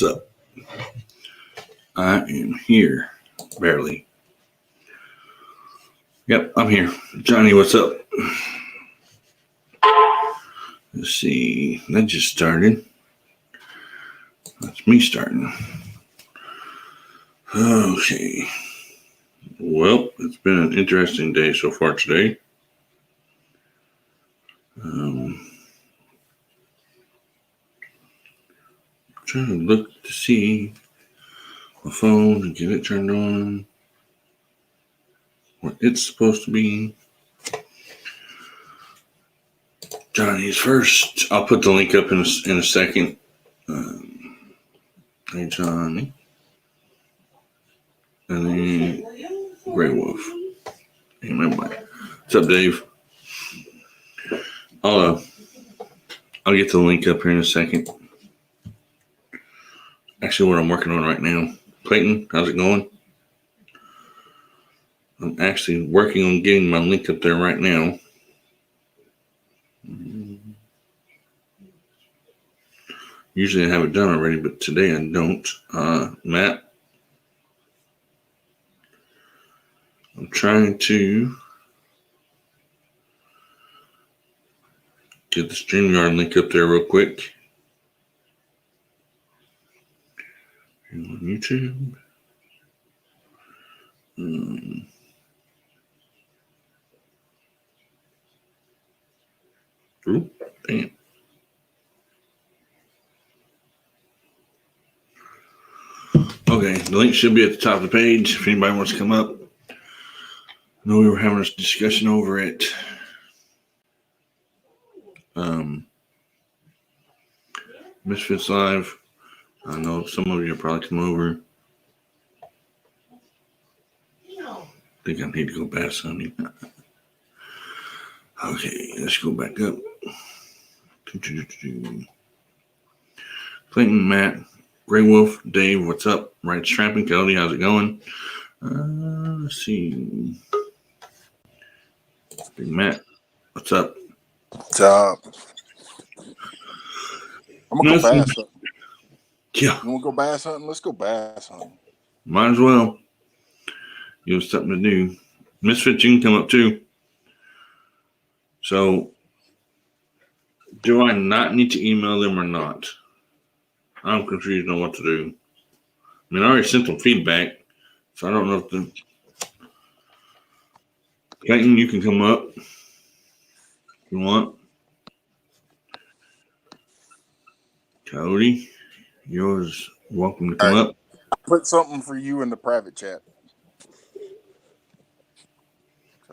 what's up? I am here. Barely. Yep, I'm here. Johnny, what's up? Let's see. That just started. That's me starting. Okay. Well, it's been an interesting day so far today. Trying to look to see my phone and get it turned on. What it's supposed to be. Johnny's first. I'll put the link up in a second. Hey, Johnny. And then Grey Wolf. Hey, my boy. What's up, Dave? I'll get the link up here in a second. Actually, what I'm working on right now. Clayton, how's it going? I'm actually working on getting my link up there right now. Usually I have it done already, but today I don't. Matt, I'm trying to get the StreamYard link up there real quick. On YouTube. Ooh, damn. Okay, the link should be at the top of the page if anybody wants to come up. I know we were having a discussion over it. Misfits Live. I know some of you will probably come over. I think I need to go back something. Okay, let's go back up. Clayton, Matt, Grey Wolf, Dave, what's up? Right Strapping, Cody, how's it going? Let's see. Big Matt, what's up? What's up? I'm gonna go bass hunting. Yeah. You wanna go bass hunting? Let's go bass hunting. Might as well. You have something to do. Misfits, you can come up too. So, do I not need to email them or not? I'm confused on what to do. I mean, I already sent them feedback, so I don't know if the... Clayton, you can come up if you want. Cody, you're welcome to come up. Put something for you in the private chat.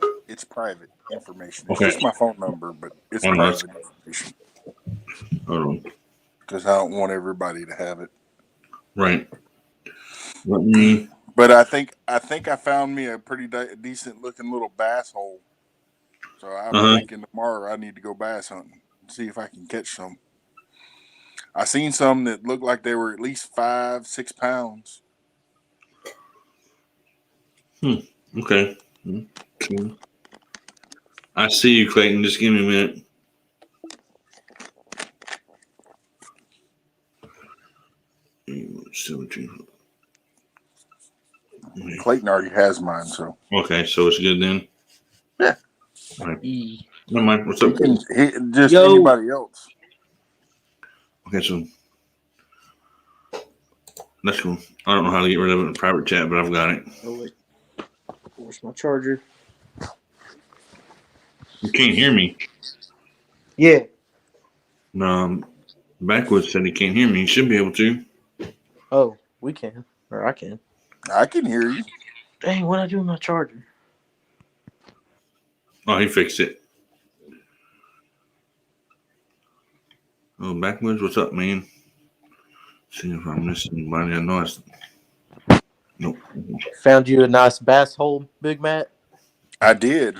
So it's private information. It's just my phone number, but it's private information. Hold on. Because I don't want everybody to have it. Right. Let me... But I think I found me a pretty decent looking little bass hole. So I'm thinking tomorrow I need to go bass hunting and see if I can catch some. I seen some that looked like they were at least 5-6 pounds. Okay. I see you, Clayton. Just give me a minute. Clayton already has mine, so. Okay, so it's good then? Yeah. Right. Never mind. What's up? Just anybody else. Okay, so that's cool. I don't know how to get rid of it in private chat, but I've got it. Oh, wait. Where's my charger? You can't hear me. Yeah. Backwoods said he can't hear me. He should be able to. Oh, we can. Or I can. I can hear you. Dang, what'd I do with my charger? Oh, he fixed it. Oh, Backwoods, what's up, man? See if I'm missing anybody. I know it's... Nope. Found you a nice bass hole, Big Matt? I did.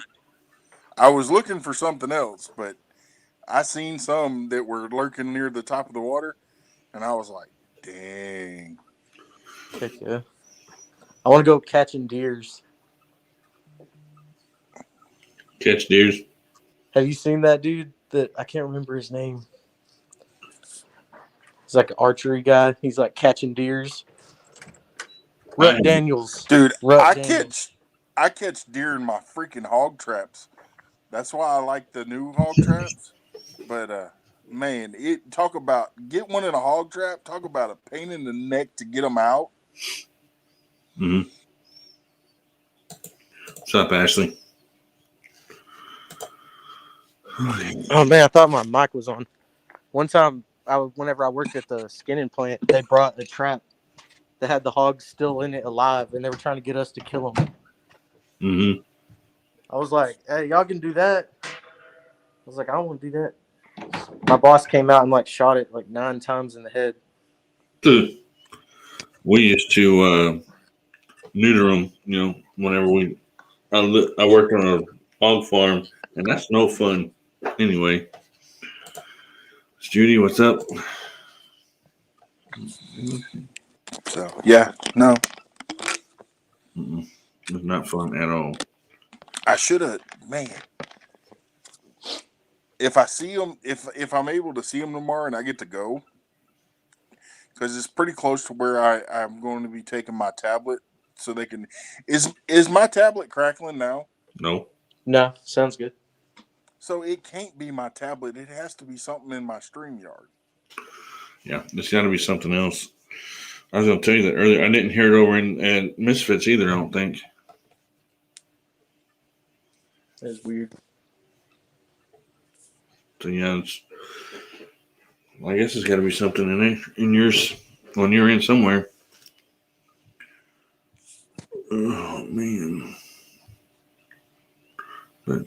I was looking for something else, but I seen some that were lurking near the top of the water, and I was like, dang. Heck yeah. I want to go catching deers. Catch deers? Have you seen that dude that I can't remember his name? He's like an archery guy. He's like catching deers. Rut Daniels. Dude, Rut Daniels. I catch deer in my freaking hog traps. That's why I like the new hog traps. But man, talk about get one in a hog trap. Talk about a pain in the neck to get them out. Mm-hmm. What's up, Ashley? Oh man, I thought my mic was on. One time, whenever I worked at the skinning plant, they brought a trap that had the hogs still in it alive, and they were trying to get us to kill them. Mm-hmm. I was like, "Hey, y'all can do that." I was like, "I don't want to do that." My boss came out and like shot it like 9 times in the head. Dude, we used to neuter them. Whenever I worked on a hog farm, and that's no fun. Anyway, Judy, what's up? So yeah, no, It's not fun at all. I should have, man. If I see them, if I'm able to see them tomorrow and I get to go, because it's pretty close to where I'm going to be taking my tablet, so they can. Is my tablet crackling now? No. No, sounds good. So it can't be my tablet. It has to be something in my StreamYard. Yeah, it's got to be something else. I was going to tell you that earlier. I didn't hear it over in Misfits either, I don't think. That's weird. So, yeah, I guess it's got to be something in there, in yours, when you're in somewhere. Oh, man. But,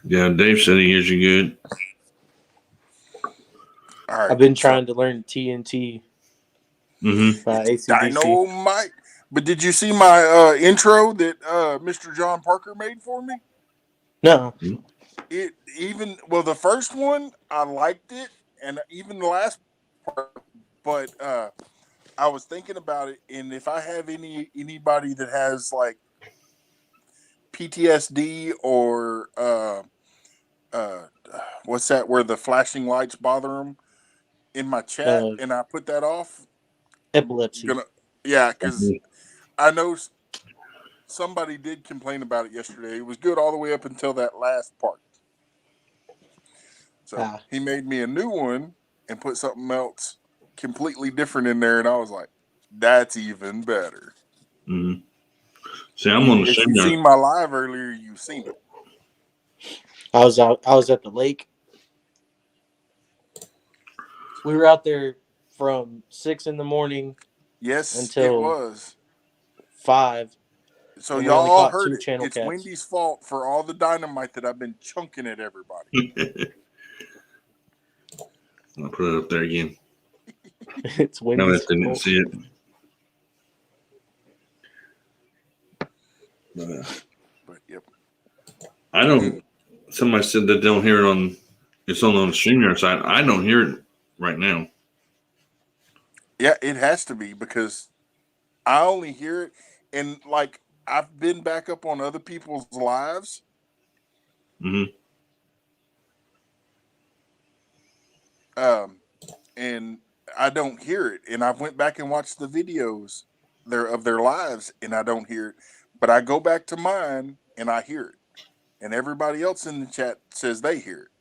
yeah, Dave said he hears you good. All right, I've been trying to learn TNT Mm-hmm. by AC/DC. Dynamite. But did you see my intro that Mr. John Parker made for me? No. The first one I liked it, and even the last part. But I was thinking about it, and if I have anybody that has like PTSD or what's that? Where the flashing lights bother them in my chat, and I put that off. Epilepsy. Because I know somebody did complain about it yesterday. It was good all the way up until that last part. So he made me a new one and put something else completely different in there, and I was like, "That's even better." Mm-hmm. See, I'm on the If same. you've seen my live earlier, you've seen it. I was at the lake. We were out there from 6 a.m. Yes, until it was 5. So and y'all all heard it. channel It's cats. Wendy's fault for all the dynamite that I've been chunking at everybody. I'll put it up there again. It's Wendy's No, I didn't fault. see it. But yep. I don't. Somebody said that they don't hear it on. It's on the StreamYard side. I don't hear it right now. Yeah, it has to be because I only hear it, and like I've been back up on other people's lives. Mm-hmm. And I don't hear it, and I went back and watched the videos of their lives, and I don't hear it. But I go back to mine, and I hear it, and everybody else in the chat says they hear it.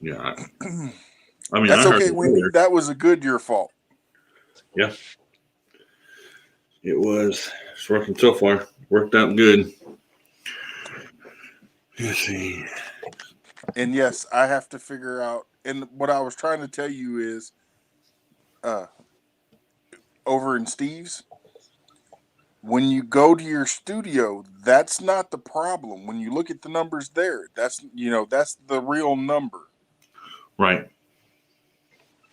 Yeah. I mean, that's I heard okay, Wendy. That was your fault. Yeah. It was. It's working so far. Worked out good. Let's see. And yes, I have to figure out. And what I was trying to tell you is, over in Steve's, when you go to your studio, that's not the problem. When you look at the numbers there, that's the real number. Right.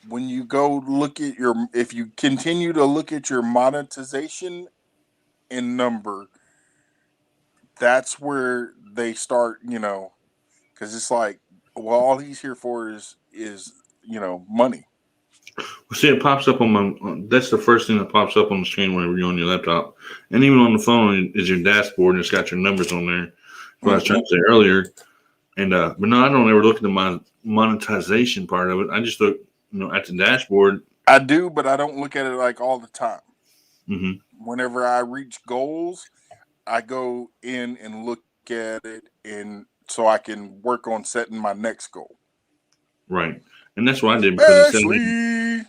When you go if you continue to look at your monetization and number, that's where they start, because it's like, well, all he's here for is money. Well, see, it pops up on my. That's the first thing that pops up on the screen whenever you're on your laptop, and even on the phone is your dashboard, and it's got your numbers on there. What I was trying to say earlier, And but no, I don't ever look at my monetization part of it. I just look, at the dashboard. I do, but I don't look at it like all the time. Hmm. Whenever I reach goals, I go in and look at it, and so I can work on setting my next goal. Right, and that's what I did because it said Ashley,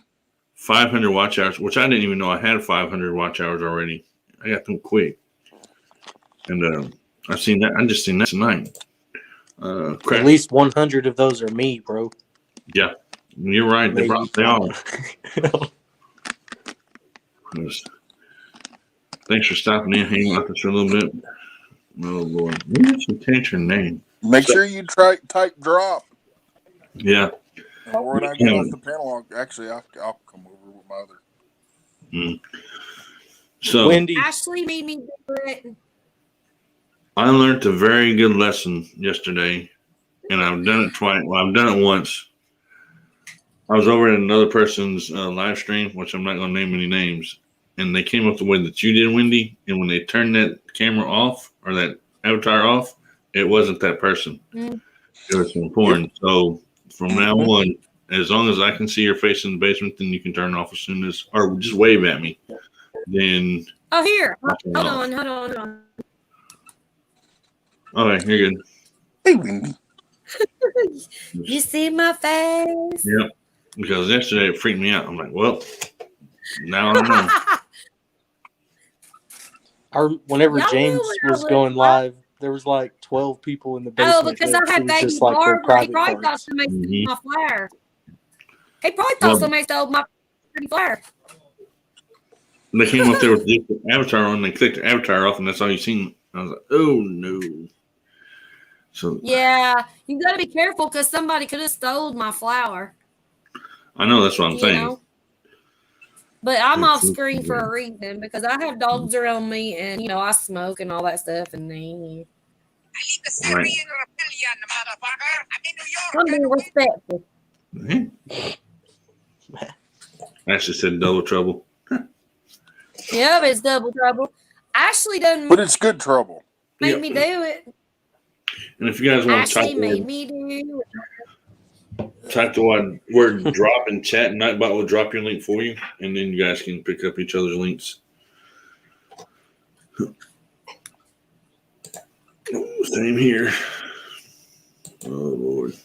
500 watch hours, which I didn't even know I had 500 watch hours already. I got them quick, and I've seen that. I just seen that tonight. At least 100 of those are me, bro. Yeah, you're right. They Maybe. are. Thanks for stopping in, hanging out with us for a little bit. Oh Lord, maybe I should change her name. make sure you type drop. Yeah. And when I get off the panel, I'll come over with my other. So Wendy, Ashley made me do it. I learned a very good lesson yesterday, and I've done it twice. Well, I've done it once. I was over at another person's live stream, which I'm not going to name any names, and they came up the way that you did, Wendy. And when they turned that camera off or that avatar off, it wasn't that person. Mm. It was from porn. So from now on, as long as I can see your face in the basement, then you can turn it off as soon as, or just wave at me. Then. Oh, here. Hold on. All right, you're good. Hey, Wendy. You see my face? Yep. Because yesterday it freaked me out. I'm like, well, now I know. whenever Y'all James knew when I was was going live. live, there was like 12 people in the basement. Oh, because but I had it was baby just like their Barbara. He private probably thought parts. somebody stole Mhm. my flyer. He probably thought Well- somebody stole my pretty flyer. They came up there with just the avatar on. They clicked the avatar off, and that's all you seen. I was like, oh no. So Yeah, you got to be careful because somebody could have stole my flower. I know that's what I'm You saying. know? But I'm Yeah, off so- screen for a reason because I have dogs around me and, I smoke and all that stuff. And they, Right. I'm being respectful. Ashley said double trouble. Yeah, but it's double trouble. Ashley doesn't But it's good trouble. make Yep. me do it. And if you guys want to Ashley made me do it. type the word drop in chat, and Nightbot will drop your link for you, and then you guys can pick up each other's links. Same here. Oh Lord.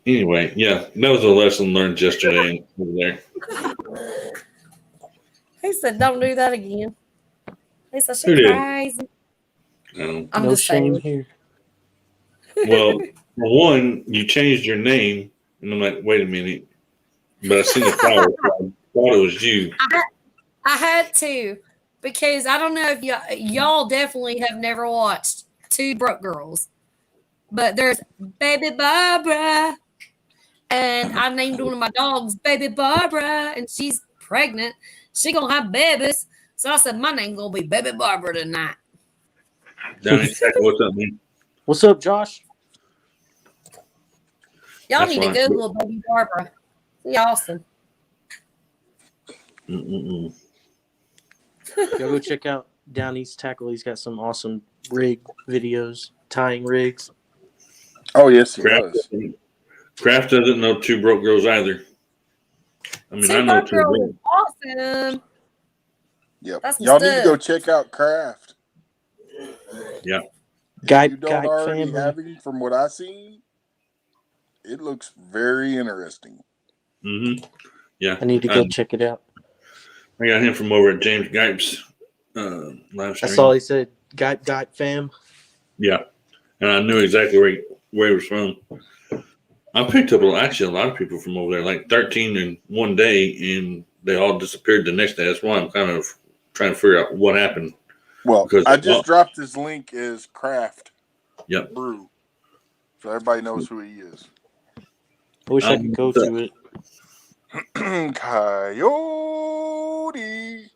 Anyway, yeah, that was a lesson learned yesterday over there. He said, "Don't do that again." He said, Who "She's did? crazy." I'm No just shame saying. here. Well, for one, you changed your name, and I'm like, wait a minute. But I seen the flower. I thought it was you. I had to because I don't know if y'all definitely have never watched Two Broke Girls, but there's Baby Barbara, and I named one of my dogs Baby Barbara, and she's pregnant. She gonna have babies, so I said my name's gonna be Baby Barbara tonight. Down in chat, what's up, man? What's up, Josh? Y'all That's need to right. Google Baby Barbara. She's awesome. Mm-mm-mm. Y'all go check out Down East Tackle. He's got some awesome rig videos, tying rigs. Oh, yes, he Kraft, does. Kraft doesn't know Two Broke Girls either. I mean, I Two know Broke Two Girls Broke. is awesome. Yep. That's Y'all need to stuff. go check out Craft. Yeah. Guide If you don't already family. have him, from what I've seen, it looks very interesting. Mm-hmm. Yeah. I need to go check it out. I got him from over at James Gipes live stream. That's all he said. Guide fam. Yeah. And I knew exactly where he was from. I picked up actually a lot of people from over there, like 13 in one day, and they all disappeared the next day. That's why I'm kind of trying to figure out what happened. Well, Because- I just dropped his link as Craft Yep. Brew, so everybody knows who he is. I wish I could go to it. Coyote.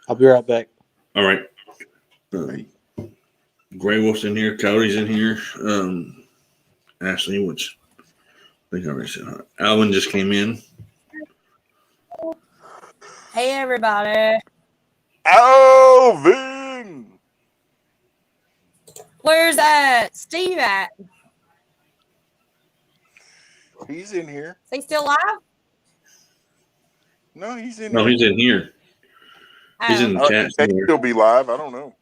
I'll be right back. All right. Gray Wolf's in here. Cody's in here. Ashley, which I think I already said. Alvin just came in. Hey, everybody. Alvin. Where's Steve at? He's in here. Is he still alive? No, he's in No, here. he's in here. He's in the chat. He may still be live. I don't know.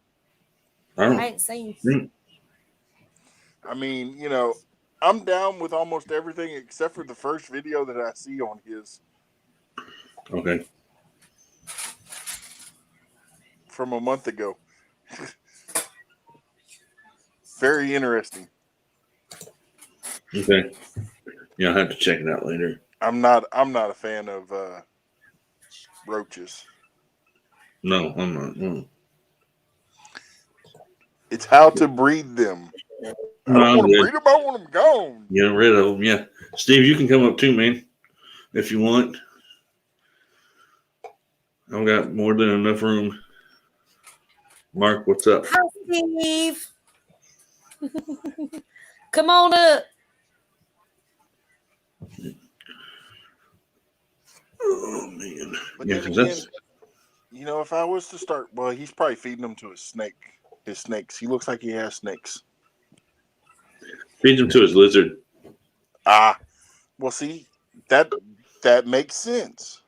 I I don't. ain't seen. I mean, you know, I'm down with almost everything except for the first video that I see on his Okay. from a month ago. Very interesting. Okay. Yeah, I'll have to check it out later. I'm not a fan of roaches. No, I'm not. No. It's how to breed them. I No, don't I'm want to good. breed them. I want them gone. Get rid of them. Yeah. Steve, you can come up too, man, if you want. I've got more than enough room. Mark, what's up? Hi, Steve. Come on up. Oh, man. But Yeah, then 'cause again, that's you know, if I was to start, well, he's probably feeding them to his snakes. He looks like he has snakes. feed him to his lizard. Ah, well, see, that makes sense.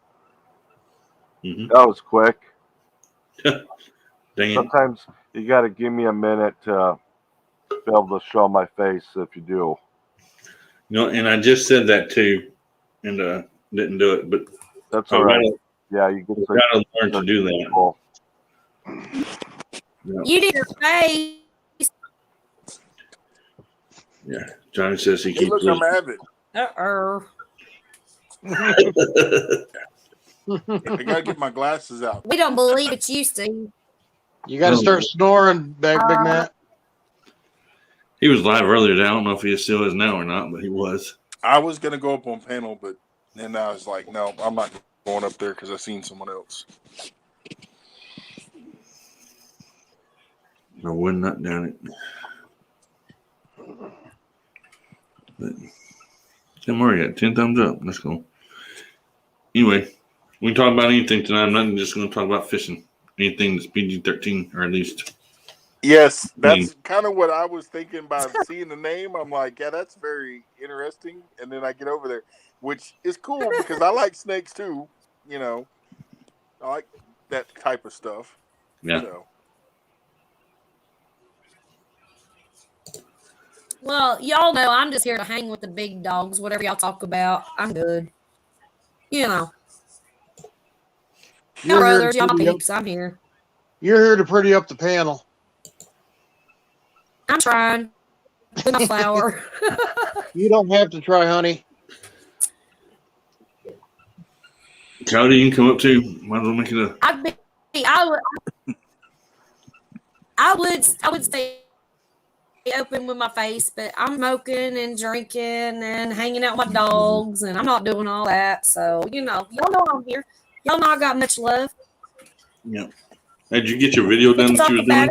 Hmm. That was quick. Dang it. Sometimes you got to give me a minute to be able to show my face if you do. You know, and I just said that too, and didn't do it, but That's I all right. gotta, Yeah, you get to gotta learn to do that. people. You did your face. Yeah. Johnny says he Hey, keeps look, I'm losing. avid. I gotta get my glasses out. We don't believe it's you, Steve. You got to start snoring, Big Matt. He was live earlier. I don't know if he still is now or not, but he was. I was gonna go up on panel, but then I was like, no, I'm not going up there because I seen someone else. I would not doubt it. But Tim Murray got 10 thumbs up. Let's go. Anyway, we can talk about anything tonight. I'm not just going to talk about fishing. Anything that's PG-13, or at least. Yes, that's kind of what I was thinking by seeing the name. I'm like, yeah, that's very interesting. And then I get over there, which is cool because I like snakes too. You know, I like that type of stuff. Yeah. So. Well, y'all know I'm just here to hang with the big dogs. Whatever y'all talk about, I'm good. You know, y'all brothers, y'all peeps. I'm here. You're here to pretty up the panel. I'm trying with my flower. You don't have to try, honey. Cody, you can come up too. Might as well make it a. I would stay open with my face, but I'm smoking and drinking and hanging out with my dogs, and I'm not doing all that. So you know, y'all know I'm here. Y'all know I got much love. Yeah. Hey, did you get your video done that you was doing?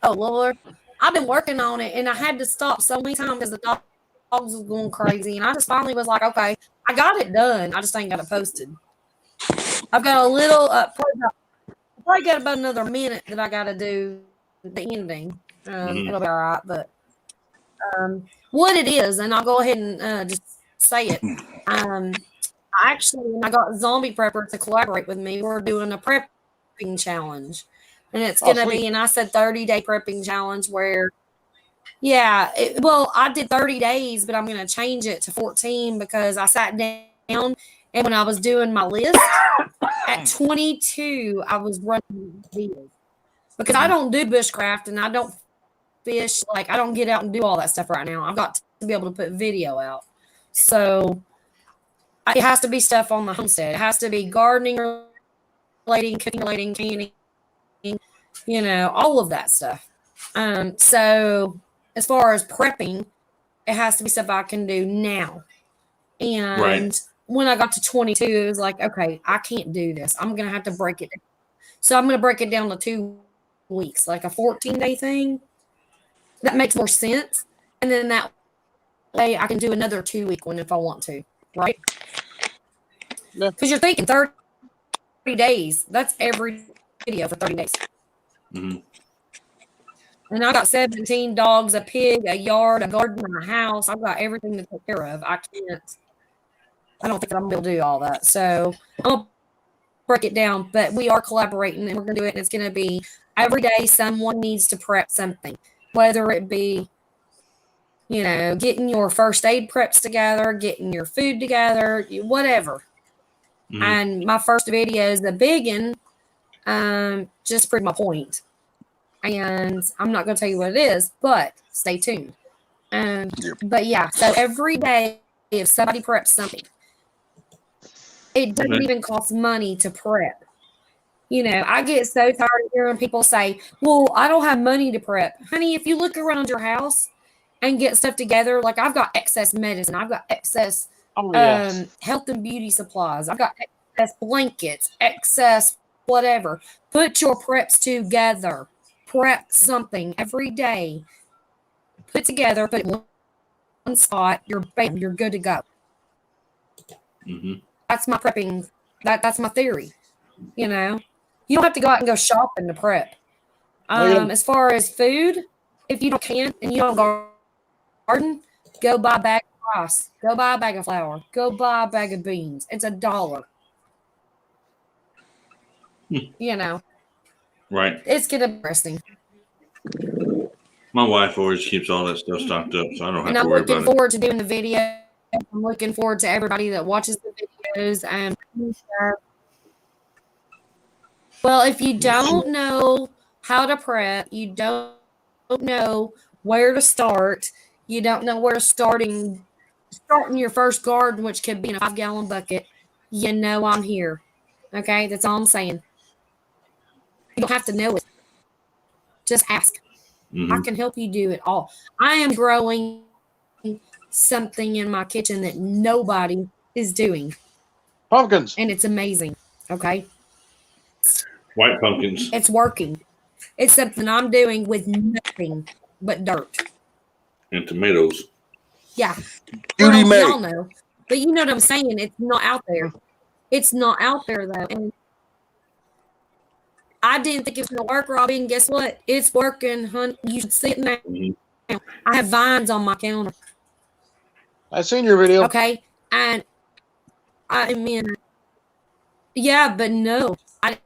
Oh Lord, I've been working on it, and I had to stop so many times because the dogs was going crazy, and I just finally was like, okay, I got it done. I just ain't got it posted. I've got a little, probably got about another minute that I got to do the ending. It'll be all right, but what it is, and I'll go ahead and just say it. When I got Zombie Prepper to collaborate with me, we're doing a prepping challenge. And it's going to be, and I said 30-day prepping challenge where, I did 30 days, but I'm going to change it to 14 because I sat down and when I was doing my list at 22, I was running videos because I don't do bushcraft and I don't fish. Like I don't get out and do all that stuff right now. I've got to be able to put video out. So it has to be stuff on the homestead. It has to be gardening relating, cooking relating, canning, you know, all of that stuff. So as far as prepping, it has to be stuff I can do now. And when I got to 22, it was like, okay, I can't do this. I'm going to have to break it down. So I'm going to break it down to 2 weeks, like a 14-day thing. That makes more sense. And then that way I can do another 2-week one if I want to, right? Because you're thinking 30 days. That's every video for 30 days. Hmm. And I got 17 dogs, a pig, a yard, a garden, and a house. I've got everything to take care of. I don't think I'm going to do all that. So I'll break it down, but we are collaborating and we're going to do it. And it's going to be every day someone needs to prep something, whether it be, getting your first aid preps together, getting your food together, whatever. Hmm. And my first video is the big one, just prove my point. And I'm not going to tell you what it is, but stay tuned. Yep. But yeah, so every day, if somebody preps something, it doesn't Okay. even cost money to prep. I get so tired of hearing people say, well, I don't have money to prep. Honey, if you look around your house and get stuff together, like I've got excess medicine, I've got excess health and beauty supplies, I've got excess blankets, excess whatever. Put your preps together. Prep something every day. Put together, put it in one spot, you're good to go. Hmm. That's my prepping. That's my theory. You don't have to go out and go shopping to prep. As far as food, if you can and you don't garden, go buy a bag of rice, go buy a bag of flour, go buy a bag of beans. It's $1. Right. It's getting interesting. My wife always keeps all that stuff stocked up, so I don't have And to I'm worry looking about it. forward to doing the video. I'm looking forward to everybody that watches the videos. And well, if you don't know how to prep, you don't know where to start, you don't know where starting your first garden, which could be in a 5-gallon bucket, I'm here. Okay, that's all I'm saying. You don't have to know it. Just ask. Hmm. I can help you do it all. I am growing something in my kitchen that nobody is doing, Pumpkins. and it's amazing. Okay, White pumpkins it's working. It's something I'm doing with nothing but dirt. and tomatoes. Yeah. Judy May. Y'all know. But you know what I'm saying? It's not out there. It's not out there, though. And I didn't think it was going to work, Robbie. And guess what? It's working, hun. You should see it now. Hmm. I have vines on my counter. I seen your video. Okay. And I mean, yeah, but no. I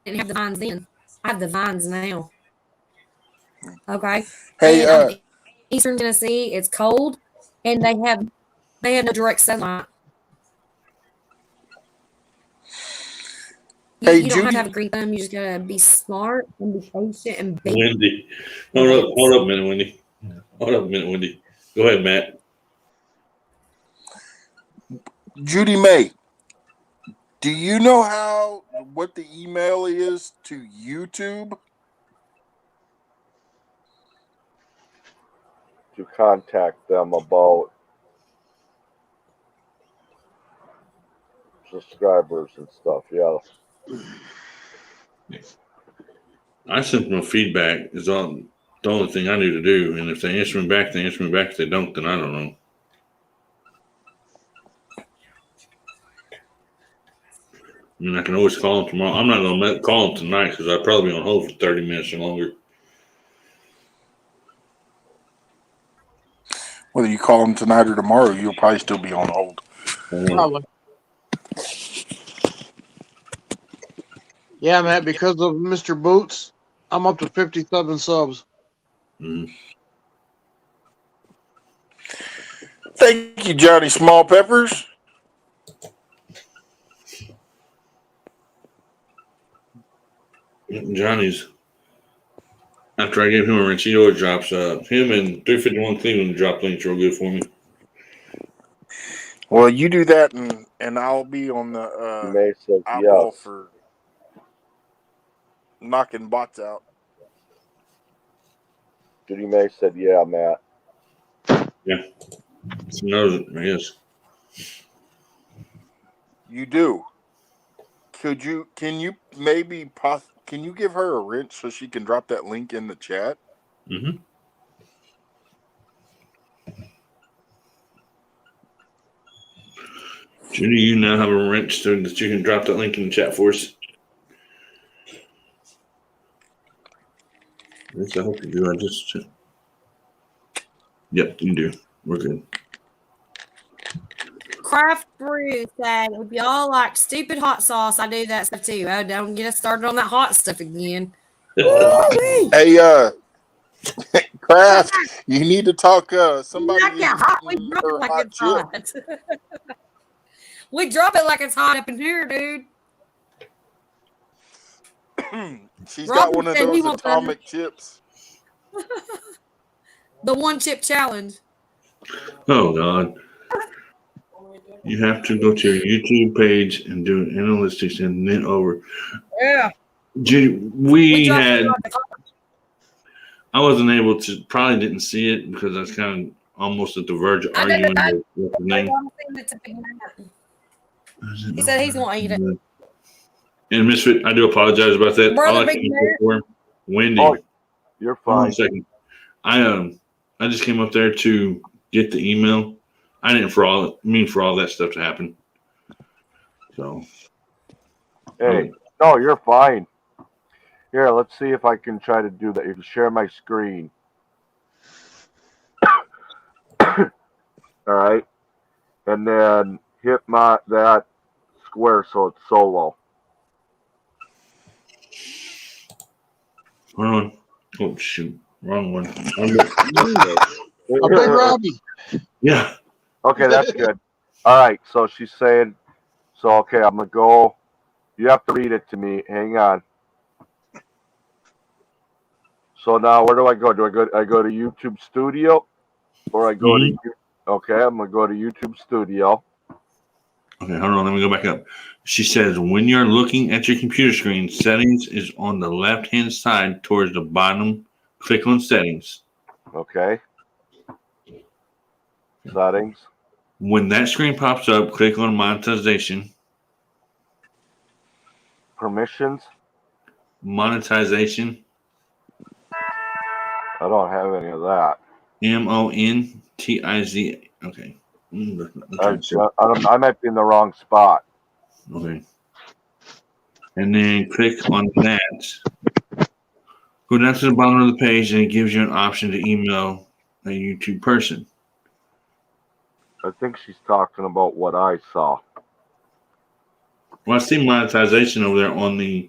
didn't have the vines then. I have the vines now. Okay. Hey, and I'm in Eastern Tennessee. It's cold. And they have no direct sunlight. Hey, you don't have Judy. to have a green thumb. You just gotta be smart and be patient and big. Wendy. Hold up a minute, Wendy. Hold up a minute, Wendy. Go ahead, Matt. Judy May, do you know what the email is to YouTube? To contact them about subscribers and stuff. Yeah. I sent them a feedback. Is all the only thing I need to do. And if they answer me back, they answer me back. If they don't, then I don't know. I mean, I can always call them tomorrow. I'm not going to call them tonight because I'll probably be on hold for 30 minutes or longer. Whether you call them tonight or tomorrow, you'll probably still be on hold. Probably. Yeah, Matt, because of Mr. Boots, I'm up to 57 subs. Mhm. Thank you, Johnny Small Peppers. Johnny's, after I gave him a wrench, he always drops him and 351 Cleveland drop links real good for me. Well, you do that, and I'll be on the May said eyeball yes. for knocking bots out. Judy May said, yeah, Matt. She knows it, I guess. You do. Can you can you give her a wrench so she can drop that link in the chat? Mm-hmm. Judy, you now have a wrench so that you can drop that link in the chat for us. Yes, I hope you do. I just. Yep, you do. We're good. Craft Brew said, if y'all like stupid hot sauce, I do that stuff too. Oh, don't get us started on that hot stuff again. Woo-wee. Hey, Kraft, you need to talk. Somebody Like is it hot. We eating drop it her like hot it's chip. hot. We drop it like it's hot up in here, dude. She's Robin got one of said he those wants atomic chips. the one chip challenge. Oh God! You have to go to your YouTube page and do analytics and then over. Yeah. Judy, We we dropped it had. like it's hot. I wasn't able to. Probably didn't see it because I was kind of almost at the verge of I did arguing it. with the name. It's a big man. He said he's gonna eat it. And Misfit, I do apologize about that. Brother All I Big came Bear. up for, Wendy. Oh, you're Hold on fine. a second. I just came up there to get the email. I didn't for all that stuff to happen. So Hey, no, you're fine. Here, let's see if I can try to do that. You can share my screen. All right, and then hit that square so it's solo. hold on. Oh shoot, wrong one. A big Robbie. Yeah. Okay, that's good. All right, so she's saying, so okay, I'm gonna go. You have to read it to me. Hang on. So now, where do I go? I go to YouTube Studio, or I go to? Okay, I'm gonna go to YouTube Studio. Okay, hold on. Let me go back up. She says when you're looking at your computer screen, settings is on the left-hand side towards the bottom. Click on settings. Okay. Settings. When that screen pops up, click on monetization. Permissions. Monetization. I don't have any of that. MONTIZ. Okay. I might be in the wrong spot. Okay. And then click on that. Go down to the bottom of the page and it gives you an option to email a YouTube person. I think she's talking about what I saw. Well, I see monetization over there on the,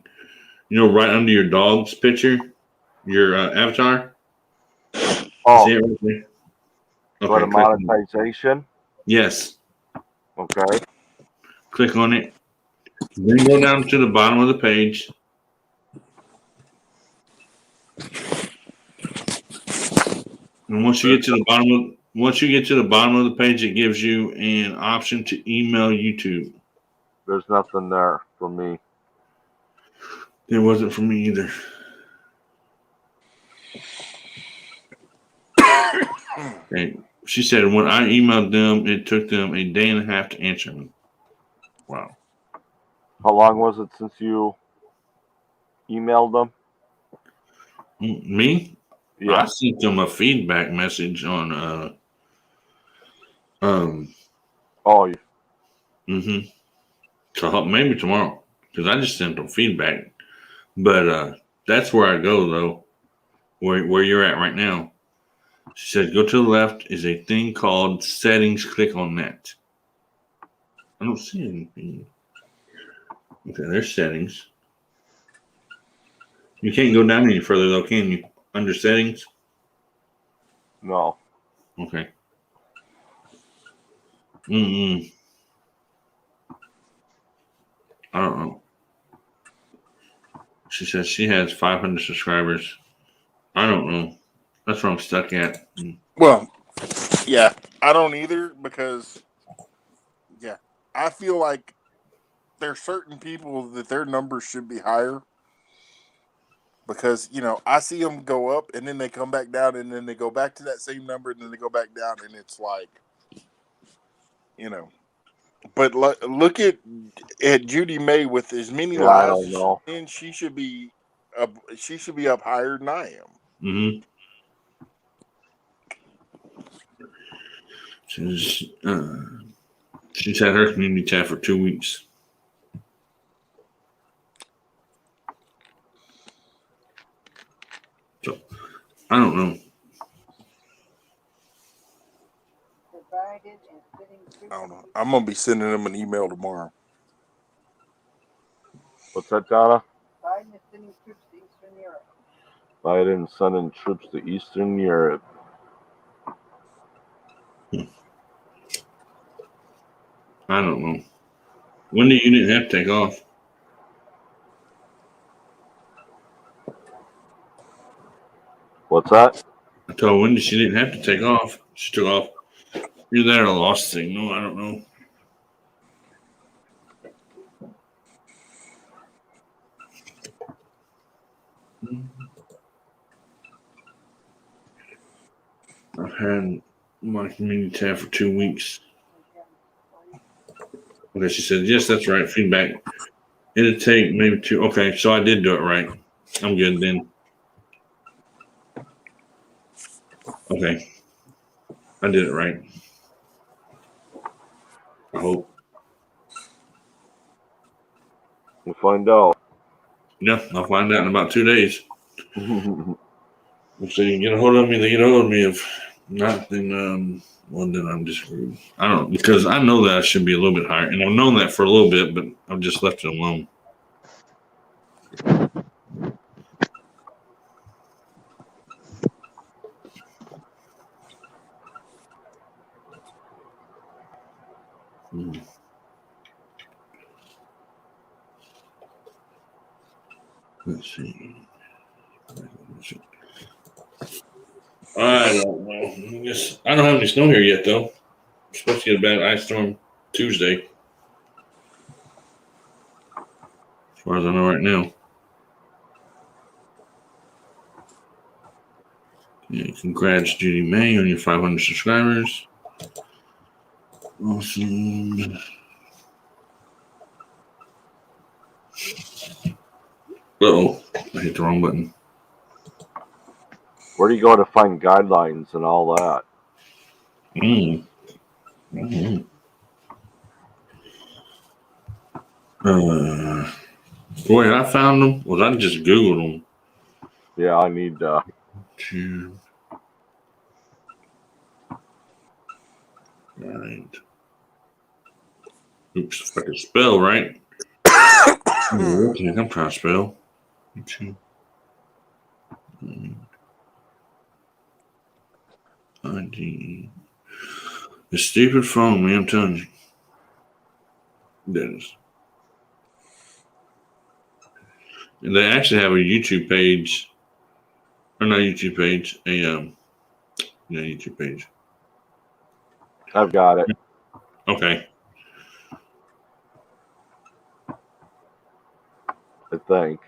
right under your dog's picture, your avatar. Oh, See it right there? go to Okay, click on it. monetization. Yes. Okay. Click on it. Then go down to the bottom of the page. And once you get to the bottom of the page, it gives you an option to email YouTube. There's nothing there for me. It wasn't for me either. Okay. She said when I emailed them, it took them a day and a half to answer me. Wow. How long was it since you emailed them? Me? Yeah. I sent them a feedback message on Oh, so maybe tomorrow because I just sent them feedback. But that's where I go though, where you're at right now. She said go to the left is a thing called settings. Click on that. I don't see anything. Okay, there's settings. You can't go down any further though, can you? Under settings? no. Okay. I don't know. She says she has 500 subscribers. I don't know. That's where I'm stuck at. Well, yeah, I don't either because, yeah, I feel like there's certain people that their numbers should be higher because, I see them go up and then they come back down and then they go back to that same number and then they go back down and it's like, But look at Judy May with as many Yeah, I lives, don't know. and she should be up higher than I am. Mm-hmm. She's had her community tab for 2 weeks. So I don't know. I don't know. I'm gonna be sending them an email tomorrow. What's that, Donna? Biden is sending troops to Eastern Europe. Biden sending troops to Eastern Europe. I don't know. Wendy, you didn't have to take off. What's that? I told Wendy she didn't have to take off. She took off. You're there, I lost signal. I don't know. I've had my community tab for 2 weeks. Okay, she said, yes, that's right. Feedback. It'll take maybe 2. Okay, so I did do it right. I'm good then. Okay. I did it right. I hope. We'll find out. Yeah, I'll find out in about 2 days. If they get a hold of me, they get a hold of me. If not, then well, then I'm just screwed. I don't, because I know that I should be a little bit higher, and I've known that for a little bit, but I've just left it alone. Let's see. I don't know. I don't have any snow here yet, though. We're supposed to get a bad ice storm Tuesday, as far as I know right now. Yeah, congrats, Judy May, on your 500 subscribers. Awesome. Uh-oh, I hit the wrong button. Where do you go to find guidelines and all that? Boy, I found them. Well, I just Googled them. Yeah, I need Right. Oops, if I could spell right. Okay, I'm trying to spell. ID. The stupid phone, man, I'm telling you. Dennis. And they actually have a YouTube page. Or not YouTube page. YouTube page. I've got it. Okay. I think.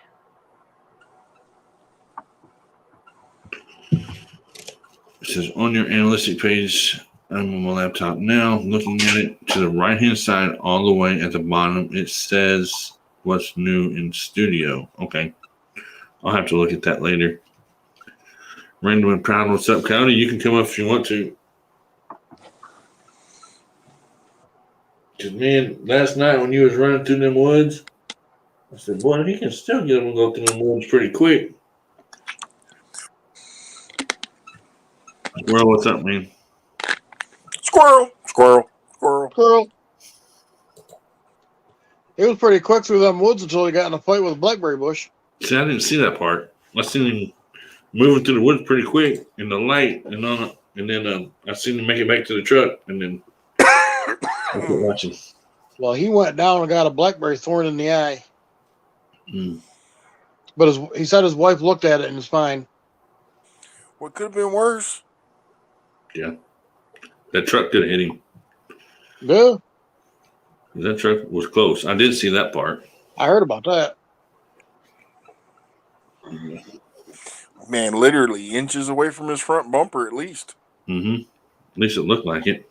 It says on your analytic page, I'm on my laptop now, looking at it to the right hand side, all the way at the bottom. It says what's new in studio. Okay. I'll have to look at that later. Random and Proud, what's up, Cody? You can come up if you want to. Because, man, last night when you was running through them woods, I said, boy, he can still get them to go through them woods pretty quick. Well, what's up, man? Squirrel, squirrel, squirrel. Girl. He was pretty quick through them woods until he got in a fight with a blackberry bush. See, I didn't see that part. I seen him moving through the woods pretty quick in the light, and then I seen him make it back to the truck, and then I kept watching. Well, he went down and got a blackberry thorn in the eye. But he said his wife looked at it and it's fine. What could have been worse? Yeah, that truck could have hit him. Yeah, That truck was close. I did see that part. I heard about that. Man, literally inches away from his front bumper, at least. Mm-hmm. At least it looked like it.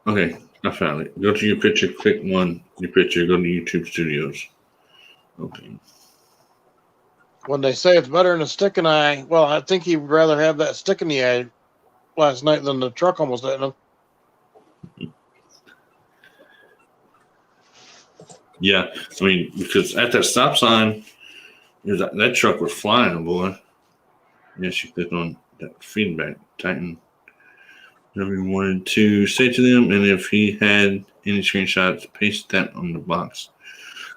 Okay, I found it. Go to your picture, click on your picture, go to YouTube Studios. Okay. When they say it's better than a stick in the eye, well, I think he'd rather have that stick in the eye last night than the truck almost hit him. Yeah, I mean, because at that stop sign, that truck was flying, boy. Yeah, she clicked on that feedback, Titan. Whatever you wanted to say to them, and if he had any screenshots, paste that on the box.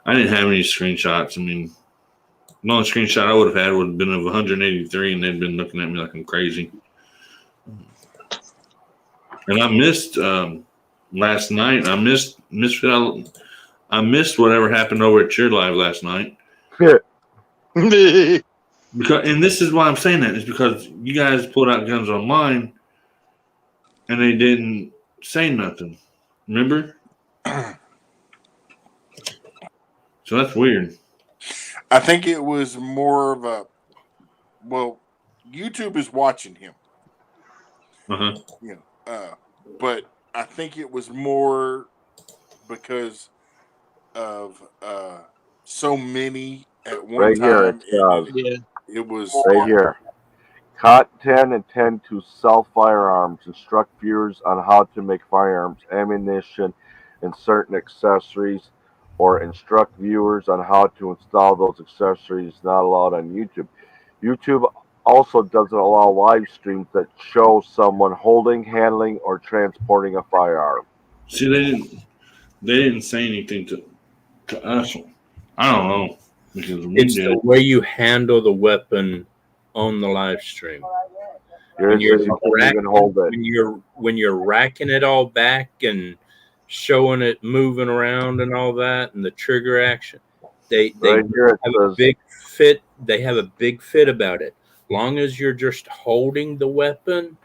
I didn't have any screenshots. I mean, the only screenshot I would have had would have been of 183, and they'd been looking at me like I'm crazy. And I missed last night. I missed whatever happened over at your live last night. Because, and this is why I'm saying that is because you guys pulled out Guns Online, and they didn't say nothing. Remember? So that's weird. I think it was more of a, well, YouTube is watching him, Uh-huh. but I think it was more because of so many at one Right here, time. Yeah. It was Right here. Content intend to sell firearms, instruct viewers on how to make firearms, ammunition, and certain accessories, or instruct viewers on how to install those accessories not allowed on YouTube. YouTube also doesn't allow live streams that show someone holding, handling, or transporting a firearm. See, they didn't say anything to us. I don't know because we It's did. the way you handle the weapon on the live stream. Yours you're says you can't even hold it. When you're racking it all back and showing it moving around and all that, and the trigger action, they Right here it have a says, big fit. They have a big fit about it. Long as you're just holding the weapon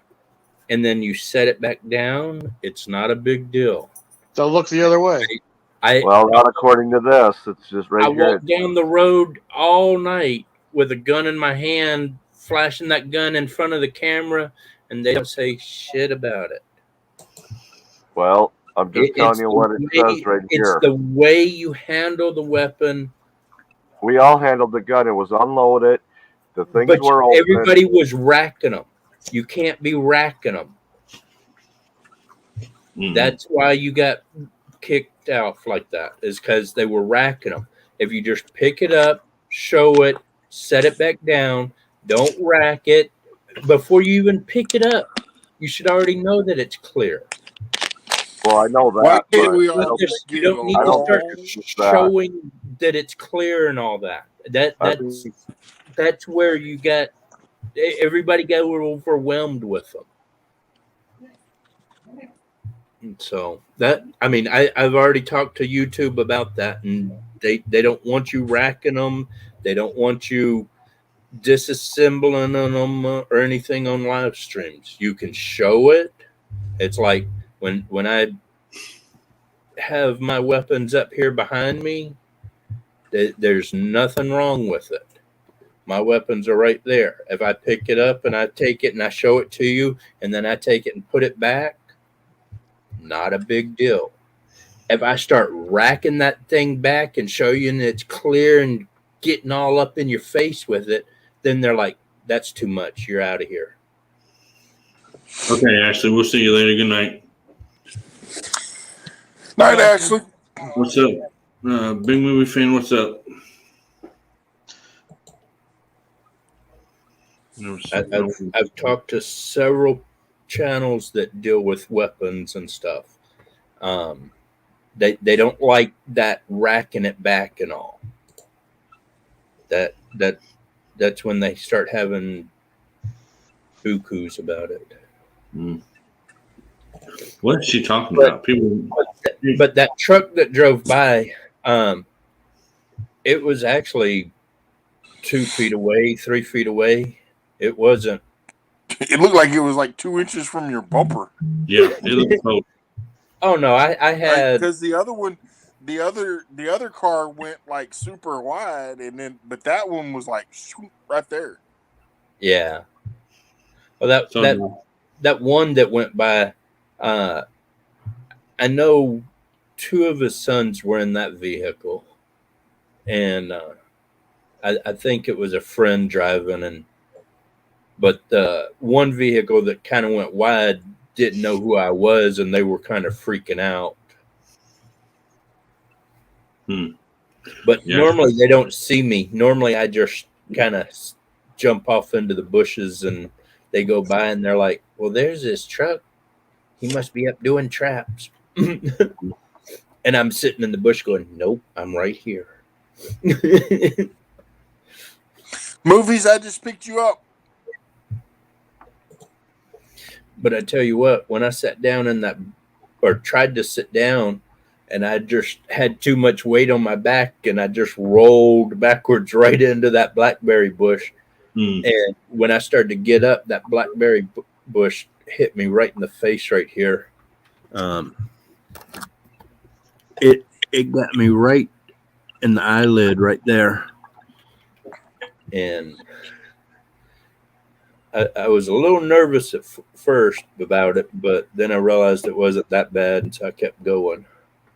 and then you set it back down, it's not a big deal. So look the other way. well, not according to this. It's just right I here. walked down the road all night with a gun in my hand, flashing that gun in front of the camera, and they don't say shit about it. Well, I'm just telling you what it says right It's here. the way you handle the weapon. We all handled the gun. It was unloaded. The things But were open. everybody was racking them. You can't be racking them. Mhm. That's why you got kicked out like that, is because they were racking them. If you just pick it up, show it, set it back down, don't rack it. Before you even pick it up, you should already know that it's clear. Well, I know that. Why can't but we I all don't just You get don't need I to don't start think it's showing that it's clear and all that. I That's where you got everybody got overwhelmed with them. And so that, I mean, I've already talked to YouTube about that, and they don't want you racking them. They don't want you disassembling them or anything on live streams. You can show it. It's like when I have my weapons up here behind me, there's nothing wrong with it. My weapons are right there. If I pick it up and I take it and I show it to you and then I take it and put it back, not a big deal. If I start racking that thing back and show you and it's clear and getting all up in your face with it, then they're like, that's too much. You're out of here. Okay, Ashley, we'll see you later. Good night. Night, Ashley. What's up? Big movie fan, what's up? I've talked to several channels that deal with weapons and stuff. They don't like that racking it back and all. That's when they start having bukus about it. What is she talking about? People, But that truck that drove by, it was actually 2 feet away, 3 feet away. It wasn't. It looked like it was like 2 inches from your bumper. yeah, it looks so. Oh no, I had Because the other one, the other car went like super wide, and then but that one was like shoot, right there. yeah. Well, that one that went by, I know 2 of his sons were in that vehicle, and I think it was a friend driving, but the one vehicle that kind of went wide didn't know who I was, and they were kind of freaking out. But Yeah. normally they don't see me. Normally I just kind of jump off into the bushes and they go by and they're like, well, there's this truck. He must be up doing traps. And I'm sitting in the bush going, nope, I'm right here. Movies, I just picked you up. But I tell you what, when I sat down in that, or tried to sit down, and I just had too much weight on my back, and I just rolled backwards right into that blackberry bush. And when I started to get up, that blackberry bush hit me right in the face right here. It got me right in the eyelid right there, and I was a little nervous at first about it, but then I realized it wasn't that bad, and so I kept going.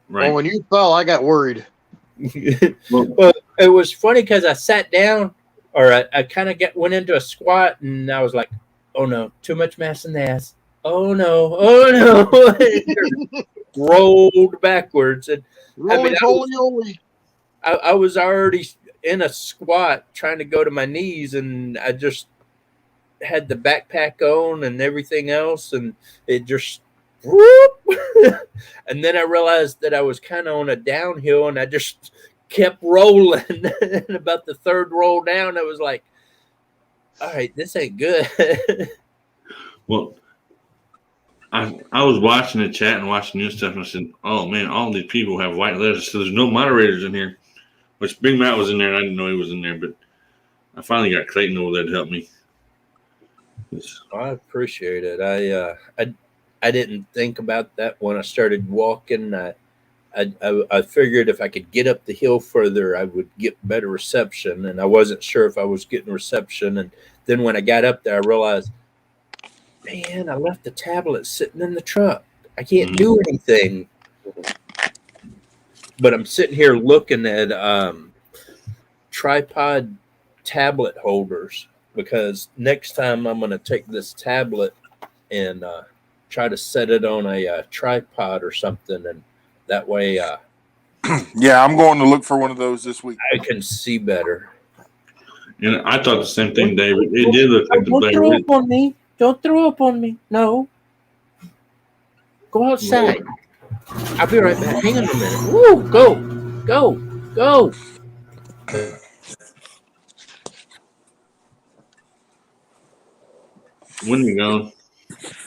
Right. Well, when you fell, I got worried. Well, it was funny because I sat down, or I kind of went into a squat, and I was like, "Oh no, too much mass in the ass! Oh no!" Rolled backwards, and I was already in a squat trying to go to my knees, and I just had the backpack on and everything else, and it just whoop. And then I realized that I was kind of on a downhill, and I just kept rolling. And about the third roll down, I was like, all right, this ain't good. Well, I was watching the chat and watching new stuff, and I said, oh man, all these people have white letters, so there's no moderators in here. Which Big Matt was in there, and I didn't know he was in there, but I finally got Clayton over there to help me. I appreciate it. I didn't think about that when I started walking. I figured if I could get up the hill further, I would get better reception, and I wasn't sure if I was getting reception. And then when I got up there, I realized, man, I left the tablet sitting in the truck. I can't do anything. But I'm sitting here looking at tripod tablet holders, because next time I'm going to take this tablet and try to set it on a tripod or something, and that way Yeah, I'm going to look for one of those this week. I can see better. And I thought the same thing, David. It did look like the Don't Blair throw Witch. up on me. Don't throw up on me. No. Go outside. I'll be right back. Hang on a minute. Woo, go. When you go?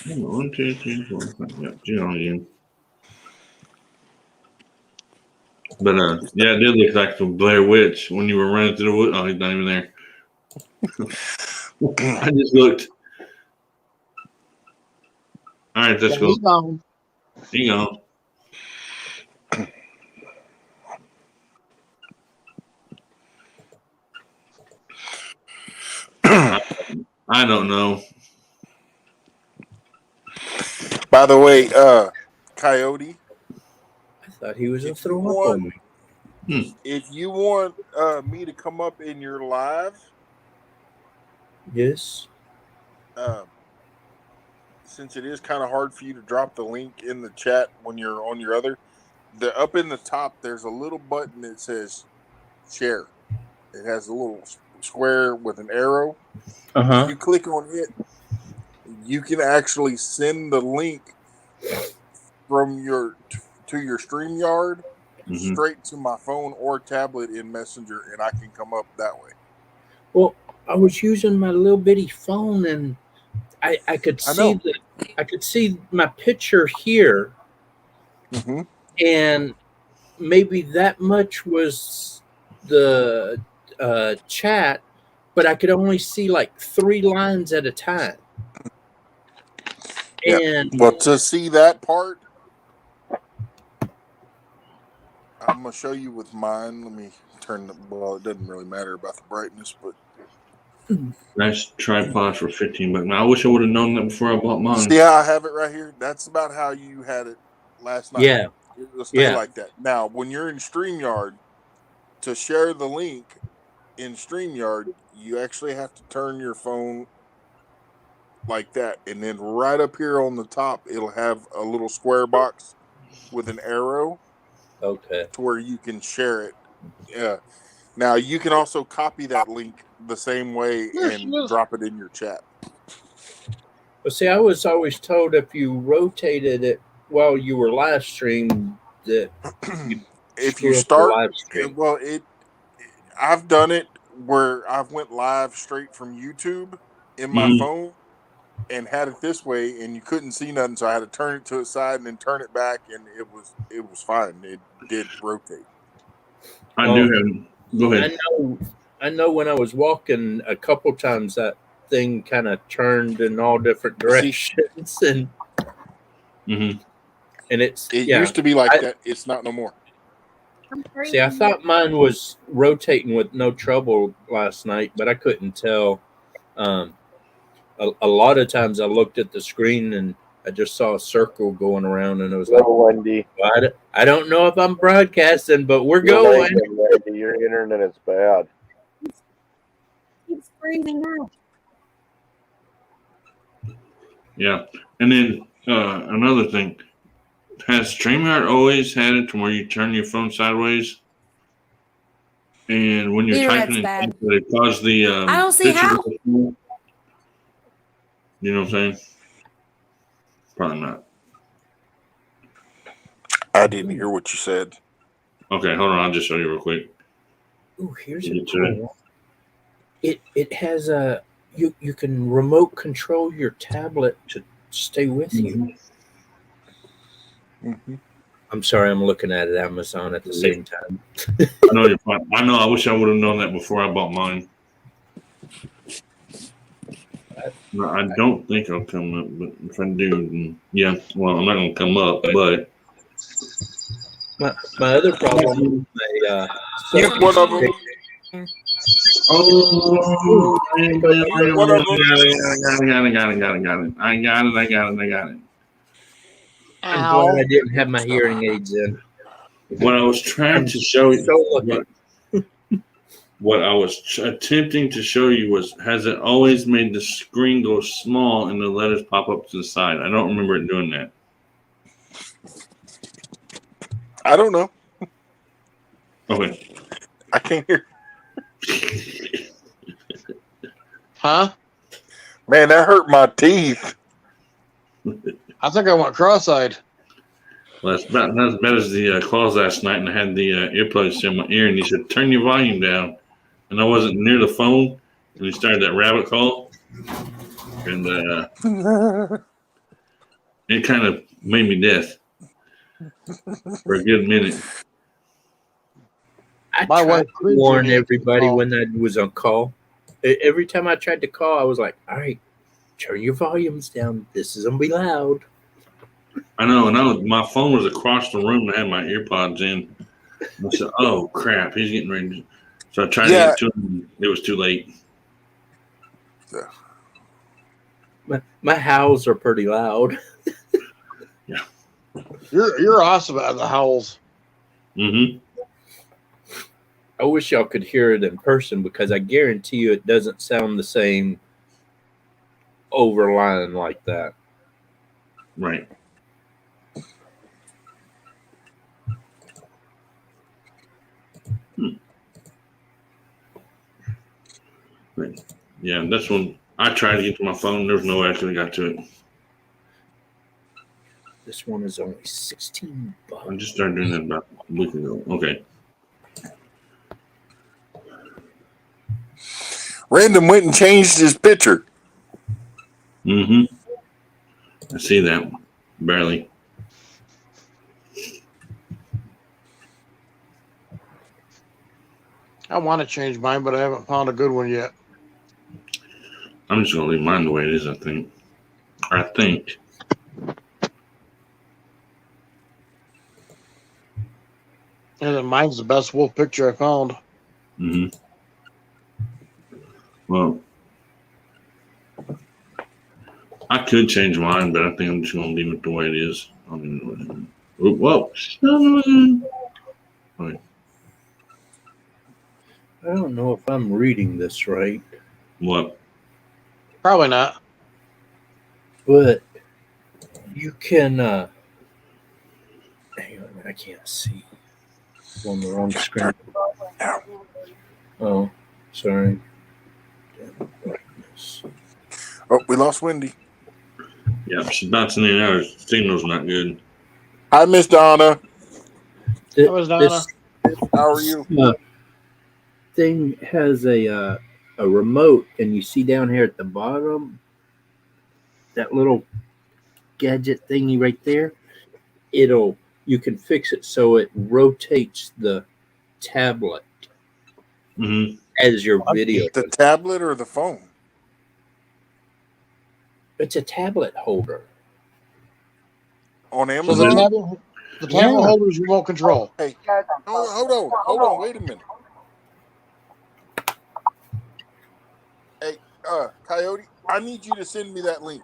1, 2, 3, 4, 5. Yep, you know again. But yeah, it did look like the Blair Witch when you were running through the wood. Oh, he's not even there. I just looked. All right, let's go. You know. I don't know. By the way, Coyote, I thought he was if throwing you up want, on me. if you want me to come up in your live, Yes. since it is kind of hard for you to drop the link in the chat when you're on your other, up in the top, there's a little button that says share. It has a little square with an arrow. If you click on it, you can actually send the link from to your StreamYard straight to my phone or tablet in Messenger, and I can come up that way. Well, I was using my little bitty phone, and I could see I could see my picture here, and maybe that much was the chat, but I could only see like 3 lines at a time. And well, to see that part, I'm gonna show you with mine. Let me turn the. Well, it doesn't really matter about the brightness, but Nice tripod for $15. I wish I would have known that before I bought mine. see how I have it right here. That's about how you had it last night. Yeah, it'll stay like that. Now, when you're in StreamYard, to share the link in StreamYard, you actually have to turn your phone like that, and then right up here on the top, it'll have a little square box with an arrow. Okay. to where you can share it. Yeah. Now you can also copy that link the same way There she and is. drop it in your chat. Well, see, I was always told if you rotated it while you were live streamed, that you If you screw up the start, live stream. well, I've done it where I've went live straight from YouTube in my Mhm. phone and had it this way, and you couldn't see nothing, so I had to turn it to the side and then turn it back, and it was fine. It did rotate. I Well, do have. Go ahead. I know when I was walking a couple times that thing kind of turned in all different directions and Mm-hmm. it's It yeah. used to be like I- that. It's not no more. See, I thought mine was rotating with no trouble last night, but I couldn't tell. A lot of times I looked at the screen and I just saw a circle going around, and it was like, Go, Wendy. well, I don't know if I'm broadcasting, but we're You're going. lagging, Wendy. Your internet is bad. It's freezing out. Yeah, and then another thing, has StreamYard always had it to where you turn your phone sideways, and when you're Internet's typing, bad. it caused the I don't see picture how. to go through? You know what I'm saying? Probably not. I didn't hear what you said. Okay, hold on. I'll just show you real quick. Ooh, here's You a get to it. cool one. It has a you can remote control your tablet to stay with you. Mm-hmm. I'm sorry, I'm looking at it Amazon at the same time. I know you're fine. I know. I wish I would have known that before I bought mine. No, I don't think I'll come up, but if I do, then yeah. Well, I'm not gonna come up, but My other problem, my Get one of them. oh, One of them. I got it. I'm glad I didn't have my hearing aids in. What I was trying to show you, So lucky. what I was attempting to show you was, has it always made the screen go small and the letters pop up to the side? I don't remember it doing that. I don't know. Okay. I can't hear. Huh? Man, that hurt my teeth. I think I went cross-eyed. Well, that's about not as bad as the calls last night, and I had the earplugs in my ear, and he said, "Turn your volume down," and I wasn't near the phone, and he started that rabbit call, and it kind of made me deaf for a good minute. I My tried wife to cringed warn when he everybody called. when I was on call. Every time I tried to call, I was like, "All right, turn your volumes down. This is gonna be loud." I know, and my phone was across the room, and I had my earpods in. I said, "Oh crap, he's getting ready." So I tried to get to him. It was too late. My howls are pretty loud. You're awesome at the howls. Mm-hmm. I wish y'all could hear it in person because I guarantee you it doesn't sound the same over line like that. Right. Right. Yeah, that's when I tried to get to my phone. There was no way I could have got to it. This one is only $16. I just started doing that about a week ago. Okay. Random went and changed his picture. Mm-hmm. I see that one. Barely. I want to change mine, but I haven't found a good one yet. I'm just gonna leave mine the way it is, I think. And then mine's the best wolf picture I found. Mm-hmm. Well, I could change mine, but I think I'm just gonna leave it the way it is. I mean, whoa. Okay. I don't know if I'm reading this right, What? Probably not. but you can hang on, I can't see. On the wrong screen. Oh, sorry. Oh, we lost Wendy. Yeah, she's bouncing in and out. Her signal's not good. Hi, Miss Donna. That was Donna. This How are you? thing has a remote, and you see down here at the bottom that little gadget thingy right there. You can fix it so it rotates the tablet Mm-hmm. as your video. The tablet or the phone? It's a tablet holder. On So Amazon? the tablet holder's remote control. Hey, hold on, wait a minute. Hey, Coyote, I need you to send me that link.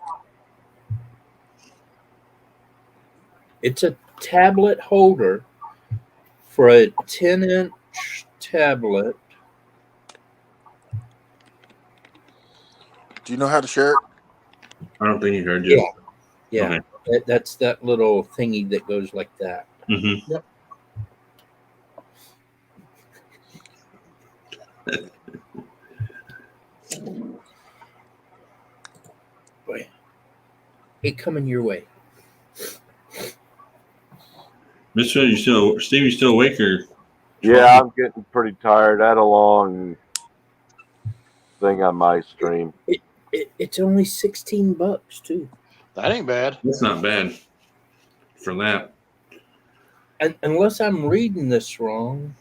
It's a tablet holder for a 10-inch tablet. Do you know how to share it? I don't think you heard you. Yeah. Okay. That's that little thingy that goes like that. Mm-hmm. Boy, it coming your way. Mister, Steve, you still awake or? Yeah, I'm getting pretty tired. I had a long thing on my stream. It's only $16 too. That ain't bad. That's not bad for that. And unless I'm reading this wrong.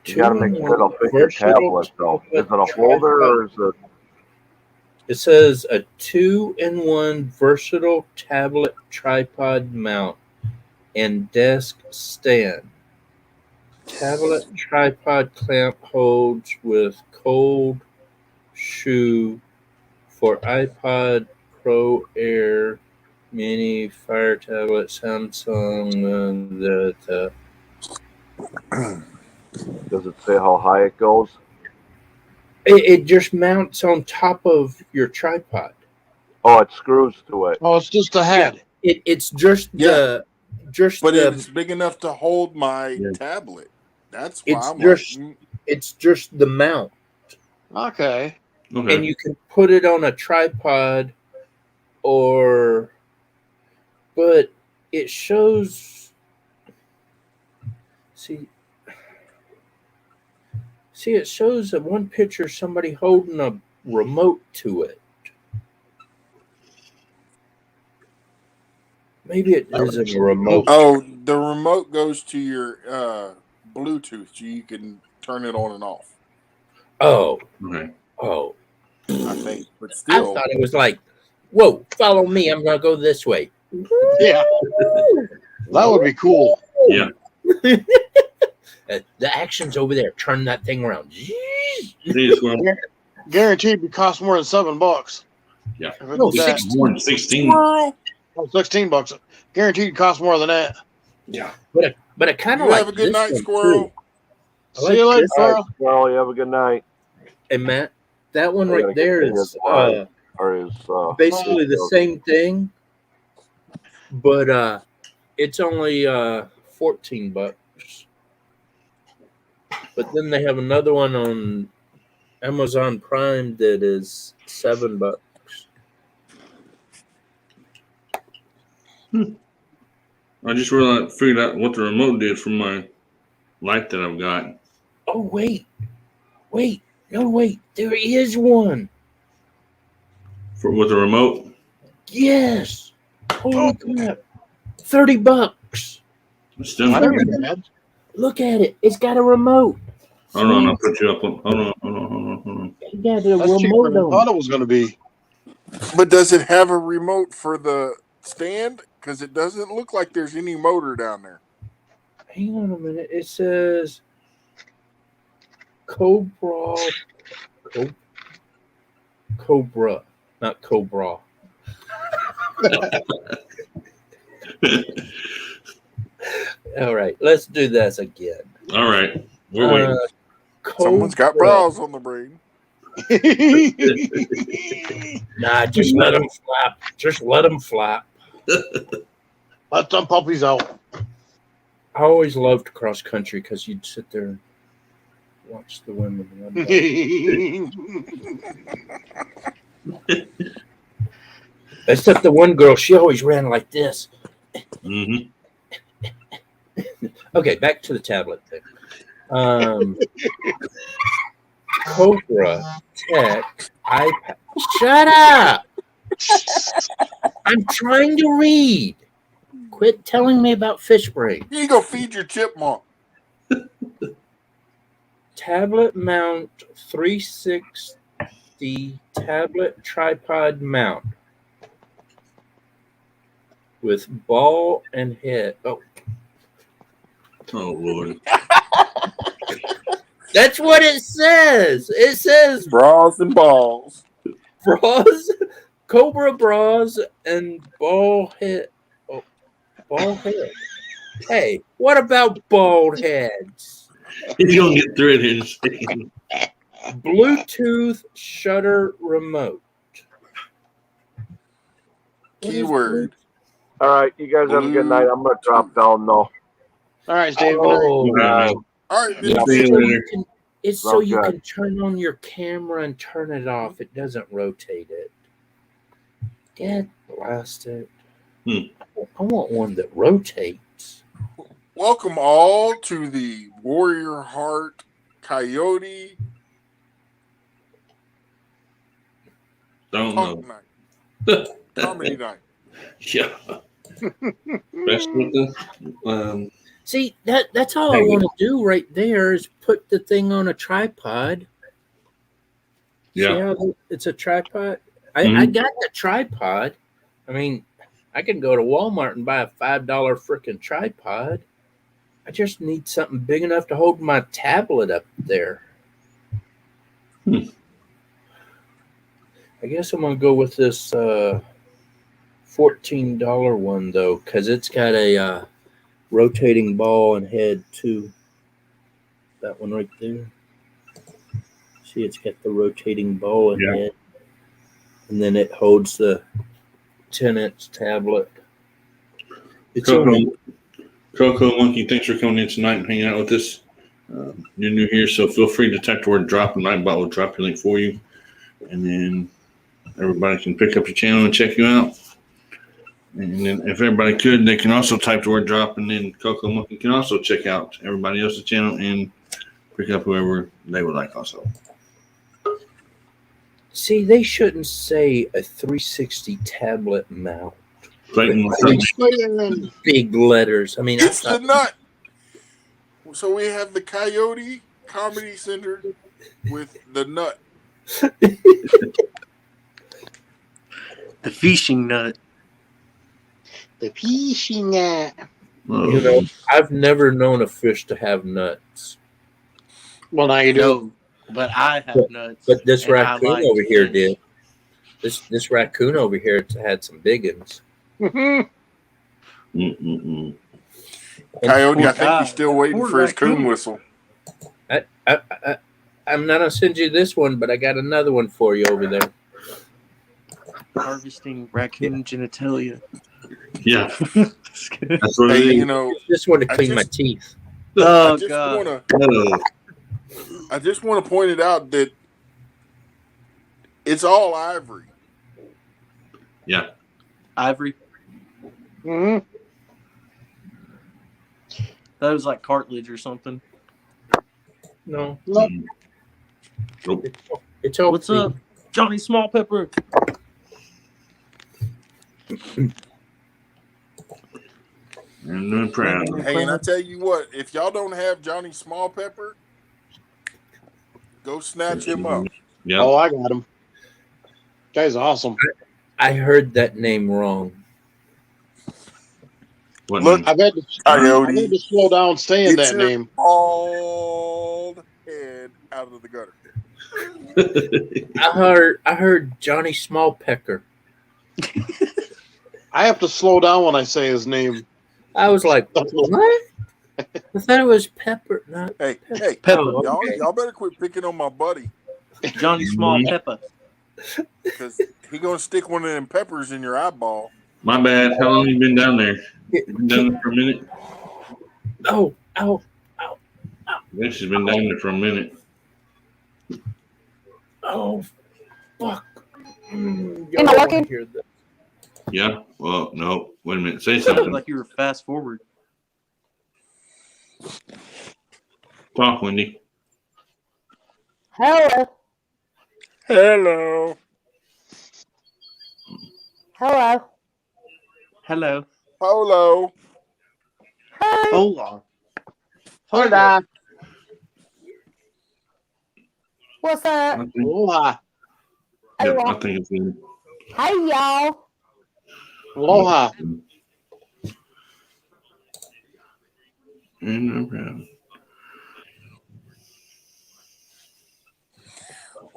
You got to make sure it'll fit your tablet, though. Is it a holder or is it? It says a 2-in-1 versatile tablet tripod mount and desk stand. Tablet tripod clamp holds with cold shoe for iPod Pro Air Mini Fire Tablet Samsung. Does it say how high it goes? It just mounts on top of your tripod. Oh, it screws to it. Oh, it's just a head. It's just the But the, it's big enough to hold my tablet. That's why It's I'm just- like, it's just the mount. Okay. Okay. And you can put it on a tripod but it shows see it shows in one picture somebody holding a remote to it. Maybe it isn't a remote. oh, the remote goes to your Bluetooth, so you can turn it on and off. Oh, Okay. I think, but I still, thought it was like, whoa, follow me, I'm gonna go this way. Yeah. That would be cool. Yeah. The action's over there. Turn that thing around. Jeez, well, Guaranteed to cost more than $7. Yeah. If it No, did that. more than 16. Oh, $16. Guaranteed to cost more than that. Yeah. But I kind you of like have a good this night, one, Squirrel. too. I See you later, this. All Carl. right, well, you have a good night. And Matt, that one I right gotta there get to is his line. Or his basically the same thing, but it's only $14. But then they have another one on Amazon Prime that is $7. I just realized, figured out what the remote did for my light that I've got. Oh wait, there is one. With the remote. Yes. Holy crap! $30. Still, That ain't bad. Look at it. It's got a remote. hold on, I'll put you up. Hold on. It got a That's cheaper remote than I on thought it was going to be. But does it have a remote for the stand? Because it doesn't look like there's any motor down there. Hang on a minute. It says Cobra, not Cobra. All right, let's do this again. All right. We're waiting. Someone's got Cobra. brows on the brain. Nah, just let them flap. Just let them flap. Let them puppies out. I always loved cross country because you'd sit there and watch the women run by. Except the one girl, she always ran like this. Mm-hmm. Okay, back to the tablet thing. Cobra Tech iPad. Shut up! I'm trying to read. Quit telling me about fish brain. You go feed your chipmunk. Tablet mount 360 tablet tripod mount with ball and head. Oh, Oh Lord. that's what it says. It says Bras and balls. bras, Cobra bras, and ball head. Oh, ball head. Hey, what about bald heads? He's gonna get through it in a second. Bluetooth shutter remote. What is Keyword. All right, you guys have a good night. I'm gonna drop down though. All right, Steve. Oh, Right. All right, Yeah. Mr. See you so later. you can, it's so you Okay. can turn on your camera and turn it off. It doesn't rotate it. Get blasted. I want one that rotates. Welcome all to the Warrior Heart Coyote Don't Talk know. Night. Comedy Night. Yeah. Best with the See, that's all I Hey. want to do right there is put the thing on a tripod. See yeah. how it's a tripod? I Mhm. got the tripod. I mean, I can go to Walmart and buy a $5 freaking tripod. I just need something big enough to hold my tablet up there. Hmm. I guess I'm gonna go with this $14 one though, because it's got a rotating ball and head too. That one right there. See, it's got the rotating ball and Yeah. head, and then it holds the 10-inch tablet. It's only Coco Monkey, thanks for coming in tonight and hanging out with us. You're new here, so feel free to type the word drop, and Nightbot will drop your link for you. And then everybody can pick up your channel and check you out. And then if everybody could, they can also type the word drop, and then Coco Monkey can also check out everybody else's channel and pick up whoever they would like also. See, they shouldn't say a 360 tablet mount. Clayton, Big letters. I mean, I It's the thought, nut. So we have the Coyote Comedy Center with the nut. The fishing nut. The fishing net. you know, I've never known a fish to have nuts. Well, now you do. No, but I have nuts. But this and I raccoon like over here fish. did. This raccoon over here had some big ones. Mm-mm-mm. Coyote, I think God, he's still waiting poor for his coon raccoon. whistle. I'm not gonna send you this one, but I got another one for you over there. Harvesting raccoon genitalia. Yeah, that's what Hey, it you is. know, This one to I clean my just- teeth. Oh I just God! wanna I just want to point it out that it's all ivory. Yeah. Ivory. Hmm. That was like cartilage or something. No, Nope. Nope. it's all What's clean. up, Johnny Small Pepper? And they're proud. Hey, and I tell you what, if y'all don't have Johnny Small Pepper, go snatch him up. Yeah. Oh, I got him. Guy's awesome. I heard that name wrong. What Look, name? I've had to Coyote, slow down saying get that your name. bald head out of the gutter. I heard Johnny Smallpecker. I have to slow down when I say his name. I was like, what? I thought it was Pepper. Not Hey, Pepper. y'all better quit picking on my buddy Johnny Small Mhm. Pepper. because he gonna stick one of them peppers in your eyeball. My bad. How long you been down there? You been down there for a minute? Oh, ow. Yeah, she's been down there for a minute. Oh, fuck. Am I Y'all wanna working? hear this? Yeah. Well, no. Wait a minute. Say Sounded something. like you were fast forward. Talk, Wendy. Hello. Hello. Hello. Hello. Polo. Hey. Hola. Hola. What's I up? think, Aloha. Hey, yeah, I y'all. think it's good. Hey, y'all. Aloha.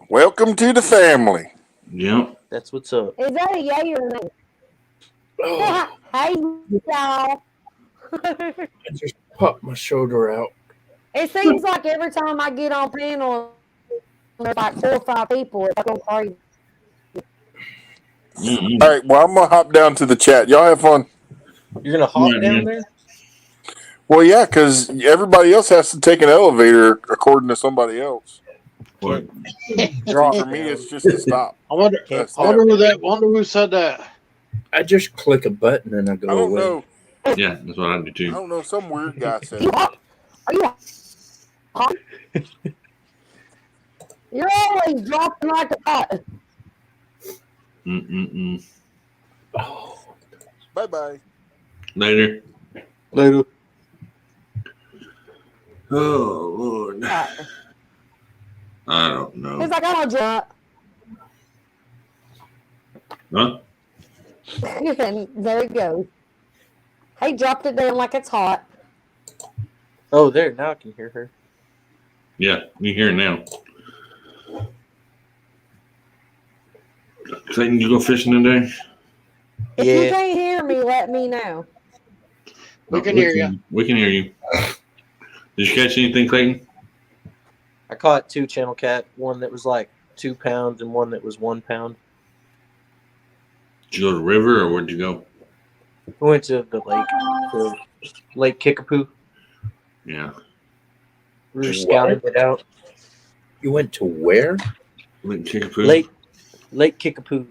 Welcome to the family. Yep. That's what's up. Is that a yay or no? Oh, Hey, y'all. I just popped my shoulder out. It seems like every time I get on panel, there's like 4 or 5 people. It's going crazy. Mm-mm. All right, well, I'm gonna hop down to the chat. Y'all have fun. You're gonna hop Yeah, down man. there? Well, yeah, because everybody else has to take an elevator according to somebody else. What? Drop For down. me, it's just a stop. I wonder Can't wonder who said that. I just click a button and I go I don't away. know. Yeah, that's what I do I too. don't know. Some weird guy said You it. hot? Are you hot? You're always dropping like a hot. Mm-mm-mm. Oh, Bye bye. Later. Later. Oh Lord. Right. I don't know. He's like, I don't drop. Huh? And there he goes. He dropped it down like it's hot. Oh, there. Now I can hear her. Yeah, you hear it now. Clayton, you go fishing today? If you Yeah. can't hear me, let me know. We can hear you. We can hear you. Did you catch anything, Clayton? I caught 2 channel cat, one that was like 2 pounds and one that was 1 pound. Did you go to the river or where'd you go? We went to Lake Kickapoo. Yeah. We were scouting it out. you went to where? Lake Kickapoo. Lake Kickapoo.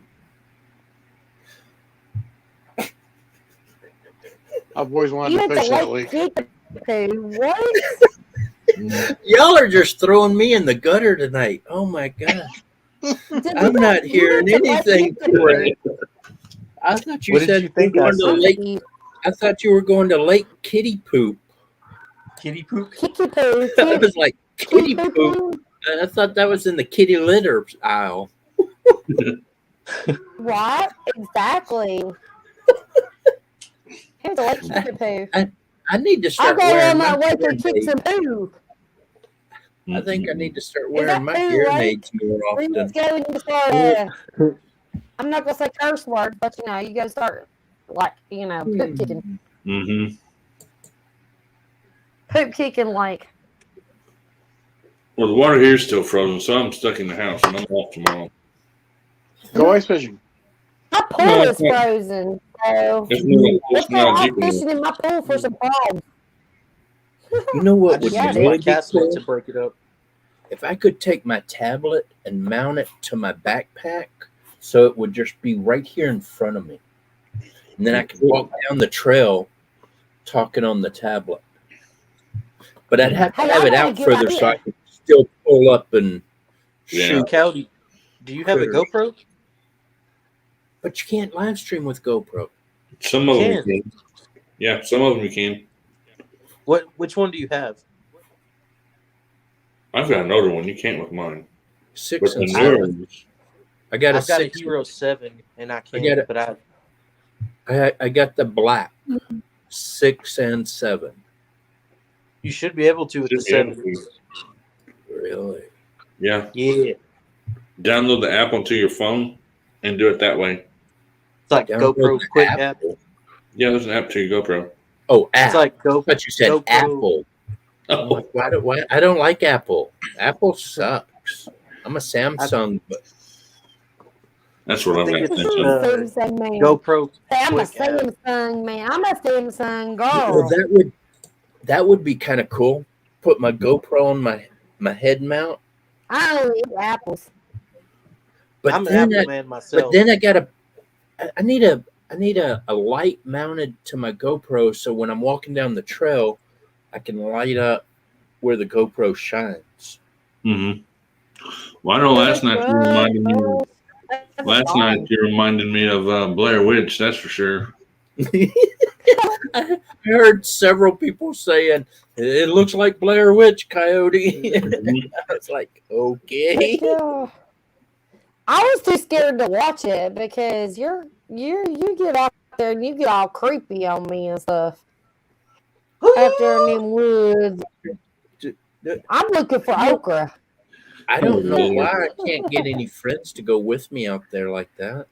I've always You wanted to went fish to that Lake lake. Kickapoo. What? Y'all are just throwing me in the gutter tonight. Oh my god. I'm not hearing anything. I thought you What did said you think you were I going to said? Lake. I thought you were going to Lake Kitty Poop. Kitty poop? Kickapoo. I was like, Kitty Poop. Kickapoo. I thought that was in the kitty litter aisle. What? Exactly. Here's a Lake Kickapoo. I need to I'll start go wearing on my my way to hearing kick aids. some poo. I think I need to start that wearing my poo, hearing right? aids more We often. just go and you start. I'm not gonna say curse words, but you know, you gotta start like poop kicking, Mm-hmm. poop kicking like. Well, the water here is still frozen, so I'm stuck in the house and I'm off tomorrow. Go ice fishing. My pool No, is it's not. frozen, so It's not I'm deep enough. fishing in my pool for some frogs. You know I what would just Yeah, used really my be cast net cool? to break it up. If I could take my tablet and mount it to my backpack so it would just be right here in front of me. And then I could walk down the trail talking on the tablet. But I'd have to Hey, have I it got a out good further so I idea. could still pull up and Yeah. shoot. Cal, do you have a Critters. GoPro? But you can't live stream with GoPro. Some of them You you can. Yeah, some of them you can. Which one do you have? I've got an older one. You can't with mine. 6 But the and newer 7. ones, I got a I've got a 6. Hero 7 and I I can't, got it. but I got the black 6 and 7. you should be able to with the Should be able 7. to. Really? yeah. Yeah. Download the app onto your phone and do it that way. It's like Download GoPro the Quick app. app. Yeah, there's an app to your GoPro. Oh, app. It's like I GoPro. thought you said GoPro. Apple. I'm Oh, like, why? I don't like Apple. Apple sucks. I'm a Samsung, but that's what I I'm think at. it's, Samsung man. GoPro. Hey, I'm a Quick app. Samsung man. I'm a Samsung well, girl. that would be kind of cool. Put my GoPro on my head mount. I only eat apples. But I'm an then Apple man myself. But then I need a light mounted to my GoPro, so when I'm walking down the trail, I can light up where the GoPro shines. Mm-hmm. Well, I know last night you reminded me. Last night you reminded me of Blair Witch. That's for sure. I heard several people saying it looks like Blair Witch, Coyote. Mhm. I was like, okay. I was too scared to watch it because you get out there and you get all creepy on me and stuff. Out there in them woods. I'm looking for okra. I don't know why I can't get any friends to go with me out there like that.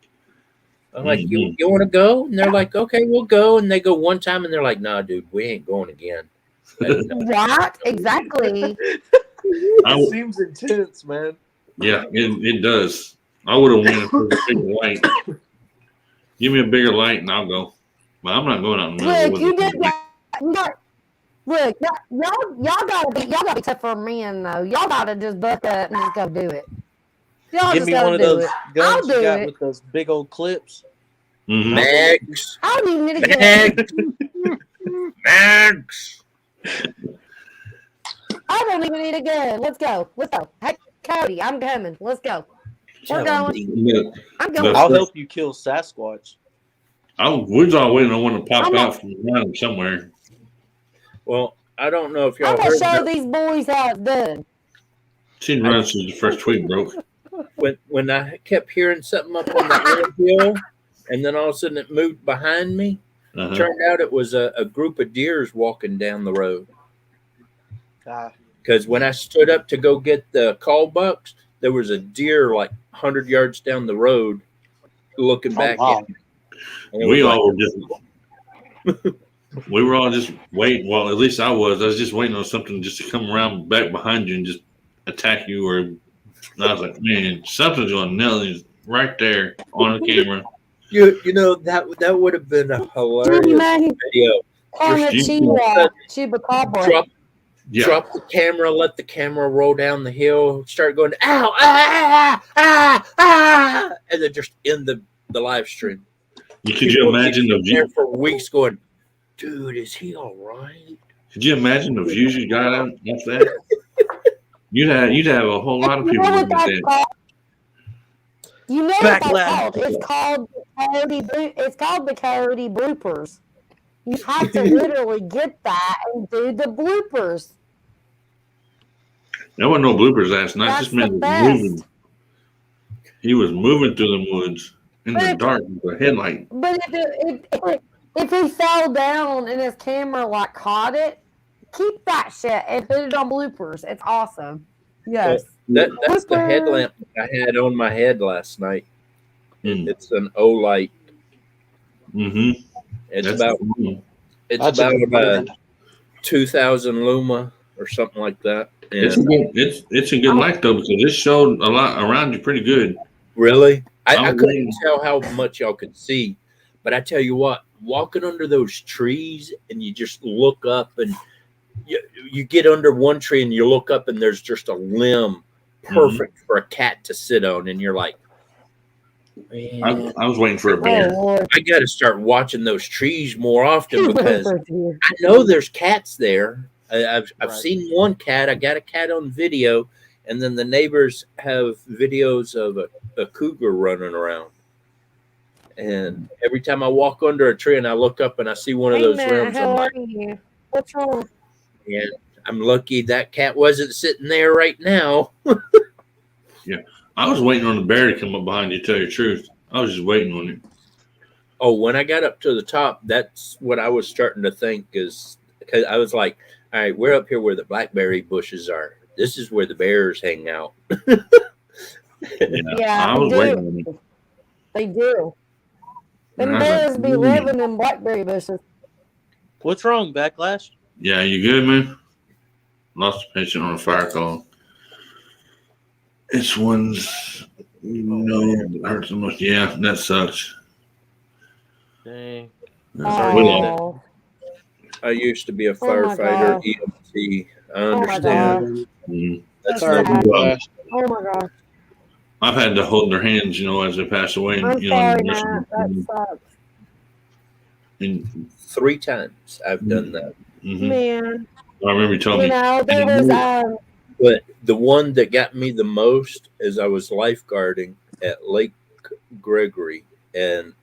I'm like, you want to go? And they're like, okay, we'll go. And they go one time and they're like, nah, dude, we ain't going again. Right? Exactly. It seems intense, man. Yeah, it does. I would have went for the bigger light. Give me a bigger light and I'll go. But I'm not going out in the middle of Look, the you woods. did that. Look, y'all gotta be tough for men though. Y'all gotta just buck up and just go do it. Y'all Give just me gotta one of do those it. guns I'll you do got it. with those big old clips. Mhm. Max. I don't even need to get. Max. I don't even need a gun. Let's go. Hey, Cody, I'm coming. Let's go. We're Tell going. him, Yeah. I'm going. I'll help you kill Sasquatch. We was all waiting on one to pop out from around somewhere. well, I don't know if y'all I'm gonna heard show that. these boys how it's done. She'd run since the first tweet broke. When I kept hearing something up on the hill, and then all of a sudden it moved behind me. Uh-huh. Turned out it was a group of deers walking down the road. Ah, Because when I stood up to go get the call bucks, there was a deer like 100 yards down the road looking back wow. at me. And it We was all were just we were all just waiting. Well, at least I was. I was just waiting on something just to come around back behind you and just attack you. Or and I was like, man, something's going to nail you right there on the camera. you know that would have been a hilarious video. On a chupacabra. Drop the camera, let the camera roll down the hill, start going, ow, ah, ah, ah, and then just end the live stream. Could you imagine the there view? for weeks going, dude, is he all right? Could you imagine the views you got out of that? You'd have a whole lot of You people know what looking at that's that. called? You know what that's Backlash. called? It's called the Coyote bloopers. You have to literally get that and do the bloopers. There wasn't no bloopers last night. That's This man the was best. moving. He was moving through the woods in the dark with a headlight. But if he fell down and his camera like caught it, keep that shit and put it on bloopers. It's awesome. Yes. That's the headlamp I had on my head last night. It's an Olight. Mm-hmm. It's That's about cool. That's a good brand. 2,000 Luma or something like that. It's And a good light though, because it showed a lot around you pretty good. really, I I'm couldn't waiting. tell how much y'all could see, but I tell you what, walking under those trees and you just look up and you get under one tree and you look up and there's just a limb perfect for a cat to sit on, and you're like, man, I was waiting for a bear. Lord. I got to start watching those trees more often because I know there's cats there. I've Right. seen one cat. I got a cat on video, and then the neighbors have videos of a cougar running around. And every time I walk under a tree and I look up and I see one of Hey, those Matt, limbs, how I'm are like, you? What's wrong? yeah, I'm lucky that cat wasn't sitting there right now. I was waiting on the bear to come up behind you, to tell you the truth. I was just waiting on it. Oh, when I got up to the top, that's what I was starting to think is because I was like, all right, we're up here where the blackberry bushes are. This is where the bears hang out. Yeah, I was they waiting do. on it. They do. Them And I was bears like, be living in blackberry bushes. What's wrong, Backlash? Yeah, you good, man? Lost a patient on a fire call. It's one's hurts the most. Yeah, that sucks. Dang. We lost. Oh, I used to be a Oh my firefighter, God. EMT. I Oh my understand. God. Mhm. That's So Sorry no about sad. fun. that. Oh my God. I've had to hold their hands, as they pass away, and I'm in sorry, the nursing Matt. That home. sucks. And 3 times I've done that. Man, I remember you telling you me. know, there and was you- But the one that got me the most is I was lifeguarding at Lake Gregory in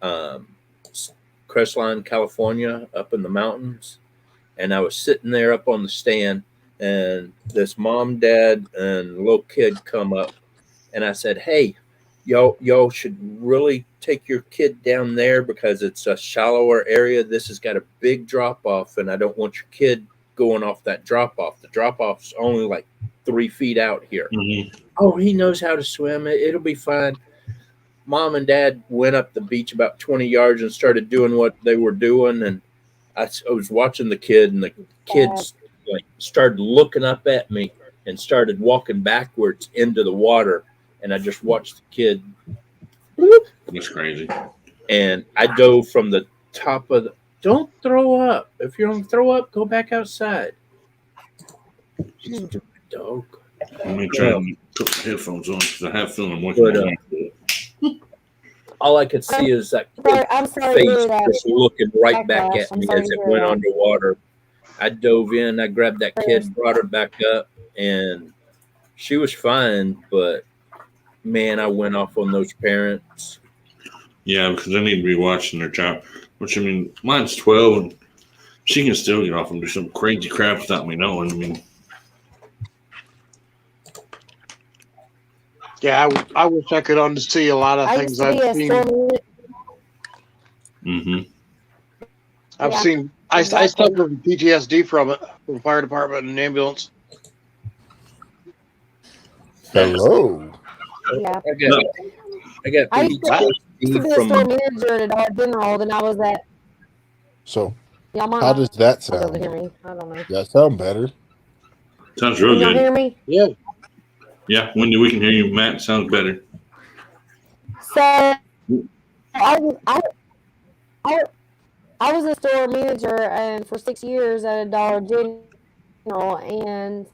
Crestline, California, up in the mountains. And I was sitting there up on the stand, and this mom, dad, and little kid come up, and I said, "Hey, y'all should really take your kid down there because it's a shallower area. This has got a big drop off, and I don't want your kid going off that drop off. The drop off's only like 3 feet out here." Mhm. Oh, he knows how to swim. It'll be fine. Mom and dad went up the beach about 20 yards and started doing what they were doing. And I was watching the kid, and the kids like started looking up at me and started walking backwards into the water. And I just watched the kid, That's crazy. and I dove from the top of the. Don't throw up. If you don't throw up, go back outside. Stupid dog. Let me try and put the headphones on because I have a feeling I'm But, waking all I could see is that I'm sorry to face hear that. just looking right back Backlash. at I'm me sorry as to it hear went that. underwater. I dove in, I grabbed that kid, brought her back up, and she was fine. But man, I went off on those parents. Yeah, because they need to be watching their child. Which, I mean, mine's 12, and she can still get off and do some crazy crap without me knowing. I mean, Yeah, I wish I could unsee a lot of I things used to be I've a seen. storm. I've Yeah, seen. I exactly. suffer from PTSD from it, from the fire department and ambulance. Hello. Yeah. I got I used to be a from store manager at a Dollar General, and I was at. So, Y'all might how not does that be able to sound? hear me. I don't know. That sound better. sounds Can real y'all good. hear me? Yeah. Yeah, Wendy, we can hear you. Matt, sounds better. So I was a store manager for 6 years at a Dollar General, and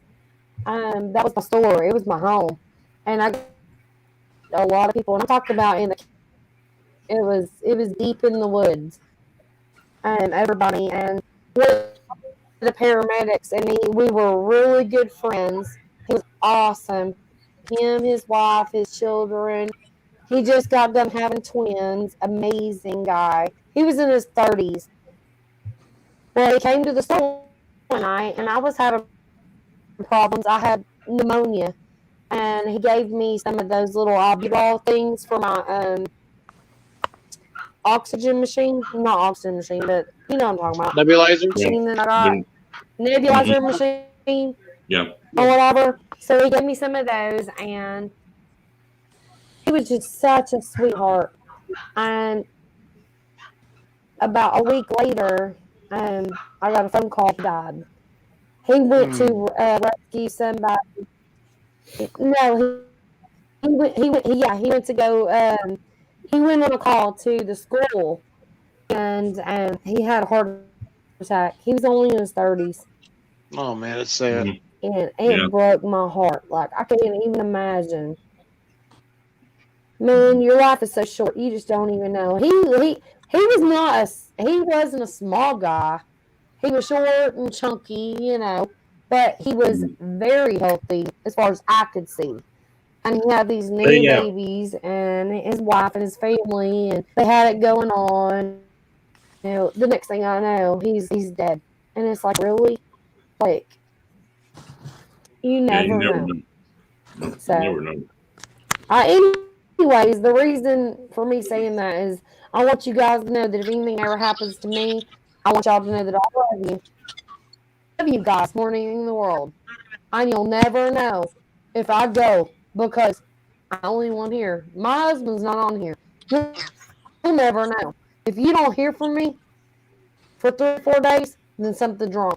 that was my store. It was my home, and I got a lot of people. And I'm talking about it was deep in the woods, and everybody and the paramedics and me, we were really good friends. He was awesome. Him, his wife, his children. He just got done having twins. Amazing guy. He was in his 30s. Well, he came to the store one night, and I was having problems. I had pneumonia, and he gave me some of those little albuterol things for my oxygen machine. Not oxygen machine, but you know what I'm talking about. Nebulizer. Machine that I got. Nebulizer machine. Yeah. Or whatever. So he gave me some of those, and he was just such a sweetheart. And about a week later, I got a phone call. He died. He went to rescue somebody. No, he went to go. He went on a call to the school, and he had a heart attack. He was only in his 30s, Oh man, it's sad. and it Yeah. broke my heart. Like I can't even imagine. Man, your life is so short. You just don't even know. He wasn't a small guy. He was short and chunky, but he was very healthy as far as I could see. And he had these new Yeah. babies and his wife and his family, and they had it going on. The next thing I know, he's dead. And it's like, really? Like, you Yeah, never you never know. know. So, You never know. anyways, the reason for me saying that is I want you guys to know that if anything ever happens to me, I want y'all to know that I love you. I love you guys more than anything in the world. And you'll never know if I go because I'm the only one here. My husband's not on here. You'll never know. If you don't hear from me for 3 or 4 days, then something's wrong.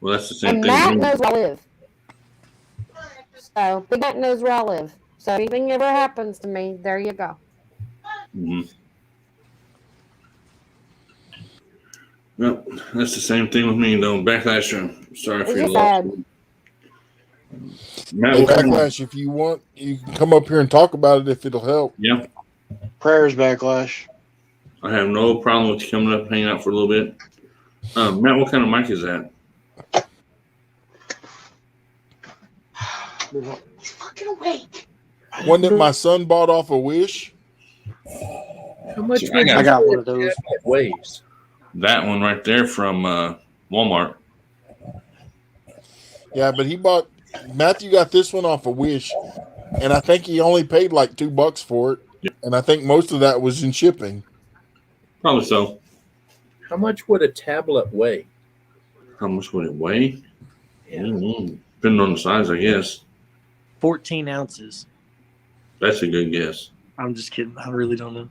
Well, that's the same And thing. Matt knows where I live. So Big Matt knows where I live. So if anything ever happens to me, there you go. Mhm. Yep, that's the same thing with me though. Backlash. Sorry It's for your just loss. sad. Matt, Hey, what kind of- Backlash, if you want, you can come up here and talk about it if it'll help. yeah, Prayers, Backlash. I have no problem with you coming up, hanging out for a little bit. Matt, what kind of mic is that? One that my son bought off a Wish. How much? I got- I got one of those. Ways. That one right there from Walmart. Yeah, but he bought Matthew got this one off a Wish, and I think he only paid like $2 for it. Yep. And I think most of that was in shipping. Probably so. How much would a tablet weigh? How much would it weigh? Depending on the size, I guess. 14 ounces. That's a good guess. I'm just kidding. I really don't know.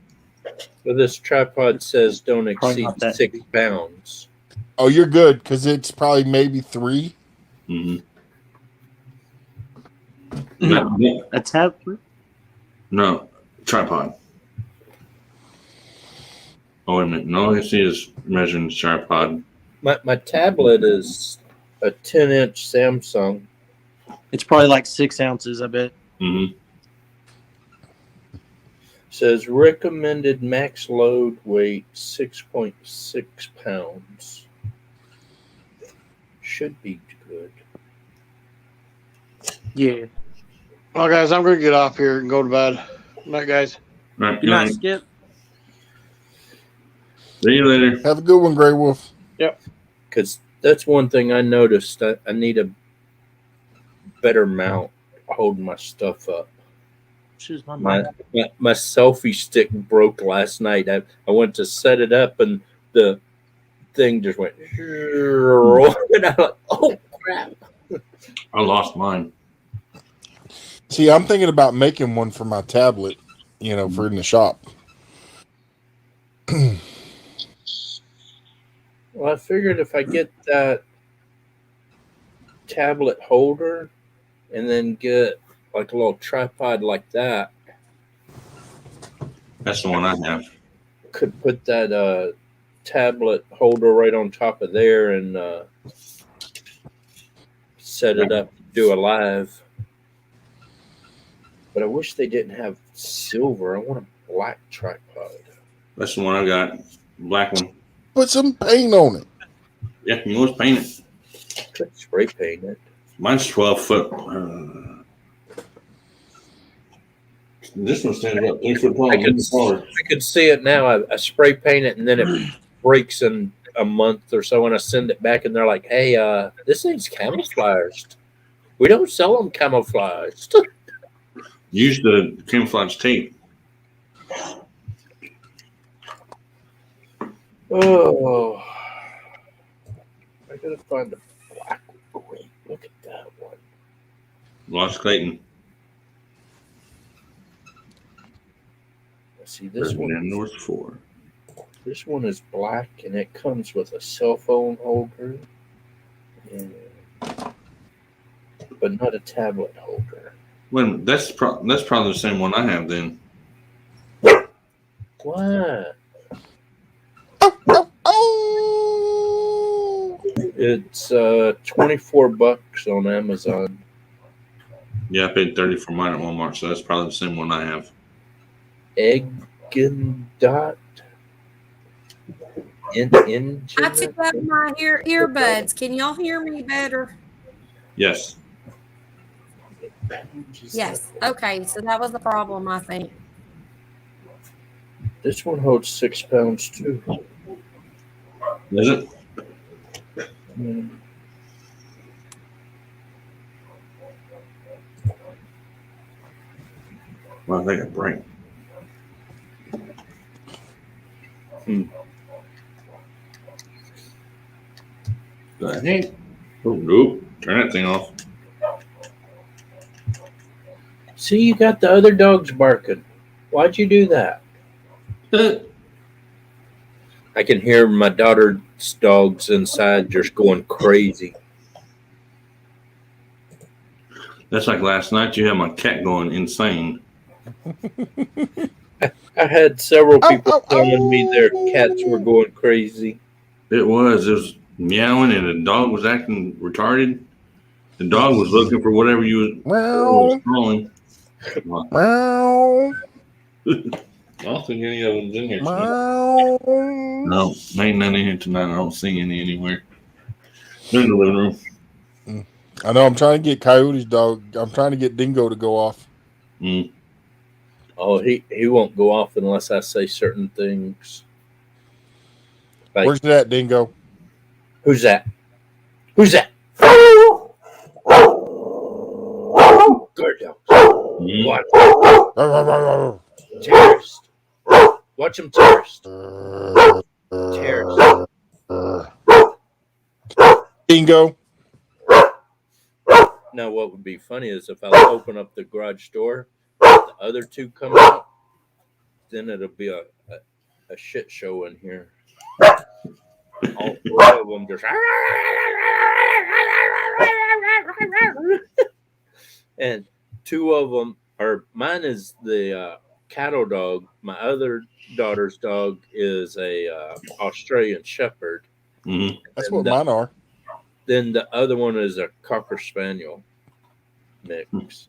Well, this tripod says don't Probably exceed not that 6 pounds. Oh, you're good because it's probably maybe 3. Mm-hmm. No, a tablet. No, tripod. Oh, wait a minute. No, I see is measuring the tripod. My tablet is a 10-inch Samsung. It's probably like 6 ounces. I bet. Mm-hmm. Says recommended max load weight 6.6 pounds. Should be good. Yeah. Well, guys, I'm going to get off here and go to bed. Night, guys. All right, Good night, Skip. see you later. Have a good one, Grey Wolf. Because that's one thing I noticed. I need a better mount holding my stuff up. Choose my My, mic. my selfie stick broke last night. I went to set it up and the thing just went and I'm like, oh crap. I lost mine. See, I'm thinking about making one for my tablet, for in the shop. Well, I figured if I get that tablet holder and then get like a little tripod like that, That's the one I have. could put that tablet holder right on top of there and set it up to do a live. But I wish they didn't have silver. I want a black tripod. That's the one I got. Black one. Put some paint on it. Yeah, you can always paint it. Could spray paint it. Mine's 12 foot. This one stands up 3 foot tall. I could see it now. I spray paint it and then it breaks in a month or so, and I send it back and they're like, "Hey, this thing's camouflaged. We don't sell them camouflaged." Use the camouflage tape. Oh, I gotta find a black one. Wait, look at that one. Lost Clayton. See, this one. North 4. This one is black and it comes with a cell phone holder, but not a tablet holder. Wait a minute. That's probably the same one I have then. What? Oh! It's $24 on Amazon. Yeah, I paid 30 for mine at Walmart, so that's probably the same one I have. Eggendot. I took out my earbuds. Can y'all hear me better? Yes. Yes. Okay. So that was the problem, I think. This one holds 6 pounds too. Is it? Mm. Well, they got break. The heck? Oh, nope. Turn that thing off. See, you got the other dogs barking. Why'd you do that? I can hear my daughter's dogs inside just going crazy. That's like last night. You had my cat going insane. I had several people telling me their cats were going crazy. It was meowing, and the dog was acting retarded. The dog was looking for whatever you was throwing. Meow. I don't think any of them's in here tonight. Meow. No, ain't none in here tonight. I don't see any anywhere. They're in the living room. I know. I'm trying to get Coyote's dog. I'm trying to get Dingo to go off. Mm. Oh, he won't go off unless I say certain things. Like, Where's that Dingo? who's that? Who's that? Guard dogs. Mm. What? Terrorist. Watch him, terrorist. Terrorist. Dingo. Now, what would be funny is if I open up the garage door, the other two come out, then it'll be a shit show in here. All four of them just. And two of them are, mine is the cattle dog. My other daughter's dog is a Australian Shepherd. Mm-hmm. That's And what mine are. Then the other one is a Cocker Spaniel mix.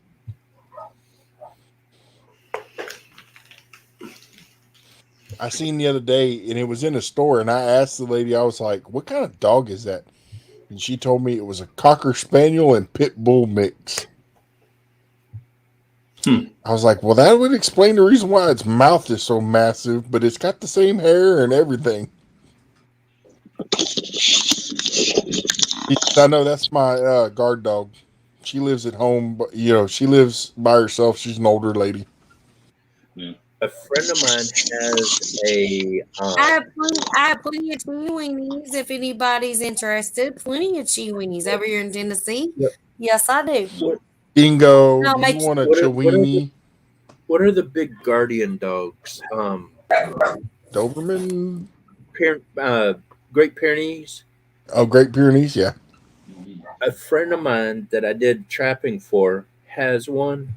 I seen the other day, and it was in a store, and I asked the lady, I was like, what kind of dog is that? And she told me it was a Cocker Spaniel and Pit Bull mix. I was like, well, that would explain the reason why its mouth is so massive, but it's got the same hair and everything. I know that's my guard dog. She lives at home, but she lives by herself. She's an older lady. A friend of mine has a. I have plenty of Chiweenies if anybody's interested. Plenty of Chiweenies over here in Tennessee. Yep. Yes, I do. Dingo, No, do make you want a What are- Chiweenie? What are the big guardian dogs? Doberman? Great Pyrenees. Oh, Great Pyrenees, yeah. A friend of mine that I did trapping for has one,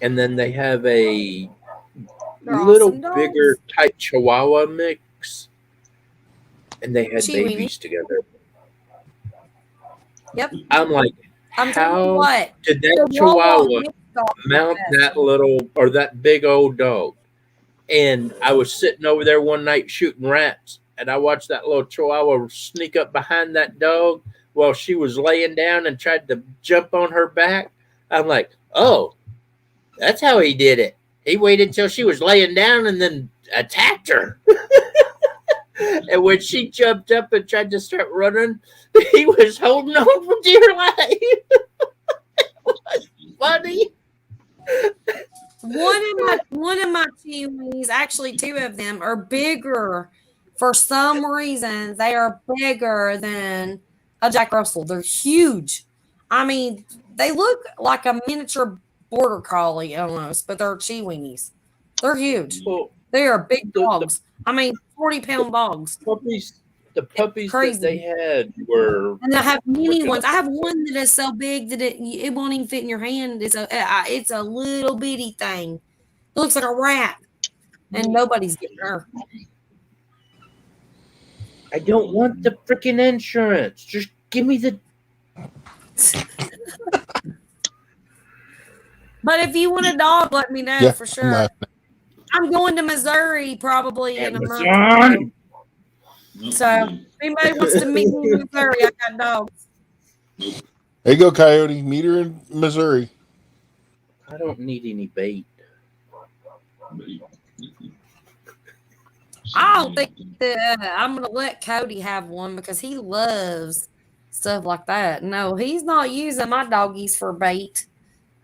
and then they have a They're little awesome dogs. bigger type Chihuahua mix, and they had Chiweenie. babies together. Yep. I'm like, I'm telling you how what. did that Chihuahua Chihuahua mixed dogs are mount the best. that little or that big old dog? And I was sitting over there one night shooting rats, and I watched that little Chihuahua sneak up behind that dog while she was laying down and tried to jump on her back. I'm like, oh, that's how he did it. He waited till she was laying down and then attacked her. And when she jumped up and tried to start running, he was holding on for dear life. It was funny. One of my Chiweenies, actually two of them, are bigger. For some reason, they are bigger than a Jack Russell. They're huge. I mean, they look like a miniature border collie almost, but they're Chiweenies. They're huge. Well, They are big The- dogs. I mean, 40-pound dogs. the puppies Crazy. that they had were And I have many Freaking ones. I have one that is so big that it won't even fit in your hand. It's a little bitty thing. It looks like a rat, and nobody's getting her. I don't want the freaking insurance. Just give me the. But if you want a dog, let me know Yeah, for I'm sure. laughing. I'm going to Missouri probably in a month. or Amazon. so. So if anybody wants to meet me in Missouri, I got dogs. There you go, Coyote. Meet her in Missouri. I don't need any bait. I don't think that I'm gonna let Cody have one because he loves stuff like that. No, he's not using my doggies for bait.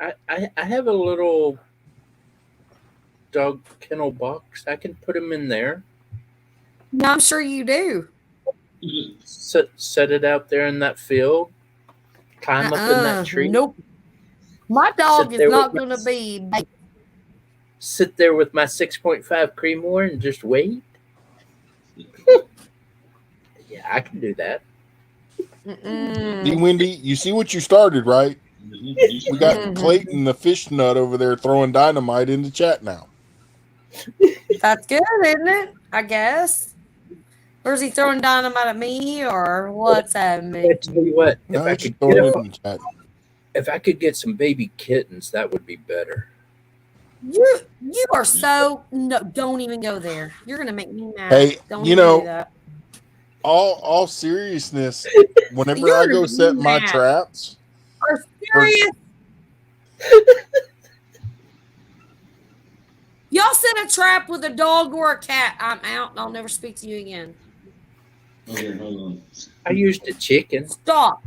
I have a little dog kennel box. I can put him in there. No, I'm sure you do. Set it out there in that field. Climb up in that tree. Nope. My dog Sit is there not with going to be bait. Sit there with my 6.5 Creemore and just wait. Yeah, I can do that. See, Wendy, you see what you started, right? We got Mhm. Clayton the fish nut over there throwing dynamite in the chat now. That's good, isn't it? I guess. Or is he throwing dynamite at me, or what's happening? I tell you what, No, if I it's could throwing get it in the chat. if I could get some baby kittens, that would be better. You are so no. Don't even go there. You're gonna make me mad. Hey, don't you even know, do that. all seriousness, whenever You're I go set my mad. traps, Are serious? Y'all set a trap with a dog or a cat. I'm out. And I'll never speak to you again. Okay, hold on. I used a chicken. Stop.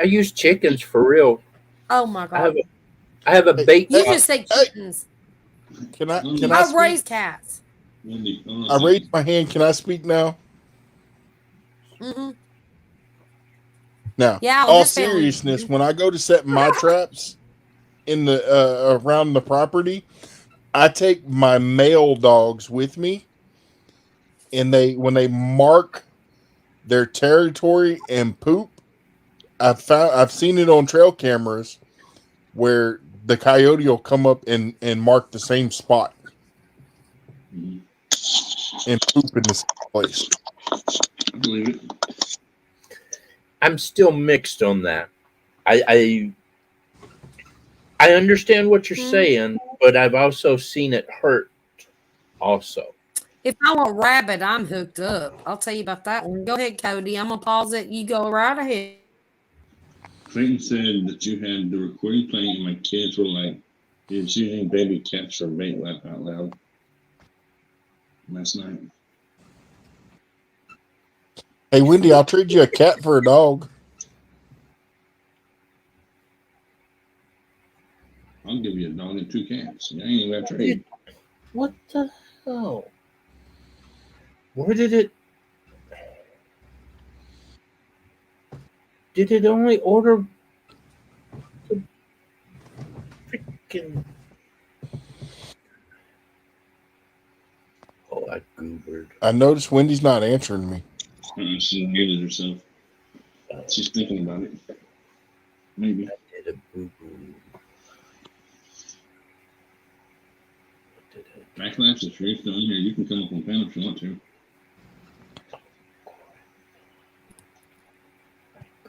I use chickens for real. Oh my god. I have a bait. You Hey, just say kittens. can I I speak? raise cats. Wendy, hold on a I second. raised my hand. Can I speak now? Mm-hmm. Now, Yeah, all this family- seriousness, when I go to set my traps in the around the property, I take my male dogs with me, and when they mark their territory and poop, I've seen it on trail cameras where the coyote will come up and mark the same spot Mhm. and poop in the same place. I believe it. I'm still mixed on that. I understand what you're saying, but I've also seen it hurt. Also, If I want rabbit, I'm hooked up. I'll tell you about that one. Go ahead, Cody. I'm gonna pause it. You go right ahead. Clayton said that you had the recording playing, and my kids were like, "It's using baby cats for bait." Laugh out loud. Last night. Hey, Wendy, I'll trade you a cat for a dog. I'll give you a dog and 2 cats. I ain't even got to trade. what the hell? Where did it? Did it only order the freaking? Oh, I goobered. I noticed Wendy's not answering me. She muted herself. She's thinking about it. Maybe. I did a boo boo. Backlash is free still in here. You can come up on panel if you want to.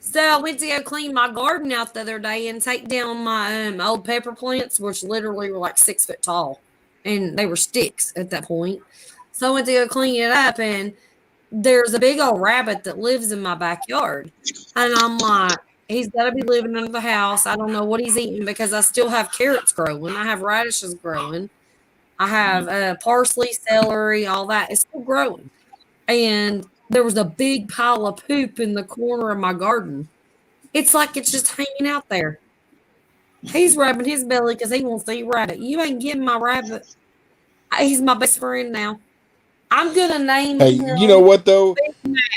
So I went to go clean my garden out the other day and take down my old pepper plants, which literally were like 6 foot tall, and they were sticks at that point. So I went to go clean it up, and there's a big old rabbit that lives in my backyard, and I'm like, he's got to be living under the house. I don't know what he's eating because I still have carrots growing. I have radishes growing. I have parsley, celery, all that. It's still growing. And there was a big pile of poop in the corner of my garden. It's like it's just hanging out there. He's rubbing his belly because he wants to eat rabbit. You ain't getting my rabbit. He's my best friend now. I'm gonna name Hey, him. you know what though?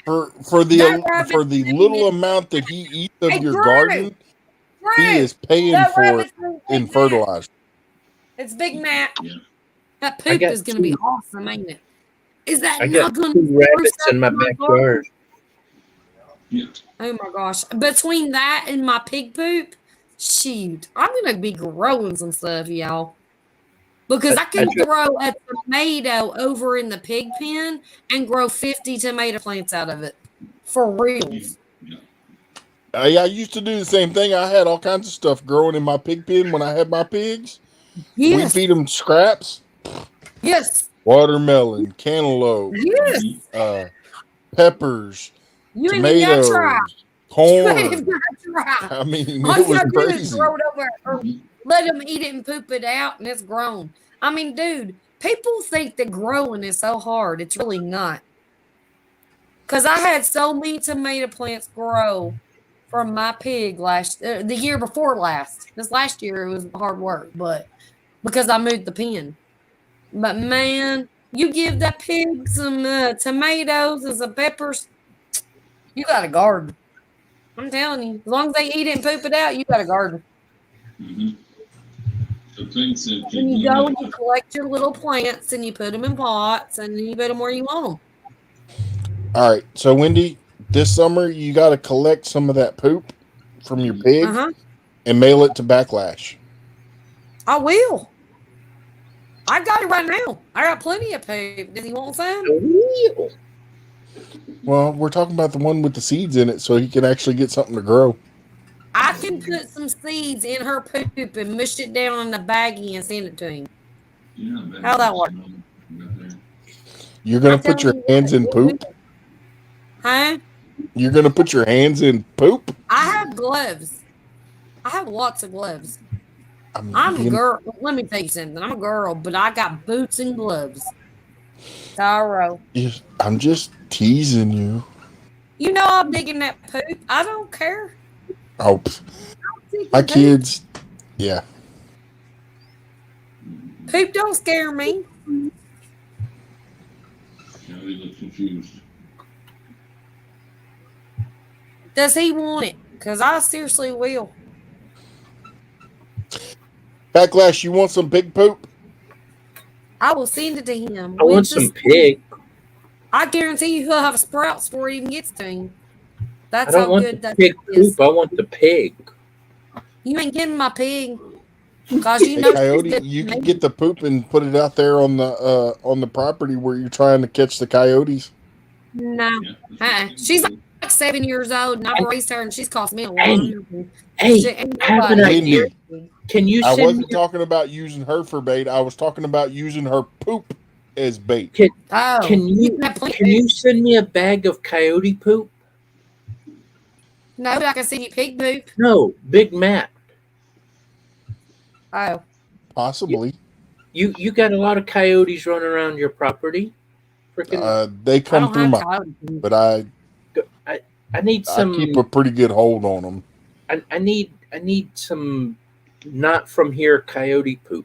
For That rabbit's the name little is- amount that he eats of Hey, your Drew! garden, he Drew, is paying that for it rabbit's name is in Big Mac. fertilizer. It's Big Mac. Yeah. That I poop got is gonna be 2 awesome, ain't it? Is that I not got gonna 2 rabbits spruce in my up garden? backyard. Yeah. Oh my gosh. Between that and my pig poop, shoot, I'm going to be growing some stuff, y'all. Because I can throw a tomato over in the pig pen and grow 50 tomato plants out of it. For real. I used to do the same thing. I had all kinds of stuff growing in my pig pen when I had my pigs. We Yes. feed them scraps, Yes. watermelon, cantaloupe, Yes. peppers, You ain't even got to tomatoes, try. You ain't corn. even got to try. I mean, All it you was gotta do is crazy. throw it over or let them eat it and poop it out, and it's grown. I mean, dude, people think that growing is so hard. It's really not. Because I had so many tomato plants grow from my pig the year before last. This last year it was hard work, but because I moved the pen. But man, you give that pig some tomatoes and some peppers, you got a garden. I'm telling you, as long as they eat it and poop it out, you got a garden. Mm-hmm. So Clayton said, And you go and you collect your little plants and you put them in pots and then you put them where you want them. All right, so Wendy, this summer you got to collect some of that poop from your pig and mail it to Backlash. I will. I got it right now. I got plenty of poop. Does he want some? Well, we're talking about the one with the seeds in it, so he can actually get something to grow. I can put some seeds in her poop and mush it down in a baggie and send it to him. How that work? You're gonna I'm put your telling you hands in what, poop. Huh? You're gonna put your hands in poop. I have gloves. I have lots of gloves. I'm I'm a being- girl. Let me tell you something. I'm a girl, but I got boots and gloves. Sorrow. I'm just teasing you. You know I'm digging that poop. I don't care. Oh, my kids. Yeah. Poop don't scare me. Coyote looks confused. Does he want it? Because I seriously will. Backlash, you want some pig poop? I will send it to him. I want some pig. I guarantee you he'll have sprouts before he even gets to him. I That's don't how want good the that pig is. poop. I want the pig. You ain't getting my pig. Because you Hey, know coyote, you can get the poop and put it out there on the property where you're trying to catch the coyotes. No. She's like 7 years old, and I've raised her, and she's cost me a lot. Hey, I have an idea. Can you I send wasn't me? talking about using her for bait. I was talking about using her poop as bait. Can you send me a bag of coyote poop? No, I can send you pig poop. No, Big Matt. Oh. Possibly. You got a lot of coyotes running around your property. Freaking. They come don't through have my, coyote poop. but I need some. I keep a pretty good hold on them. I need some not from here coyote poop.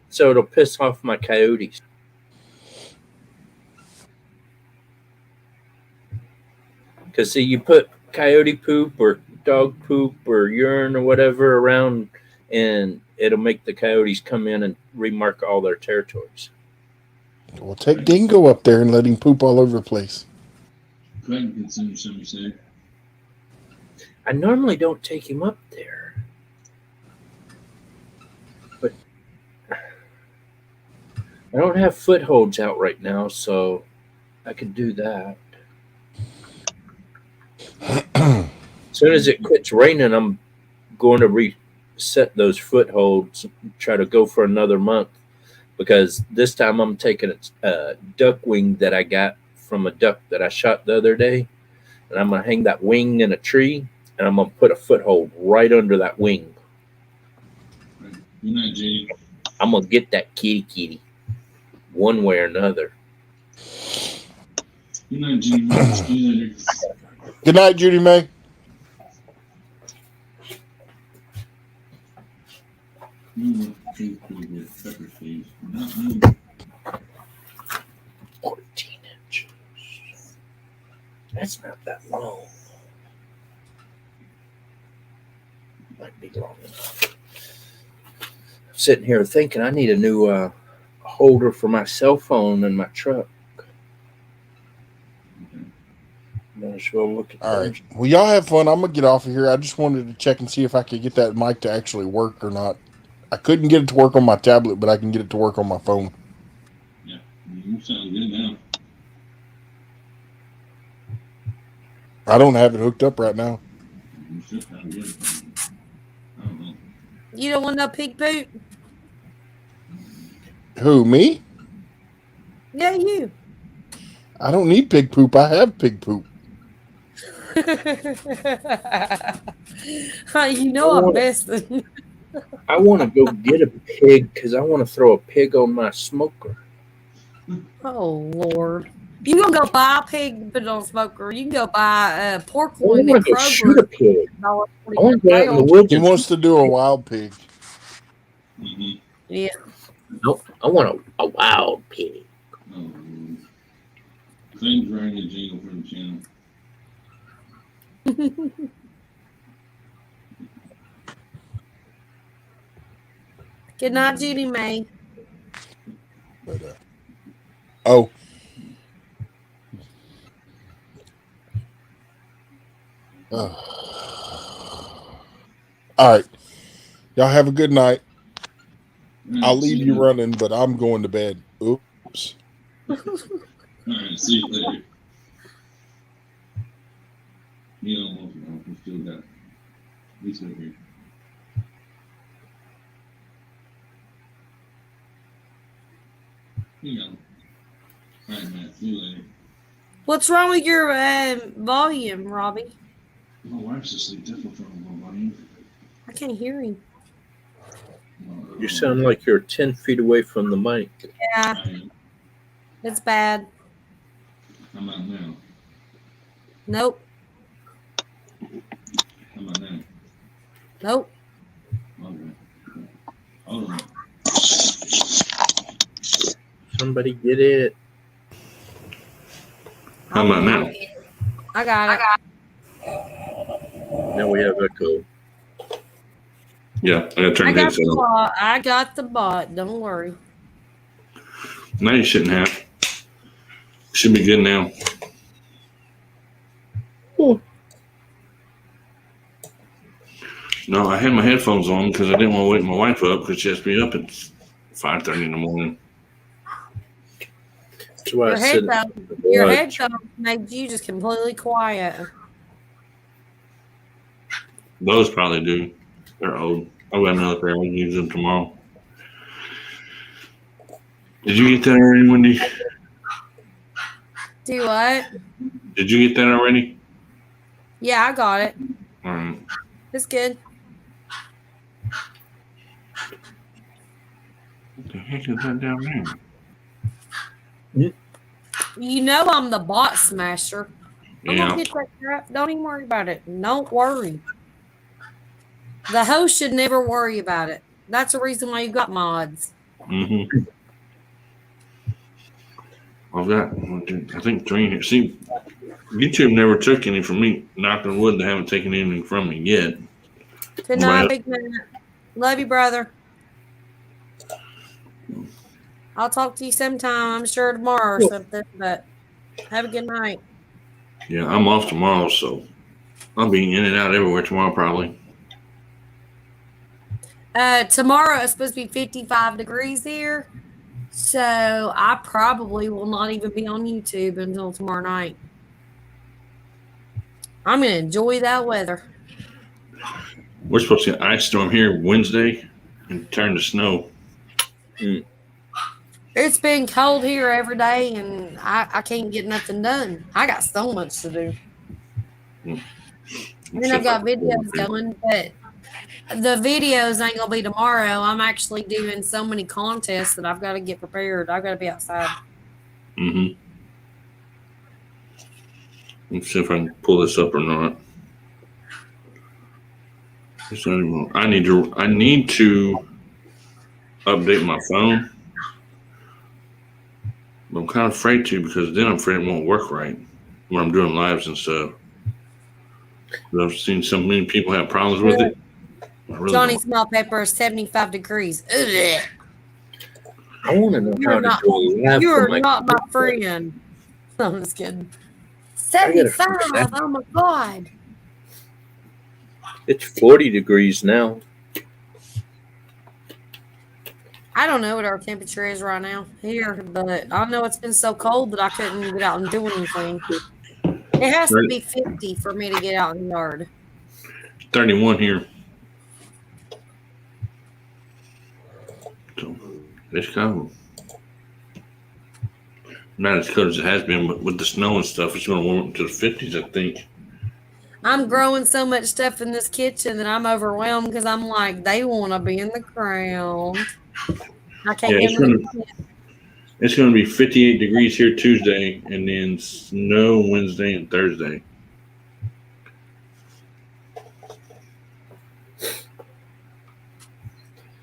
So it'll piss off my coyotes. Because see, you put coyote poop or dog poop or urine or whatever around, and it'll make the coyotes come in and remark all their territories. Well, take Dingo up there and let him poop all over the place. Craig can send you some, you say. I normally don't take him up there. But I don't have footholds out right now, so I could do that. As soon as it quits raining, I'm going to reset those footholds, try to go for another month, because this time I'm taking a duck wing that I got from a duck that I shot the other day, and I'm going to hang that wing in a tree, and I'm going to put a foothold right under that wing. Good night, Jay. I'm going to get that kitty one way or another. Good night, Jimmy. See you later. Good night, Judy May. Pepper, please. 14 inches. That's not that long. Might be long enough. I'm sitting here thinking I need a new holder for my cell phone in my truck. Might as well look at All right. Well, y'all have fun. I'm going to get off of here. I just wanted to check and see if I could get that mic to actually work or not. I couldn't get it to work on my tablet, but I can get it to work on my phone. Yeah, you sound good now. I don't have it hooked up right now. You should sound good. I don't know. You don't want no pig poop? Who, me? Yeah, you. I don't need pig poop. I have pig poop. You know I'm messing. I want to go get a pig because I want to throw a pig on my smoker. Oh Lord! You gonna go buy a pig and put it on a smoker? You can go buy pork I loin want at to go shoot a Kroger. pig. I want to go out in the woods. He wants to do a wild pig. Mm-hmm. Yeah. Nope. I want a wild pig. Oh, Craig's writing a jingle for the channel. Good night, Judy May. But, oh. All right. Y'all have a good night. I'll leave you running, but I'm going to bed. Oops. All right, see you later. You know, we still got Lisa here. You know. All right, man. See you later. What's wrong with your volume, Robbie? My wife's asleep. That's what's wrong with my volume. I can't hear him. You sound like you're 10 feet away from the mic. Yeah, it's bad. How about now? Nope. How about now? Nope. Okay. Hold on. Somebody get it. How about now? I got it. Now we have echo. Yeah, I gotta turn the headset on. I got the bot. Don't worry. Now you shouldn't have. Should be good now. Oh. No, I had my headphones on because I didn't want to wake my wife up because she has to be up at 5:30 in the morning. That's why I said Your headphones made you just completely quiet. Those probably do. They're old. I've got another pair. We can use them tomorrow. Did you get that already, Wendy? Do what? Did you get that already? Yeah, I got it. All right. It's good. What the heck is that down there? You know I'm the bot smasher. I'm Yeah. gonna get that crap. Don't even worry about it. Don't worry. The host should never worry about it. That's the reason why you got mods. Mm-hmm. I've got, I think, 3 here. See, YouTube never took any from me. Knock on wood, they haven't taken anything from me yet. Good night, Well- big man. Love you, brother. I'll talk to you sometime. I'm sure tomorrow or something. But have a good night. Yeah, I'm off tomorrow, so I'll be in and out everywhere tomorrow probably. Tomorrow it's supposed to be 55 degrees here. So I probably will not even be on YouTube until tomorrow night. I'm going to enjoy that weather. We're supposed to get an ice storm here Wednesday and turn to snow. It's been cold here every day, and I can't get nothing done. I got so much to do. I mean, I've got videos going, but the videos ain't going to be tomorrow. I'm actually doing so many contests that I've got to get prepared. I've got to be outside. Mm-hmm. Let's see if I can pull this up or not. I need to update my phone. But I'm kind of afraid to because then I'm afraid it won't work right when I'm doing lives and stuff. I've seen so many people have problems with it. Johnny Small Pepper is 75 degrees. Ugh. I want to know how to do a live. You are from not my friend. I'm just kidding. 75. Oh my God. It's 40 degrees now. I don't know what our temperature is right now here, but I know it's been so cold that I couldn't get out and do anything. It has to be 50 for me to get out in the yard. 31 here. So it's cold. Not as cold as it has been, but with the snow and stuff, it's going to warm up to the 50s, I think. I'm growing so much stuff in this kitchen that I'm overwhelmed because I'm like, they want to be in the ground. I can't get them. It's going to be 58 degrees here Tuesday and then snow Wednesday and Thursday.